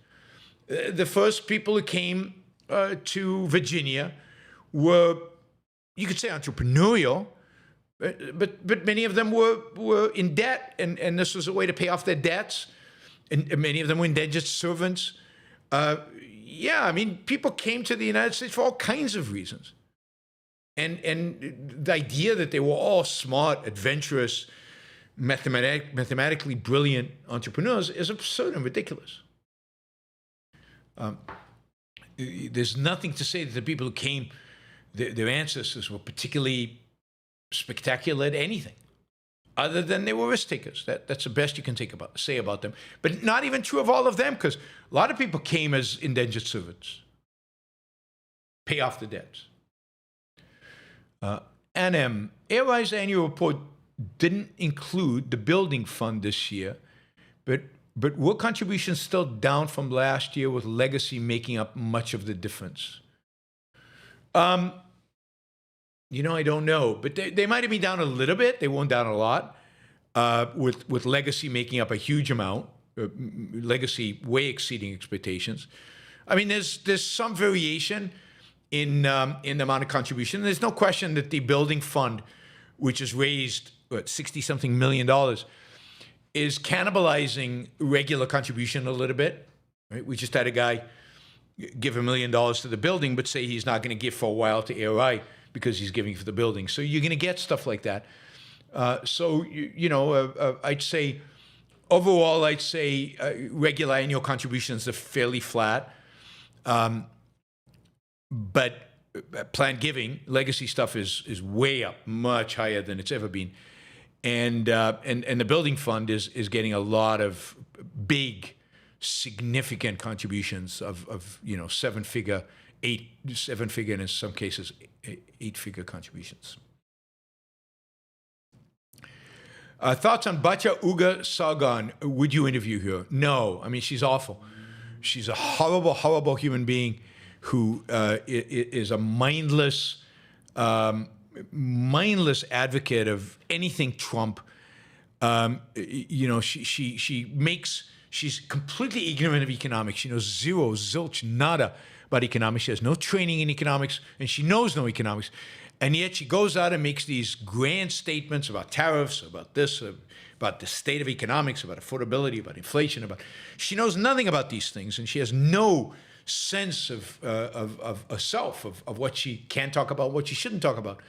The first people who came to Virginia were, you could say, entrepreneurial, but many of them were in debt, and this was a way to pay off their debts. And many of them were indentured servants. Yeah, I mean, people came to the United States for all kinds of reasons. And the idea that they were all smart, adventurous, mathematically brilliant entrepreneurs is absurd and ridiculous. There's nothing to say that the people who came, their ancestors were particularly spectacular at anything, other than they were risk takers. That's the best you can say about them. But not even true of all of them, because a lot of people came as indentured servants, pay off the debts. AIR's annual report didn't include the building fund this year, but were contributions still down from last year, with legacy making up much of the difference? I don't know, but they might have been down a little bit. They weren't down a lot, with legacy making up a huge amount, legacy way exceeding expectations. I mean, there's some variation in the amount of contribution. There's no question that the building fund, which has raised $60-something million, is cannibalizing regular contribution a little bit. Right? We just had a guy give $1 million to the building, but say he's not going to give for a while to ARI because he's giving for the building. So you're going to get stuff like that. I'd say overall, regular annual contributions are fairly flat. But planned giving, legacy stuff is way up, much higher than it's ever been. And the building fund is getting a lot of big, significant contributions of seven-figure, and in some cases, eight-figure contributions. Thoughts on Batya Uga Sargon? Would you interview her? No. I mean, she's awful. She's a horrible, horrible human being who is a mindless advocate of anything Trump. She's completely ignorant of economics. She knows zero, zilch, nada about economics. She has no training in economics, and she knows no economics. And yet she goes out and makes these grand statements about tariffs, about this, about the state of economics, about affordability, about inflation. She knows nothing about these things, and she has no sense of herself, of what she can talk about, what she shouldn't talk about.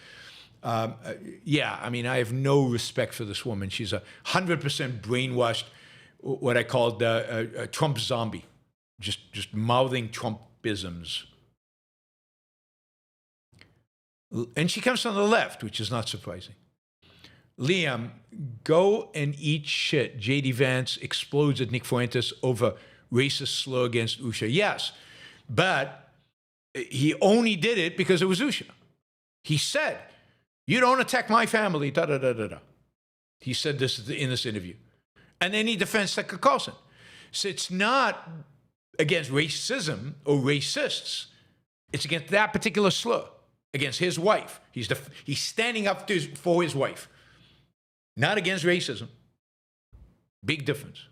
I mean, I have no respect for this woman. She's 100% brainwashed, what I called a Trump zombie. just mouthing Trumpisms. And she comes from the left, which is not surprising. Liam, go and eat shit. J.D. Vance explodes at Nick Fuentes over racist slur against Usha. Yes, but he only did it because it was Usha. He said, you don't attack my family, da-da-da-da-da. He said this in this interview. And then he defends Tucker Carlson. So it's not against racism or racists. It's against that particular slur, against his wife. He's standing up for his wife, not against racism. Big difference.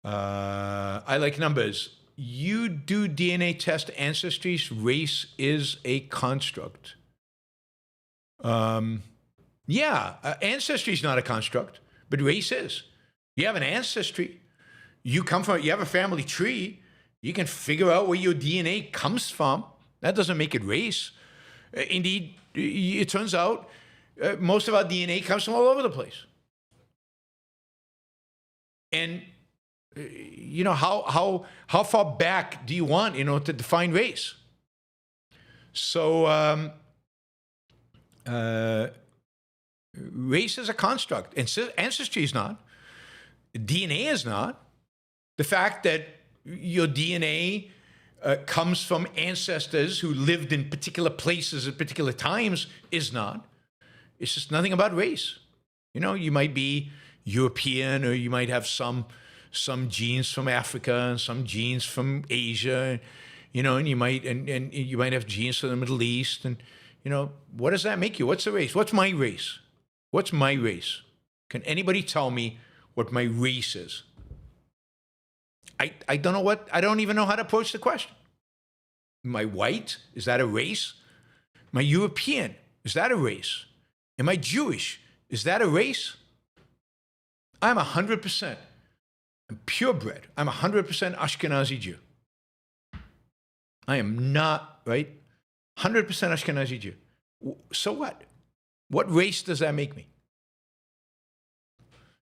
I like numbers. You do DNA test ancestries. Race is a construct. Ancestry is not a construct, but race is. You have an ancestry. You have a family tree. You can figure out where your DNA comes from. That doesn't make it race. Indeed, it turns out most of our DNA comes from all over the place. And how far back do you want, to define race? So race is a construct, and ancestry is not. DNA is not. The fact that your DNA comes from ancestors who lived in particular places at particular times is not. It's just nothing about race. You might be European, or you might have some genes from Africa and some genes from Asia, and you might have genes from the Middle East, and what does that make you? What's the race? What's my race? What's my race? Can anybody tell me what my race is? I don't know I don't even know how to approach the question. Am I white? Is that a race? Am I European? Is that a race? Am I Jewish? Is that a race? I'm 100%. I'm purebred. I'm 100% Ashkenazi Jew. I am not, right? 100% Ashkenazi Jew. So what? What race does that make me?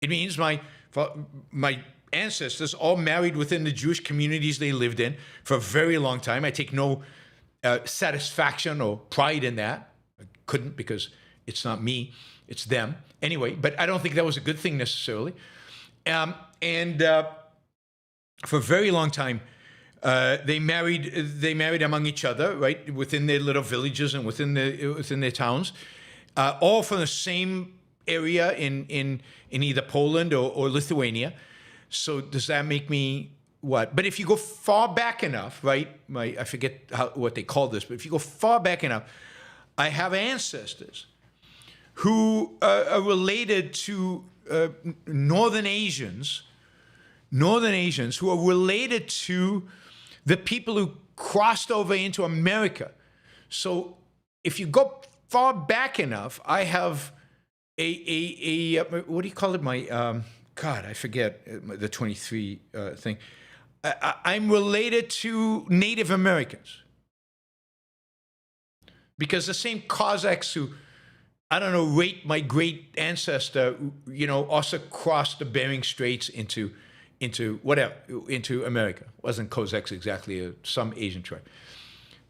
It means my ancestors all married within the Jewish communities they lived in for a very long time. I take no satisfaction or pride in that. I couldn't, because it's not me, it's them. Anyway, but I don't think that was a good thing necessarily. For a very long time, they married among each other, right, within their little villages and within their towns, all from the same area in either Poland or Lithuania. So does that make me what? But if you go far back enough, right? I forget what they call this, but if you go far back enough, I have ancestors who are related to Northern Asians who are related to the people who crossed over into America. So if you go far back enough, I have a what do you call it? My God, I forget the 23 thing. I'm related to Native Americans, because the same Cossacks who, I don't know, raped my great ancestor, also crossed the Bering Straits into America. Wasn't Cossacks exactly, some Asian tribe.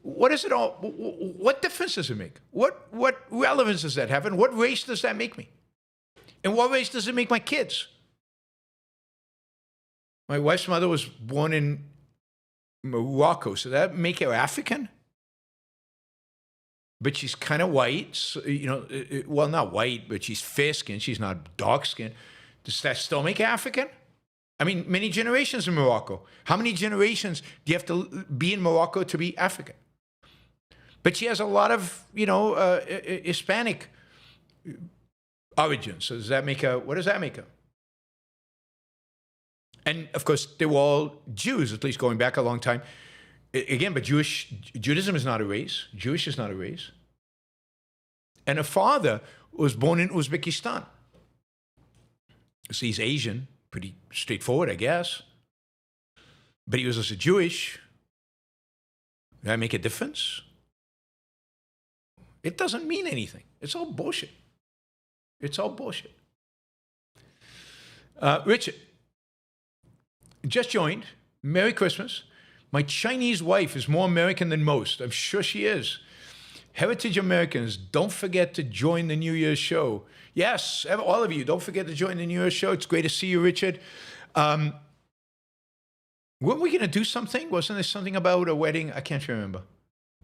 What is it all? What difference does it make? What relevance does that have? And what race does that make me? And what race does it make my kids? My wife's mother was born in Morocco, so that make her African? But she's kind of white, so, well, not white, but she's fair-skinned. She's not dark-skinned. Does that still make her African? I mean, many generations in Morocco. How many generations do you have to be in Morocco to be African? But she has a lot of, Hispanic origins. So does that make her, what does that make her? And of course, they were all Jews, at least going back a long time. Again, but Judaism is not a race. Jewish is not a race. And her father was born in Uzbekistan. So he's Asian, pretty straightforward, I guess. But he was also Jewish. Does that make a difference? It doesn't mean anything. It's all bullshit. It's all bullshit. Richard, just joined. Merry Christmas. My Chinese wife is more American than most. I'm sure she is. Heritage Americans, don't forget to join the New Year's show. Yes, all of you, don't forget to join the New Year's show. It's great to see you, Richard. Weren't we going to do something? Wasn't there something about a wedding? I can't remember.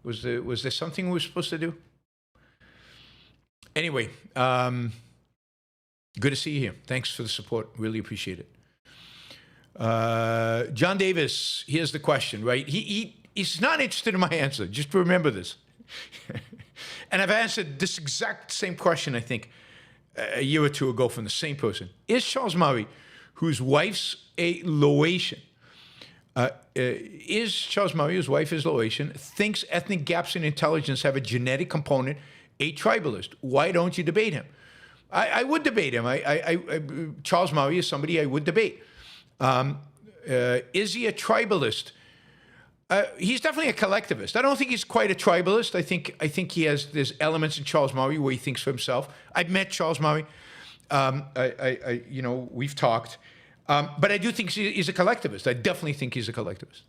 Was there something we were supposed to do? Anyway, good to see you here. Thanks for the support. Really appreciate it. John Davis, here's the question, right? He's not interested in my answer. Just remember this. And I've answered this exact same question, I think, a year or two ago from the same person. Is Charles Murray, whose wife's a Laotian, is Charles Murray, whose wife is Laotian, thinks ethnic gaps in intelligence have a genetic component, a tribalist? Why don't you debate him? I would debate him. Charles Murray is somebody I would debate. Is he a tribalist? He's definitely a collectivist. I don't think he's quite a tribalist. I think there's elements in Charles Murray where he thinks for himself. I've met Charles Murray. We've talked. But I do think he's a collectivist. I definitely think he's a collectivist.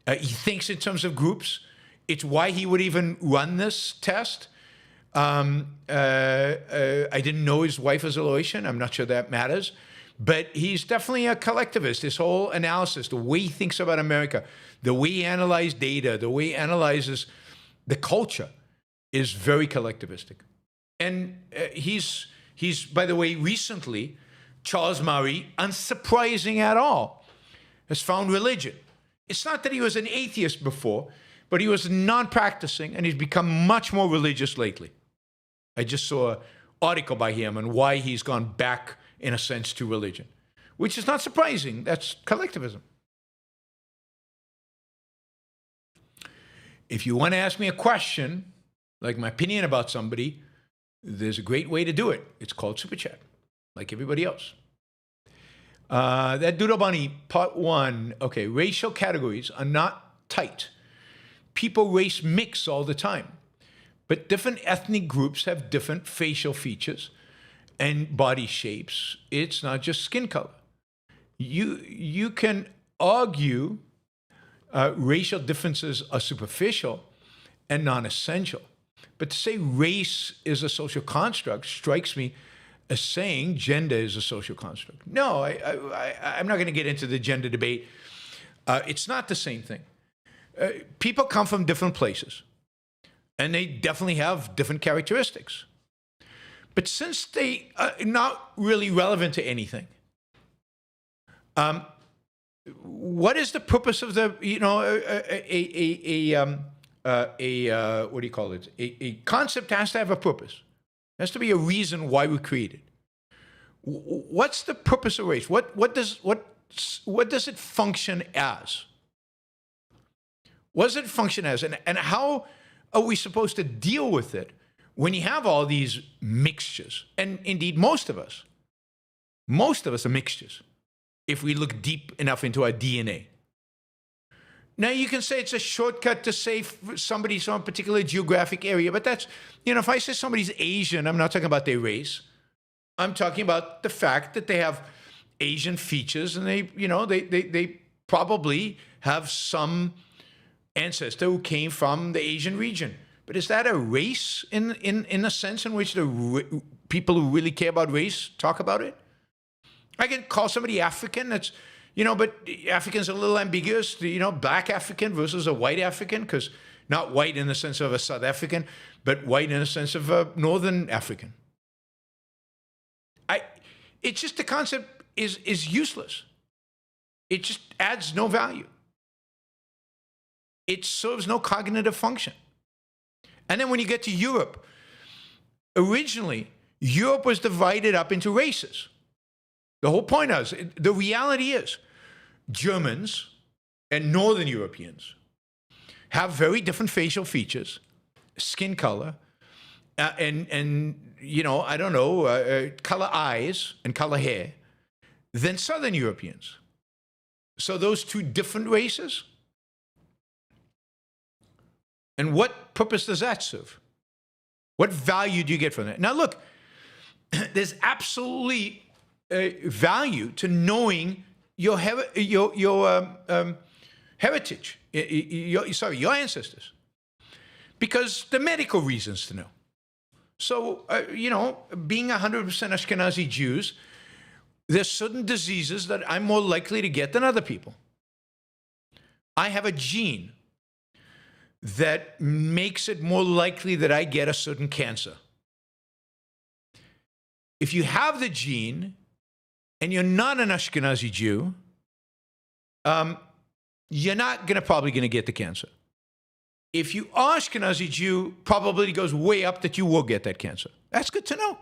He thinks in terms of groups. It's why he would even run this test. I didn't know his wife was a Laotian. I'm not sure that matters. But he's definitely a collectivist. This whole analysis, the way he thinks about America, the way he analyzes data, the way he analyzes the culture is very collectivistic. And he's by the way, recently, Charles Murray, unsurprising at all, has found religion. It's not that he was an atheist before, but he was non-practicing, and he's become much more religious lately. I just saw an article by him on why he's gone back, in a sense, to religion, which is not surprising. That's collectivism. If you want to ask me a question, like my opinion about somebody, there's a great way to do it. It's called Super Chat, like everybody else. That Doodle Bunny, part 1. Okay, racial categories are not tight. People race mix all the time. But different ethnic groups have different facial features and body shapes. It's not just skin color. You can argue racial differences are superficial and non-essential. But to say race is a social construct strikes me as saying gender is a social construct. No, I'm not going to get into the gender debate. It's not the same thing. People come from different places, and they definitely have different characteristics. But since they are not really relevant to anything, what is the purpose of the, what do you call it? A concept has to have a purpose. There has to be a reason why we created. What's the purpose of race? What does it function as? What does it function as? And how are we supposed to deal with it when you have all these mixtures? And indeed, most of us are mixtures if we look deep enough into our DNA. Now, you can say it's a shortcut to say somebody's from a particular geographic area, but that's, if I say somebody's Asian, I'm not talking about their race. I'm talking about the fact that they have Asian features, and they probably have some ancestor who came from the Asian region. But is that a race in a sense in which the people who really care about race talk about it? I can call somebody African. That's, but African's a little ambiguous. Black African versus a white African, because not white in the sense of a South African, but white in the sense of a Northern African. It's just the concept is useless. It just adds no value. It serves no cognitive function. And then when you get to Europe, originally, Europe was divided up into races. The whole point is, the reality is, Germans and Northern Europeans have very different facial features, skin color, color eyes and color hair than Southern Europeans. So those two different races. And what purpose does that serve? What value do you get from that? Now, look, there's absolutely value to knowing your heritage, your ancestors, because the medical reasons to know. So, being 100% Ashkenazi Jews, there's certain diseases that I'm more likely to get than other people. I have a gene that makes it more likely that I get a certain cancer. If you have the gene and you're not an Ashkenazi Jew, you're not probably going to get the cancer. If you are Ashkenazi Jew, probability goes way up that you will get that cancer. That's good to know.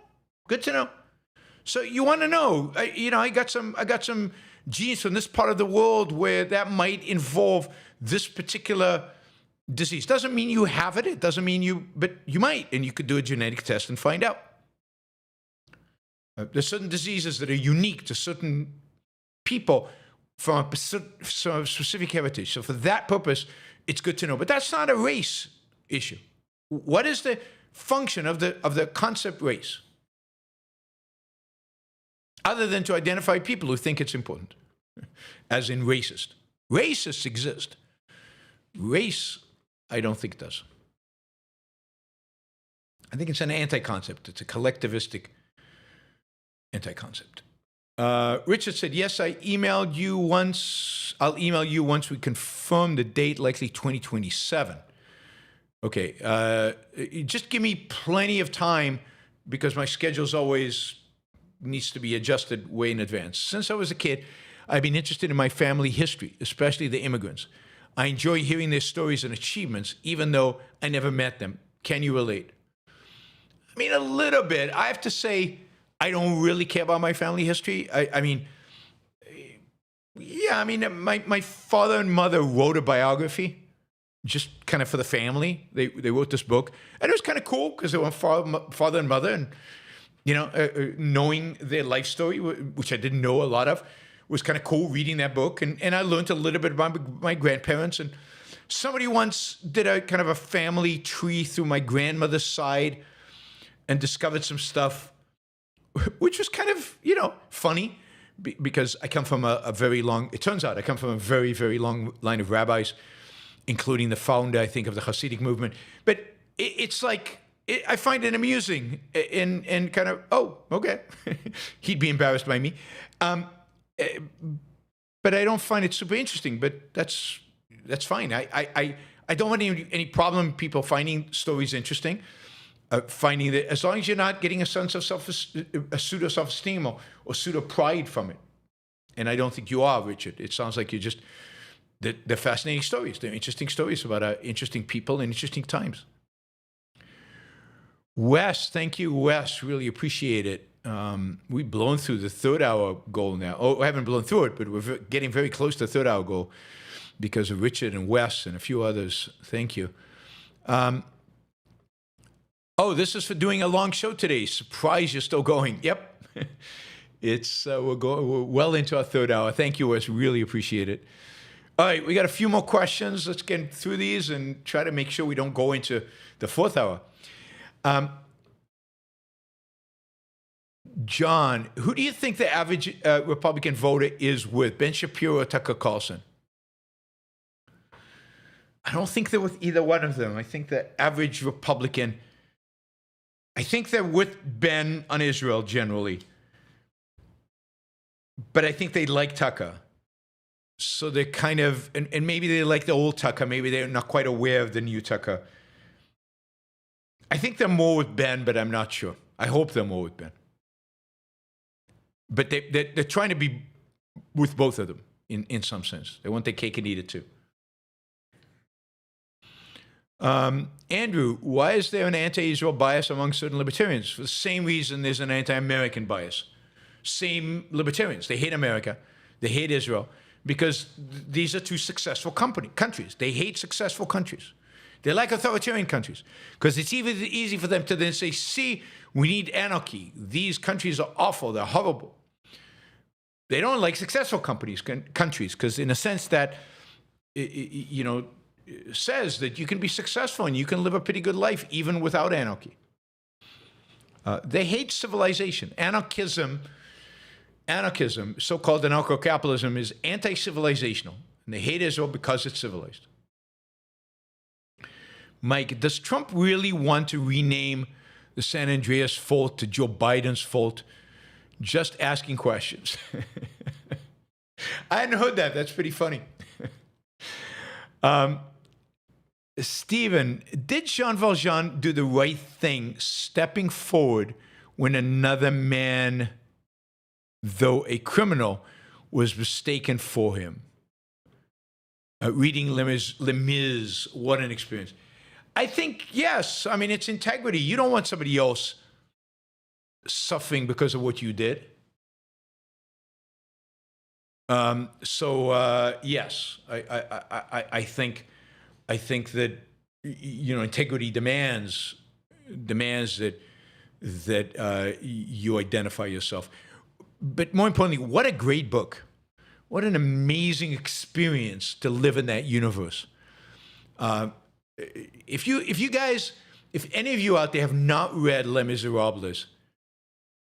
Good to know. So you want to know, I got some genes from this part of the world where that might involve this particular disease. Doesn't mean you have it. It doesn't mean but you might, and you could do a genetic test and find out. There's certain diseases that are unique to certain people from a specific heritage. So for that purpose, it's good to know. But that's not a race issue. What is the function of the concept race? Other than to identify people who think it's important, as in racist. Racists exist. Race, I don't think does. I think it's an anti-concept. It's a collectivistic anti-concept. Richard said, yes, I emailed you once. I'll email you once we confirm the date, likely 2027. Okay. Just give me plenty of time because my schedule's always needs to be adjusted way in advance. Since I was a kid, I've been interested in my family history, especially the immigrants. I enjoy hearing their stories and achievements, even though I never met them. Can you relate? I mean, a little bit. I have to say, I don't really care about my family history. My father and mother wrote a biography, just kind of for the family. They wrote this book, and it was kind of cool because they were father and mother, and knowing their life story, which I didn't know a lot of, was kind of cool reading that book. And I learned a little bit about my grandparents. And somebody once did a kind of a family tree through my grandmother's side and discovered some stuff, which was kind of, funny because I come from it turns out I come from a very, very long line of rabbis, including the founder, I think, of the Hasidic movement. But it's like, I find it amusing and kind of, oh, okay. He'd be embarrassed by me. But I don't find it super interesting, but that's fine. I don't want any problem people finding stories interesting, finding that as long as you're not getting a sense of a pseudo self-esteem or pseudo pride from it. And I don't think you are, Richard. It sounds like you're just, they're fascinating stories. They're interesting stories about interesting people and interesting times. Wes, thank you, Wes. Really appreciate it. We've blown through the third hour goal now. Oh, we haven't blown through it, but we're getting very close to the third hour goal because of Richard and Wes and a few others. Thank you. This is for doing a long show today. Surprise, you're still going. Yep. We're well into our third hour. Thank you, Wes. Really appreciate it. All right, we got a few more questions. Let's get through these and try to make sure we don't go into the fourth hour. John, who do you think the average Republican voter is with, Ben Shapiro or Tucker Carlson? I don't think they're with either one of them. I think the average Republican, I think they're with Ben on Israel generally. But I think they like Tucker. So they're kind of, and maybe they like the old Tucker. Maybe they're not quite aware of the new Tucker. I think they're more with Ben, but I'm not sure. I hope they're more with Ben. But they're trying to be with both of them in some sense. They want their cake and eat it too. Andrew, why is there an anti-Israel bias among certain libertarians? For the same reason there's an anti-American bias. Same libertarians. They hate America. They hate Israel because these are two successful countries. They hate successful countries. They like authoritarian countries because it's easy for them to then say, see, we need anarchy. These countries are awful. They're horrible. They don't like successful countries because in a sense that, says that you can be successful and you can live a pretty good life even without anarchy. They hate civilization. Anarchism anarchism, so-called anarcho-capitalism, is anti-civilizational, and they hate Israel because it's civilized. Mike, does Trump really want to rename the San Andreas fault to Joe Biden's fault? Just asking questions. I hadn't heard that. That's pretty funny. Stephen, did Jean Valjean do the right thing stepping forward when another man, though a criminal, was mistaken for him? Reading Les Mis, what an experience. I think, yes. I mean, it's integrity. You don't want somebody else suffering because of what you did. Yes, I think that, you know, integrity demands that you identify yourself. But more importantly, what a great book! What an amazing experience to live in that universe. If any of you out there have not read Les Miserables,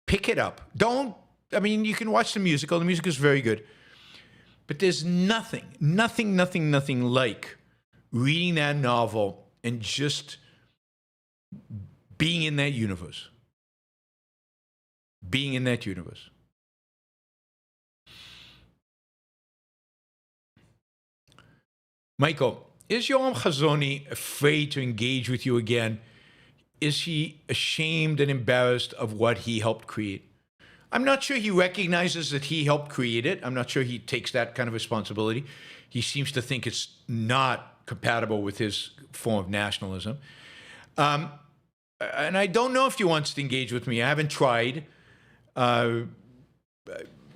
pick it up. You can watch the musical. The music is very good. But there's nothing like reading that novel and just being in that universe. Being in that universe. Michael, is Yoram Chazoni afraid to engage with you again? Is he ashamed and embarrassed of what he helped create? I'm not sure he recognizes that he helped create it. I'm not sure he takes that kind of responsibility. He seems to think it's not compatible with his form of nationalism. And I don't know if he wants to engage with me. I haven't tried. I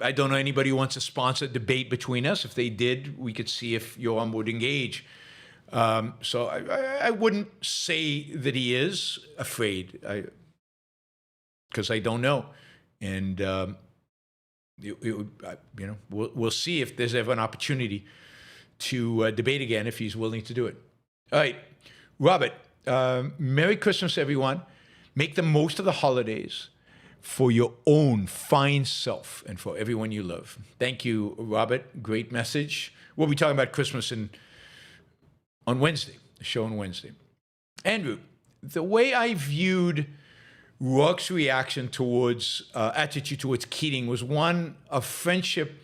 don't know anybody who wants to sponsor a debate between us. If they did, we could see if Yoram would engage. So I wouldn't say that he is afraid, because I don't know. And we'll see if there's ever an opportunity to debate again, if he's willing to do it. All right, Robert, Merry Christmas, everyone. Make the most of the holidays for your own fine self and for everyone you love. Thank you, Robert. Great message. We'll be talking about Christmas on Wednesday, the show on Wednesday. Andrew, the way I viewed Rourke's reaction attitude towards Keating was one of friendship,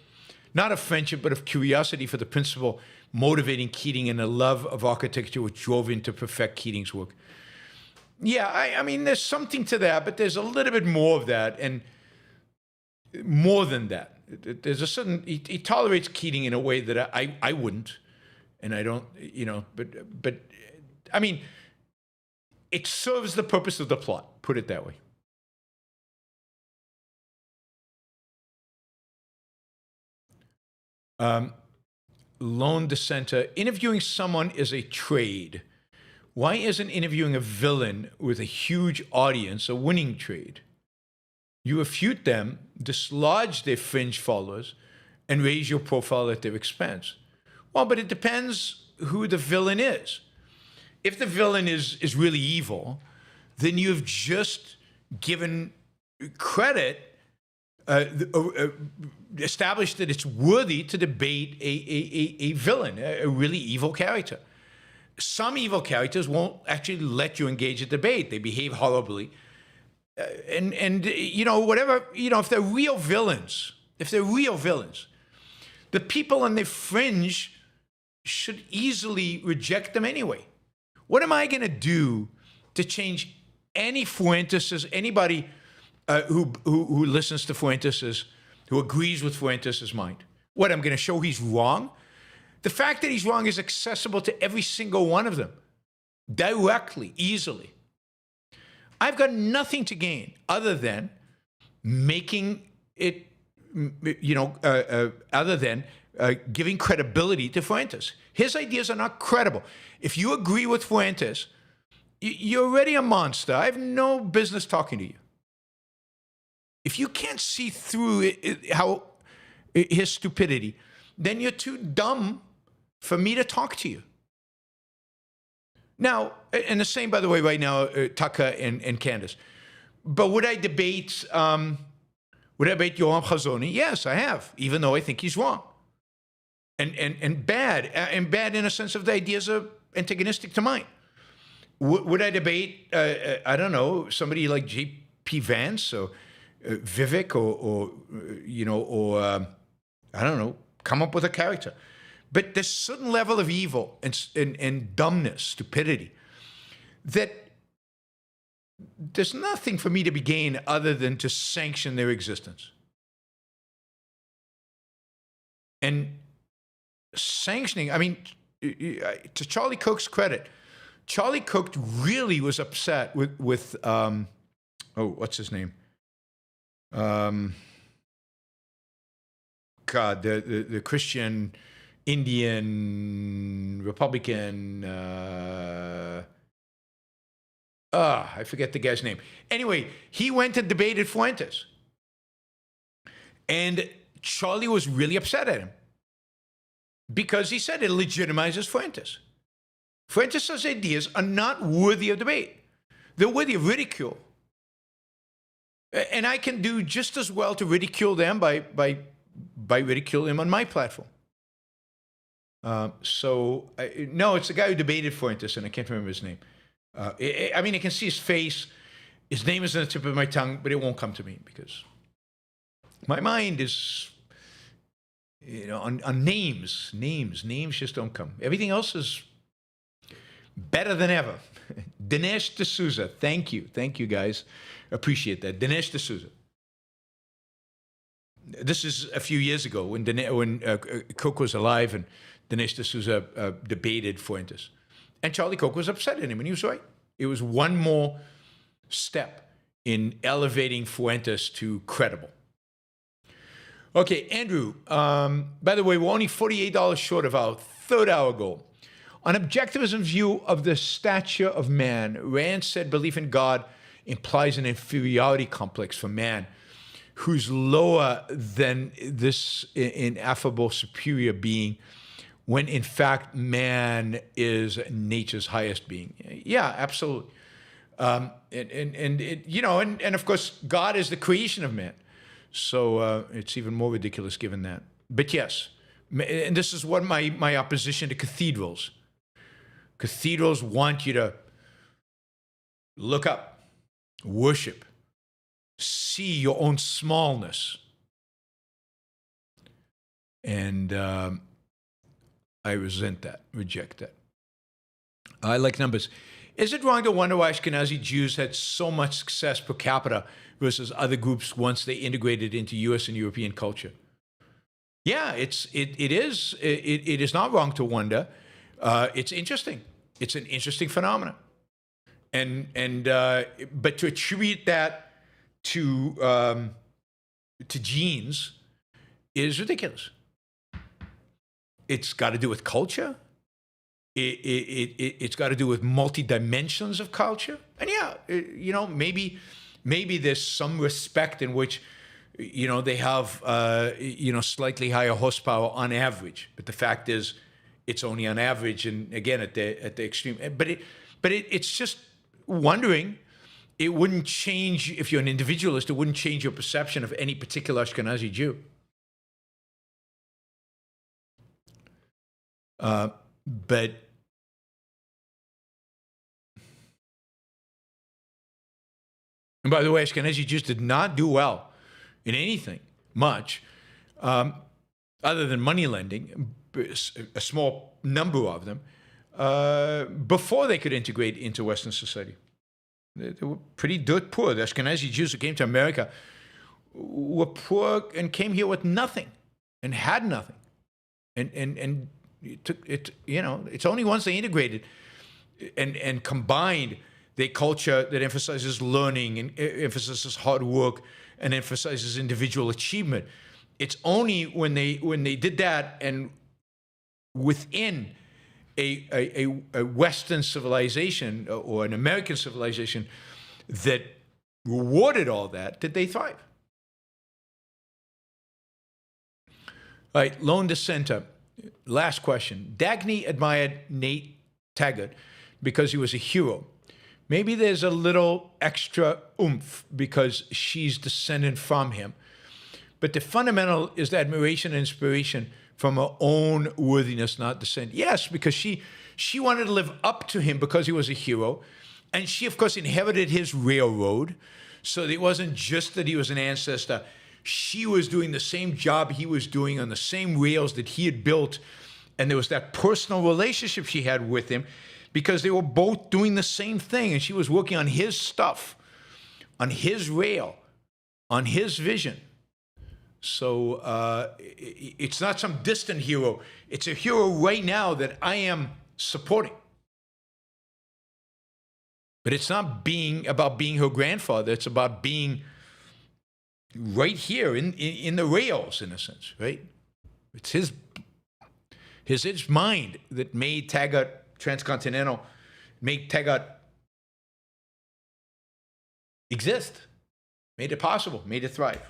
not of friendship, but of curiosity for the principle motivating Keating and a love of architecture which drove him to perfect Keating's work. Yeah, I mean, there's something to that, but there's a little bit more of that, and more than that. There's a certain, he tolerates Keating in a way that I wouldn't, and I don't, but I mean, it serves the purpose of the plot, put it that way. Lone dissenter, interviewing someone is a trade. Why isn't interviewing a villain with a huge audience a winning trade? You refute them, dislodge their fringe followers, and raise your profile at their expense. Well, but it depends who the villain is. If the villain is really evil, then you've just given credit, established that it's worthy to debate a villain, a really evil character. Some evil characters won't actually let you engage a debate. They behave horribly. Whatever, if they're real villains, the people on the fringe should easily reject them anyway. What am I going to do to change any Fuentes, anybody who listens to Fuentes, who agrees with Fuentes' mind? What, I'm going to show he's wrong? The fact that he's wrong is accessible to every single one of them, directly, easily. I've got nothing to gain other than making it, giving credibility to Fuentes. His ideas are not credible. If you agree with Fuentes, you're already a monster. I have no business talking to you. If you can't see through his stupidity, then you're too dumb for me to talk to you. Now, and the same, by the way, right now, Tucker and Candace. But would I debate Would I debate Yoram Chazoni? Yes, I have, even though I think he's wrong. And bad in a sense of the ideas are antagonistic to mine. Would I debate, I don't know, somebody like J.P. Vance or Vivek or I don't know, come up with a character. But there's a certain level of evil and dumbness, stupidity, that there's nothing for me to be gained other than to sanction their existence. And sanctioning, I mean, to Charlie Cook's credit, Charlie Cook really was upset with what's his name? God, the Christian Indian Republican, I forget the guy's name. Anyway, he went and debated Fuentes. And Charlie was really upset at him because he said it legitimizes Fuentes. Fuentes' ideas are not worthy of debate. They're worthy of ridicule. And I can do just as well to ridicule them by ridiculing them on my platform. No, it's the guy who debated Fuentes, and I can't remember his name. I mean, I can see his face. His name is on the tip of my tongue, but it won't come to me because my mind is, on names. Names just don't come. Everything else is better than ever. Dinesh D'Souza, thank you, guys. Appreciate that. Dinesh D'Souza. This is a few years ago when Cook was alive and Dinesh D'Souza debated Fuentes. And Charlie Cook was upset at him, and he was right. It was one more step in elevating Fuentes to credible. Okay, Andrew, by the way, we're only $48 short of our third hour goal. On Objectivism's view of the stature of man, Rand said belief in God implies an inferiority complex for man, who's lower than this ineffable superior being, when in fact man is nature's highest being. Yeah, absolutely. And of course, God is the creation of man. So it's even more ridiculous given that. But yes, and this is what my opposition to cathedrals. Cathedrals want you to look up, worship, see your own smallness. And I resent that, reject that. I like numbers. Is it wrong to wonder why Ashkenazi Jews had so much success per capita versus other groups once they integrated into U.S. and European culture? Yeah, it is not wrong to wonder. It's interesting. It's an interesting phenomenon. But to attribute that to genes is ridiculous. It's got to do with culture. It's got to do with multi-dimensions of culture. And yeah, maybe there's some respect in which, they have, slightly higher horsepower on average. But the fact is, it's only on average, and again, at the extreme. But it's just wondering. It wouldn't change, if you're an individualist, it wouldn't change your perception of any particular Ashkenazi Jew. But and by the way, Ashkenazi Jews did not do well in anything much, other than money lending, a small number of them, before they could integrate into Western society. They were pretty dirt poor. The Ashkenazi Jews who came to America were poor and came here with nothing and had nothing. And it's only once they integrated and combined their culture that emphasizes learning and emphasizes hard work and emphasizes individual achievement. It's only when they did that and within a Western civilization or an American civilization that rewarded all that did they thrive. All right, lone dissenter. Last question. Dagny admired Nate Taggart because he was a hero. Maybe there's a little extra oomph because she's descended from him. But the fundamental is the admiration and inspiration from her own worthiness, not descent. Yes, because she wanted to live up to him because he was a hero. And she, of course, inherited his railroad. So it wasn't just that he was an ancestor. She was doing the same job he was doing on the same rails that he had built. And there was that personal relationship she had with him because they were both doing the same thing. And she was working on his stuff, on his rail, on his vision. So it's not some distant hero. It's a hero right now that I am supporting. But it's not about being her grandfather. It's about being right here in the rails, in a sense, right? It's his mind that made Taggart Transcontinental, made Taggart exist, made it possible, made it thrive.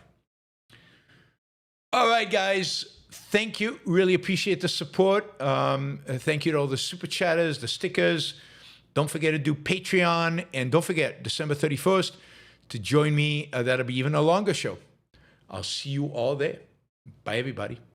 All right, guys. Thank you. Really appreciate the support. Thank you to all the super chatters, the stickers. Don't forget to do Patreon. And don't forget, December 31st, to join me. That'll be even a longer show. I'll see you all there. Bye, everybody.